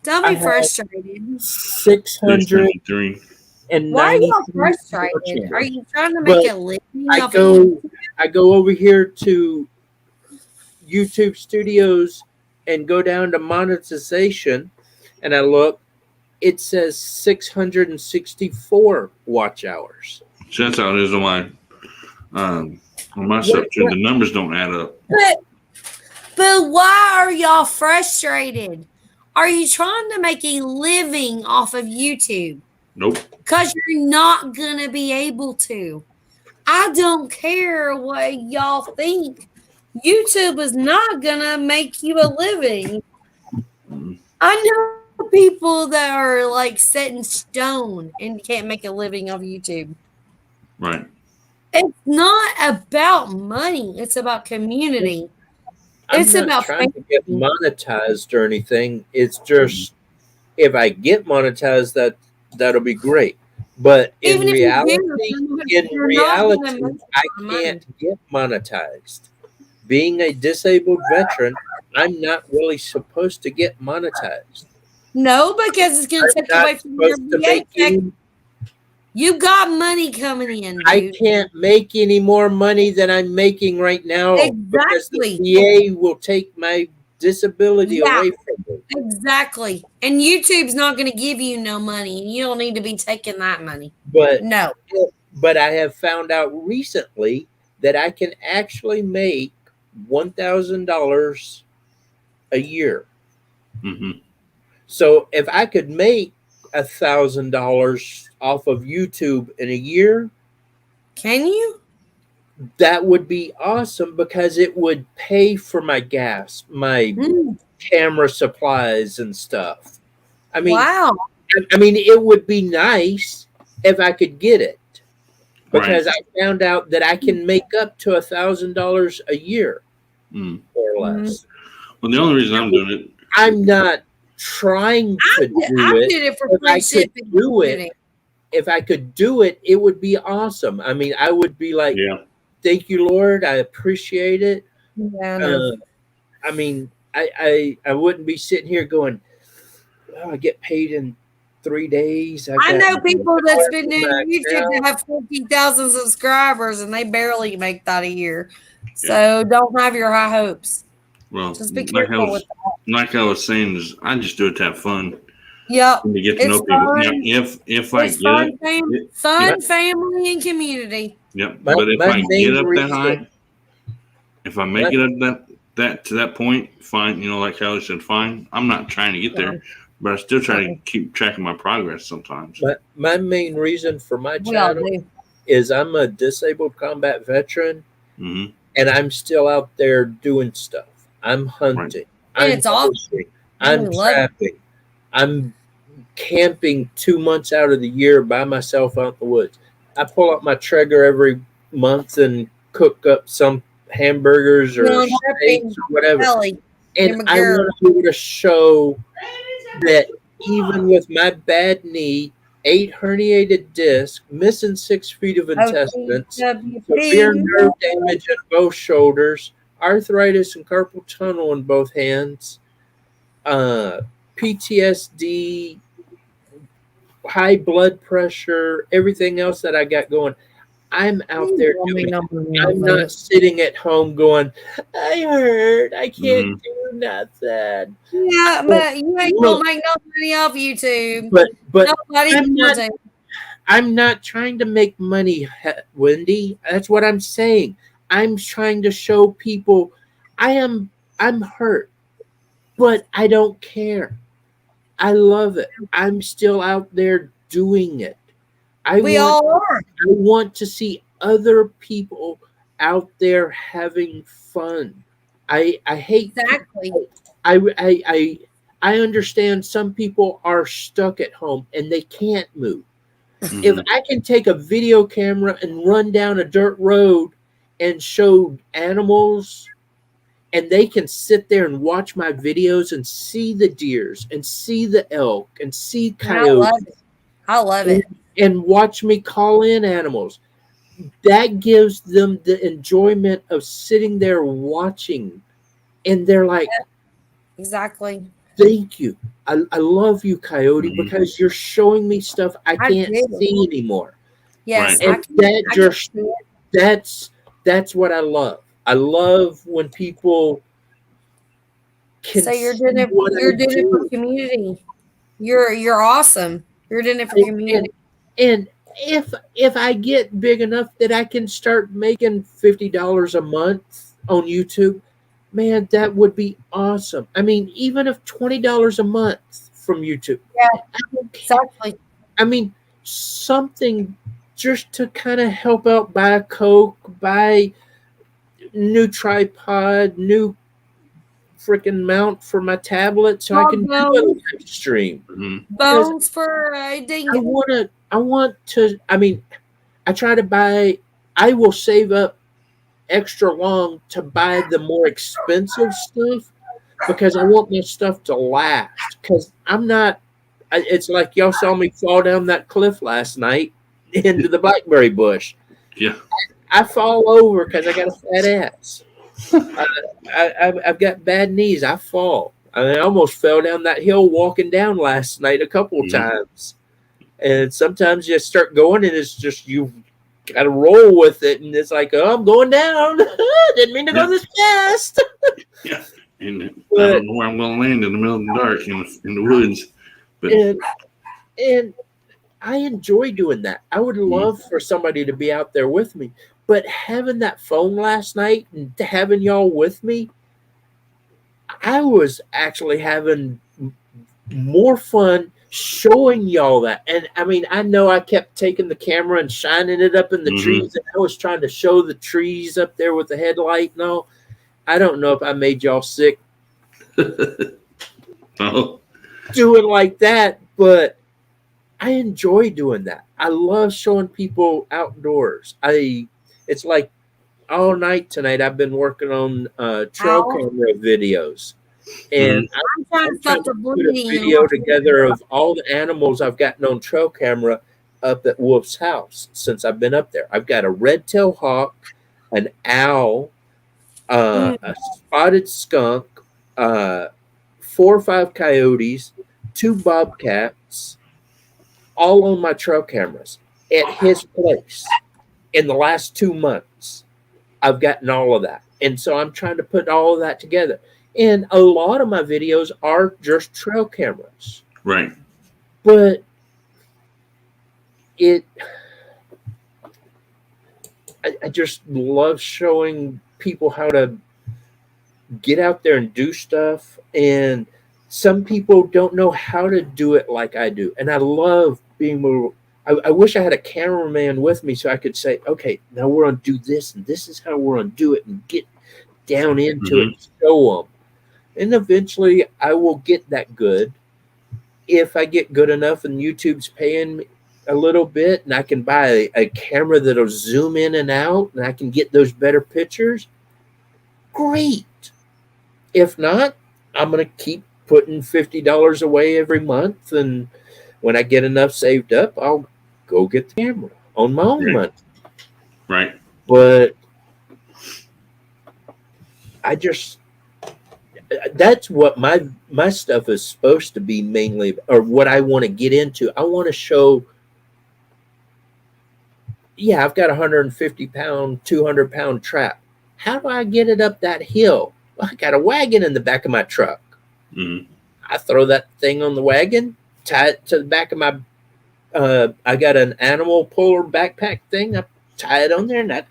Don't be frustrated. 693. Why are you frustrated? Are you trying to make a living? I go over here to YouTube Studios and go down to monetization, and I look. It says 664 watch hours. So that's how it is on my stuff too. The numbers don't add up. But why are y'all frustrated? Are you trying to make a living off of YouTube? Nope. Because you're not going to be able to. I don't care what y'all think. YouTube is not going to make you a living. I know people that are like set in stone and can't make a living off YouTube. Right. It's not about money. It's about community. It's I'm not about trying to get monetized or anything. It's just if I get monetized, that'll be great. But in reality, I can't get monetized. Being a disabled veteran, I'm not really supposed to get monetized. No, because it's going to take away from your paycheck. You got money coming in, dude. I can't make any more money than I'm making right now. Because the VA will take my disability away from me. Exactly. And YouTube's not going to give you no money. And you don't need to be taking that money. But no. But I have found out recently that I can actually make $1,000 a year. So if I could make $1,000 off of YouTube in a year, can you? That would be awesome because it would pay for my gas, my camera supplies and stuff. I mean, wow. I mean, it would be nice if I could get it because I found out that I can make up to $1,000 a year or less. Well, the only reason I'm doing it, I'm not trying to do it. Did it for free shipping. If I could do it, it would be awesome. I mean, I would be like, thank you, Lord. I appreciate it. Yeah, I mean, I wouldn't be sitting here going, oh, I get paid in 3 days. I know people that's been doing YouTube that have 50,000 subscribers and they barely make that a year. So don't have your high hopes. Well, just be careful with that. Like I was saying, is I just do it to have fun. Yep. To get to know people. Now, if I get it, fun, family, and community. Yep. But if I get up that high, if I make it up to that point, fine. You know, like Kelly said, fine. I'm not trying to get there, but I still try to keep track of my progress sometimes. But my main reason for my channel is I'm a disabled combat veteran, and I'm still out there doing stuff. I'm hunting. I'm fishing. I'm trapping. I'm camping 2 months out of the year by myself out in the woods. I pull out my Traeger every month and cook up some hamburgers or Well, steaks or whatever. Ellie, And you're my I girl. want to be able to show that even with my bad knee, 8 herniated discs, missing 6 feet of intestines, severe nerve damage in both shoulders, arthritis and carpal tunnel in both hands, PTSD, high blood pressure, everything else that I got going. I'm out there doing it. I'm not sitting at home going, I hurt. I can't do nothing. Yeah, but you ain't gonna make no money off YouTube. But Nobody I'm will not, do. I'm not trying to make money, Wendy. That's what I'm saying. I'm trying to show people I'm hurt, but I don't care. I love it. I'm still out there doing it. We all are. I want to see other people out there having fun. I hate exactly. I understand some people are stuck at home and they can't move. Mm-hmm. If I can take a video camera and run down a dirt road and show animals, and they can sit there and watch my videos and see the deers and see the elk and see coyotes. I love it. And watch me call in animals. That gives them the enjoyment of sitting there watching. And they're like, exactly. Thank you. I love you, Coyote, because you're showing me stuff I can't see anymore. Yes. And that's what I love. I love when people can say you're doing it. You're doing it for community. You're awesome. You're doing it for community. And if I get big enough that I can start making $50 a month on YouTube, man, that would be awesome. I mean, even if $20 a month from YouTube. Yeah, exactly. I mean, something just to kind of help out, buy a Coke, buy new tripod, new freaking mount for my tablet so I can do a live stream. Bones for ding. I try to buy, I will save up extra long to buy the more expensive stuff because I want my stuff to last. Because it's like y'all saw me fall down that cliff last night into the blackberry bush. Yeah. I fall over because I got a fat ass. I've got bad knees. I fall. I almost fell down that hill walking down last night a couple of times. And sometimes you start going and it's just you got to roll with it. And it's like, oh, I'm going down. Didn't mean to go this fast. Yeah. And I don't know where I'm going to land in the middle of the dark in the woods. But and I enjoy doing that. I would love for somebody to be out there with me. But having that phone last night and having y'all with me, I was actually having more fun showing y'all that. And I mean, I know I kept taking the camera and shining it up in the trees, and I was trying to show the trees up there with the headlight and all. I don't know if I made y'all sick doing like that, but I enjoy doing that. I love showing people outdoors. It's like all night tonight I've been working on trail camera videos. And I'm trying to put a video together of all the animals I've gotten on trail camera up at Wolf's house since I've been up there. I've got a red-tailed hawk, an owl, a spotted skunk, 4 or 5 coyotes, 2 bobcats, all on my trail cameras at his place in the last 2 months. I've gotten all of that. And so I'm trying to put all of that together. And a lot of my videos are just trail cameras. Right. But I just love showing people how to get out there and do stuff. And some people don't know how to do it like I do. And I love being more. I wish I had a cameraman with me so I could say, okay, now we're going to do this, and this is how we're going to do it, and get down into it and show them. And eventually I will get that good if I get good enough and YouTube's paying me a little bit and I can buy a camera that'll zoom in and out and I can get those better pictures, great. If not, I'm going to keep putting $50 away every month. And when I get enough saved up, I'll go get the camera on my own money. Right. But that's what my stuff is supposed to be mainly, or what I want to get into. I want to show, yeah, I've got a 150 pound, 200 pound trap. How do I get it up that hill? Well, I got a wagon in the back of my truck. Mm-hmm. I throw that thing on the wagon, tie it to the back of my, I got an animal puller backpack thing. I tie it on there and I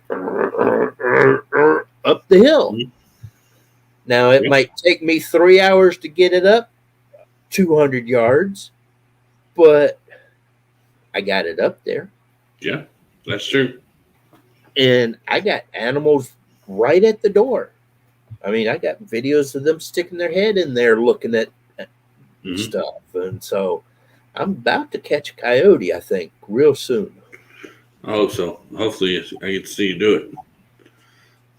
up the hill. Mm-hmm. Now, it might take me 3 hours to get it up 200 yards, but I got it up there. Yeah, that's true. And I got animals right at the door. I mean, I got videos of them sticking their head in there looking at stuff. And so I'm about to catch a coyote, I think, real soon. I hope so. Hopefully I get to see you do it.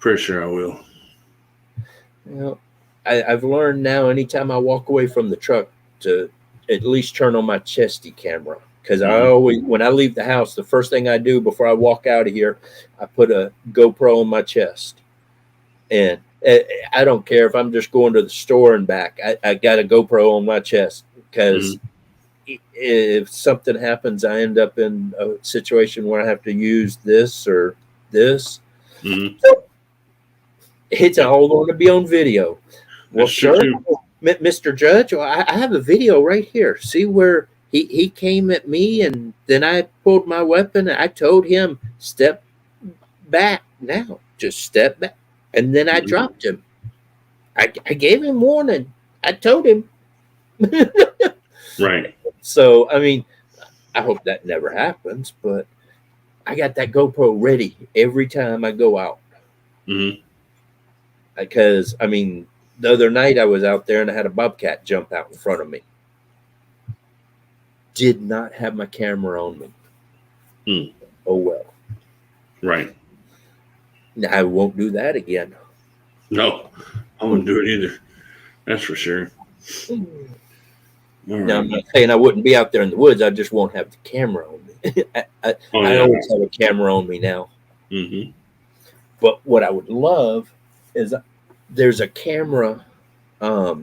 Pretty sure I will. You know, I've learned now anytime I walk away from the truck to at least turn on my chesty camera. Because I always, when I leave the house, the first thing I do before I walk out of here, I put a GoPro on my chest. And I don't care if I'm just going to the store and back. I got a GoPro on my chest because if something happens, I end up in a situation where I have to use this or this. It's all going to be on video. Well, sir, Mr. Judge, I have a video right here. See where he came at me and then I pulled my weapon and I told him, step back now, just step back. And then I dropped him. I gave him warning. I told him. Right. So, I mean, I hope that never happens, but I got that GoPro ready every time I go out. Because, I mean, the other night I was out there and I had a bobcat jump out in front of me. Did not have my camera on me. Oh, well. Right. I won't do that again. No, I wouldn't do it either. That's for sure. Now, I'm not saying I wouldn't be out there in the woods. I just won't have the camera on me. I always have a camera on me now. But what I would love is there's a camera. What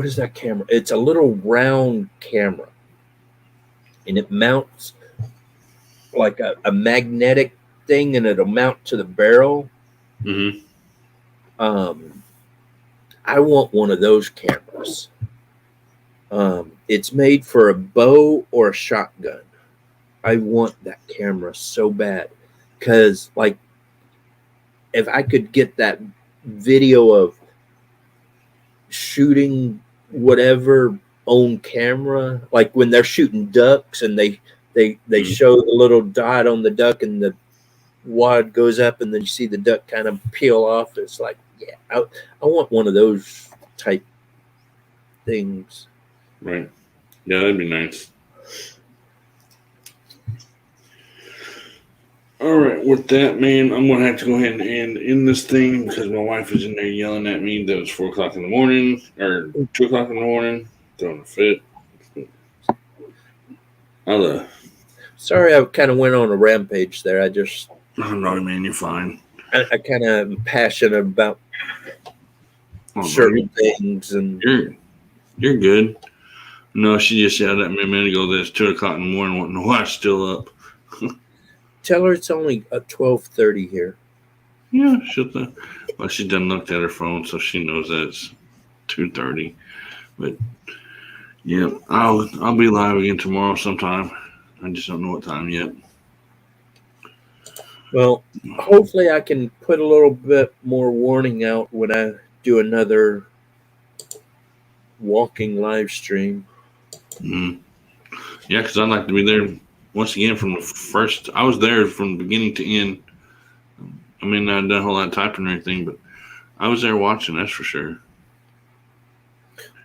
is that camera? It's a little round camera. And it mounts like a magnetic thing and it'll mount to the barrel. I want one of those cameras. It's made for a bow or a shotgun. I want that camera so bad because, like, if I could get that video of shooting whatever on camera, like when they're shooting ducks and they show the little dot on the duck and the wad goes up and then you see the duck kind of peel off. It's like, yeah, I want one of those type things. Right. Yeah, that'd be nice. All right, with that, man, I'm going to have to go ahead and end this thing because my wife is in there yelling at me that it's 4 o'clock in the morning or 2 o'clock in the morning, throwing a fit. Sorry, I kind of went on a rampage there. Oh, no, man, you're fine. I kind of am passionate about certain things. And You're good. No, she just yelled at me a minute ago that it's 2 o'clock in the morning, wanting to watch still up. Tell her it's only 12:30 here. Yeah, well, she done looked at her phone, so she knows that it's 2:30. But yeah, I'll be live again tomorrow sometime. I just don't know what time yet. Well, hopefully I can put a little bit more warning out when I do another walking live stream. Yeah, because I'd like to be there once again from the first. I was there from beginning to end. I mean, I done a whole lot of typing or anything, but I was there watching, that's for sure.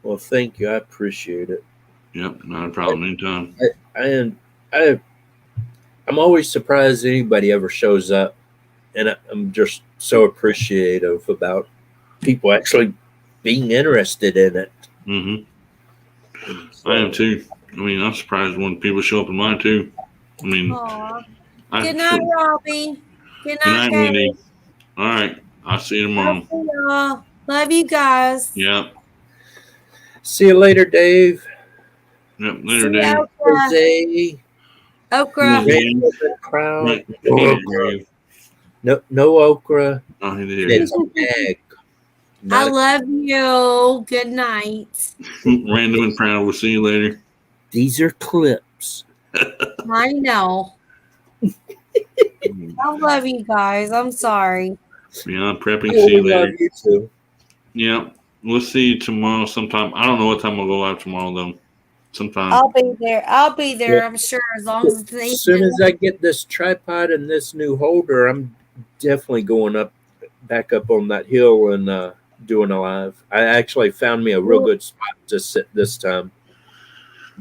Well, thank you. I appreciate it. Yep, not a problem anytime. I'm always surprised anybody ever shows up, and I'm just so appreciative about people actually being interested in it. I am too. I mean, I'm surprised when people show up in mine too. I mean, Aw. I, Good night, Robbie. Good good night, night, Kevin. Wendy. All right, I'll see you tomorrow. Love y'all. Love you guys. Yep. See you later, Dave. Yep. Later, See Dave. ya, Okra. Jose. Okra. Yeah. Crowd. Right. No okra. No okra. Oh, he did. It's an egg. I Not a- love you. Good night. Random and proud. We'll see you later. These are clips. I know. I love you guys. I'm sorry. Beyond prepping. Oh, See you we love later. you too. Yeah. We'll see you tomorrow sometime. I don't know what time we'll go live tomorrow though. Sometime. I'll be there. I'll be there. Yeah. I'm sure as long as it's As soon as I get this tripod and this new holder, I'm definitely going back up on that hill and doing a live. I actually found me a real good spot to sit this time,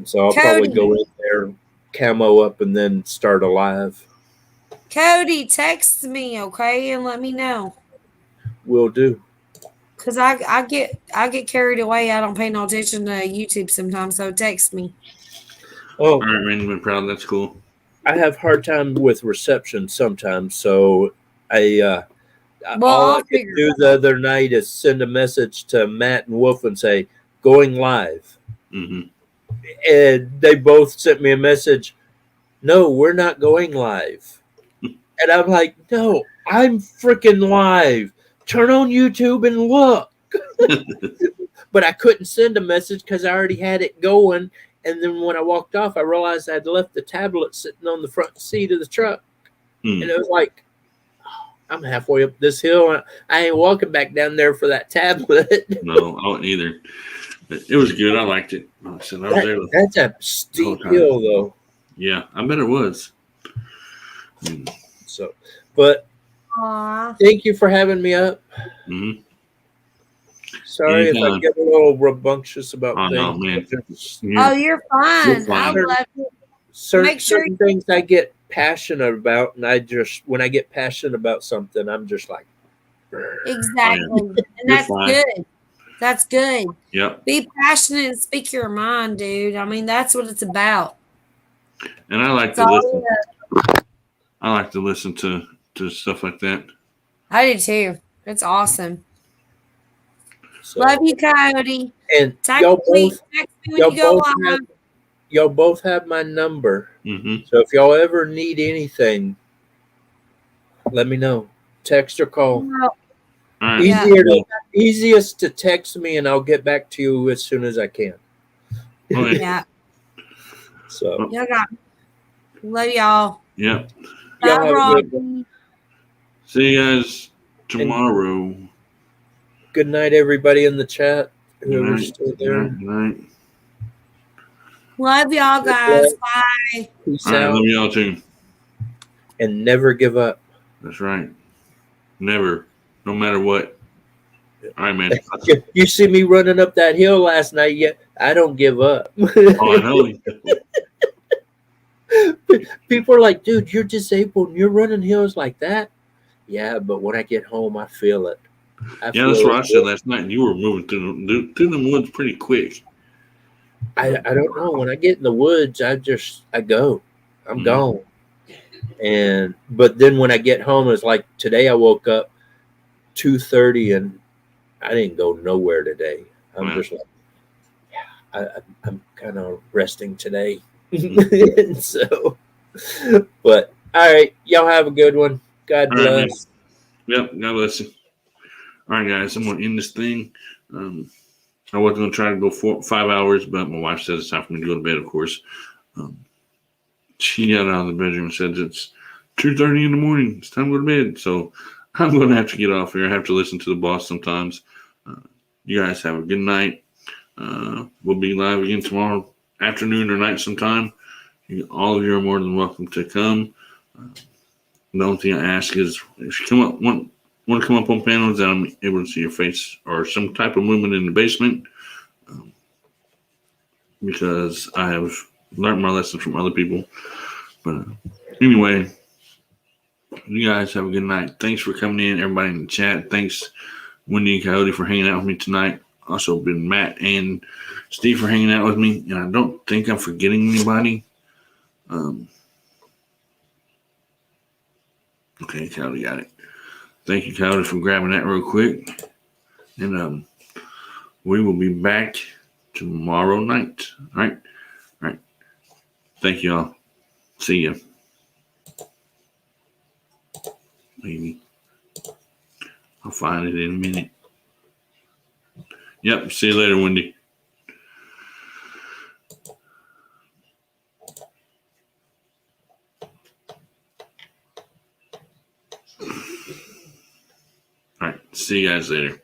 so I'll probably Cody. go in there, camo up, and then start a live. Cody, text me, okay, and let me know. Will do. Cause I get carried away. I don't pay no attention to YouTube sometimes. So text me. Oh, All right, Random and proud. That's cool. I have hard time with reception sometimes, so Well, all I I'll could figure do it the other night is send a message to Matt and Wolf and say, going live. Mm-hmm. And they both sent me a message, no, we're not going live. And I'm like, no, I'm freaking live. Turn on YouTube and look. But I couldn't send a message because I already had it going. And then when I walked off, I realized I'd left the tablet sitting on the front seat of the truck. And it was like, I'm halfway up this hill. I ain't walking back down there for that tablet. No, I wouldn't either. But it was good. I liked it. I said I was there. That's a steep hill, though. Yeah, I bet it was. So, but Aw. thank you for having me up. Mm-hmm. Sorry if I Anytime. get a little rambunctious about Oh, things. no, man. Oh, you're fine. You're fine. I love it. Certain, Make sure certain things I get passionate about, and when I get passionate about something, I'm just like, Exactly. And You're that's fine. good. That's good. Yep. Be passionate and speak your mind, dude. I mean, that's what it's about. And I like It's to all listen. it- I like to listen to stuff like that. I do too. It's awesome. so. Love you, Coyote. And Text y'all me both, when you go live. y'all both have my number. Mm-hmm. So if y'all ever need anything, let me know. Text or call. No. All right. Yeah. Easiest to text me, and I'll get back to you as soon as I can. Okay. Yeah. So Y'all got me. Love y'all. Yep. Bye, y'all have a good, Robbie. See you guys tomorrow. good night, everybody in the chat. Good Whoever's night. still Good there. night. Good night. Love y'all, guys. Bye. Peace All right. out, Love y'all too. and never give up. That's right. Never. No matter what. All right, man. You see me running up that hill last night, yet I don't give up. Oh, I know. People are like, dude, you're disabled and you're running hills like that. Yeah, but when I get home, I feel it. Yeah, that's what I said last night. You were moving through the woods pretty quick. I don't know. When I get in the woods, I go. I'm Mhm. gone. But then when I get home, it's like today I woke up 2:30 and I didn't go nowhere today. I'm Wow. just like, yeah, I'm kind of resting today. Mm-hmm. So, but all right, y'all have a good one. God All right, man. bless. Yep. God bless you. All right, guys. I'm gonna end this thing. I was gonna try to go 5 hours, but my wife said it's time for me to go to bed. Of course, she got out of the bedroom and said it's 2:30 in the morning. It's time to go to bed. So I'm gonna have to get off here. I have to listen to the boss sometimes. You guys have a good night. We'll be live again tomorrow afternoon or night sometime. All of you are more than welcome to come. The only thing I ask is if you come up want to come up on panels that I'm able to see your face or some type of movement in the basement. because I have learned my lesson from other people. But anyway, you guys have a good night. Thanks for coming in, everybody in the chat. Thanks, Wendy and Coyote, for hanging out with me tonight. Also been Matt and Steve for hanging out with me. And I don't think I'm forgetting anybody. Okay, Coyote got it. Thank you, Coyote, for grabbing that real quick. And we will be back tomorrow night. All right. Thank you all. See ya. Maybe. I'll find it in a minute. Yep. See you later, Wendy. All right. See you guys later.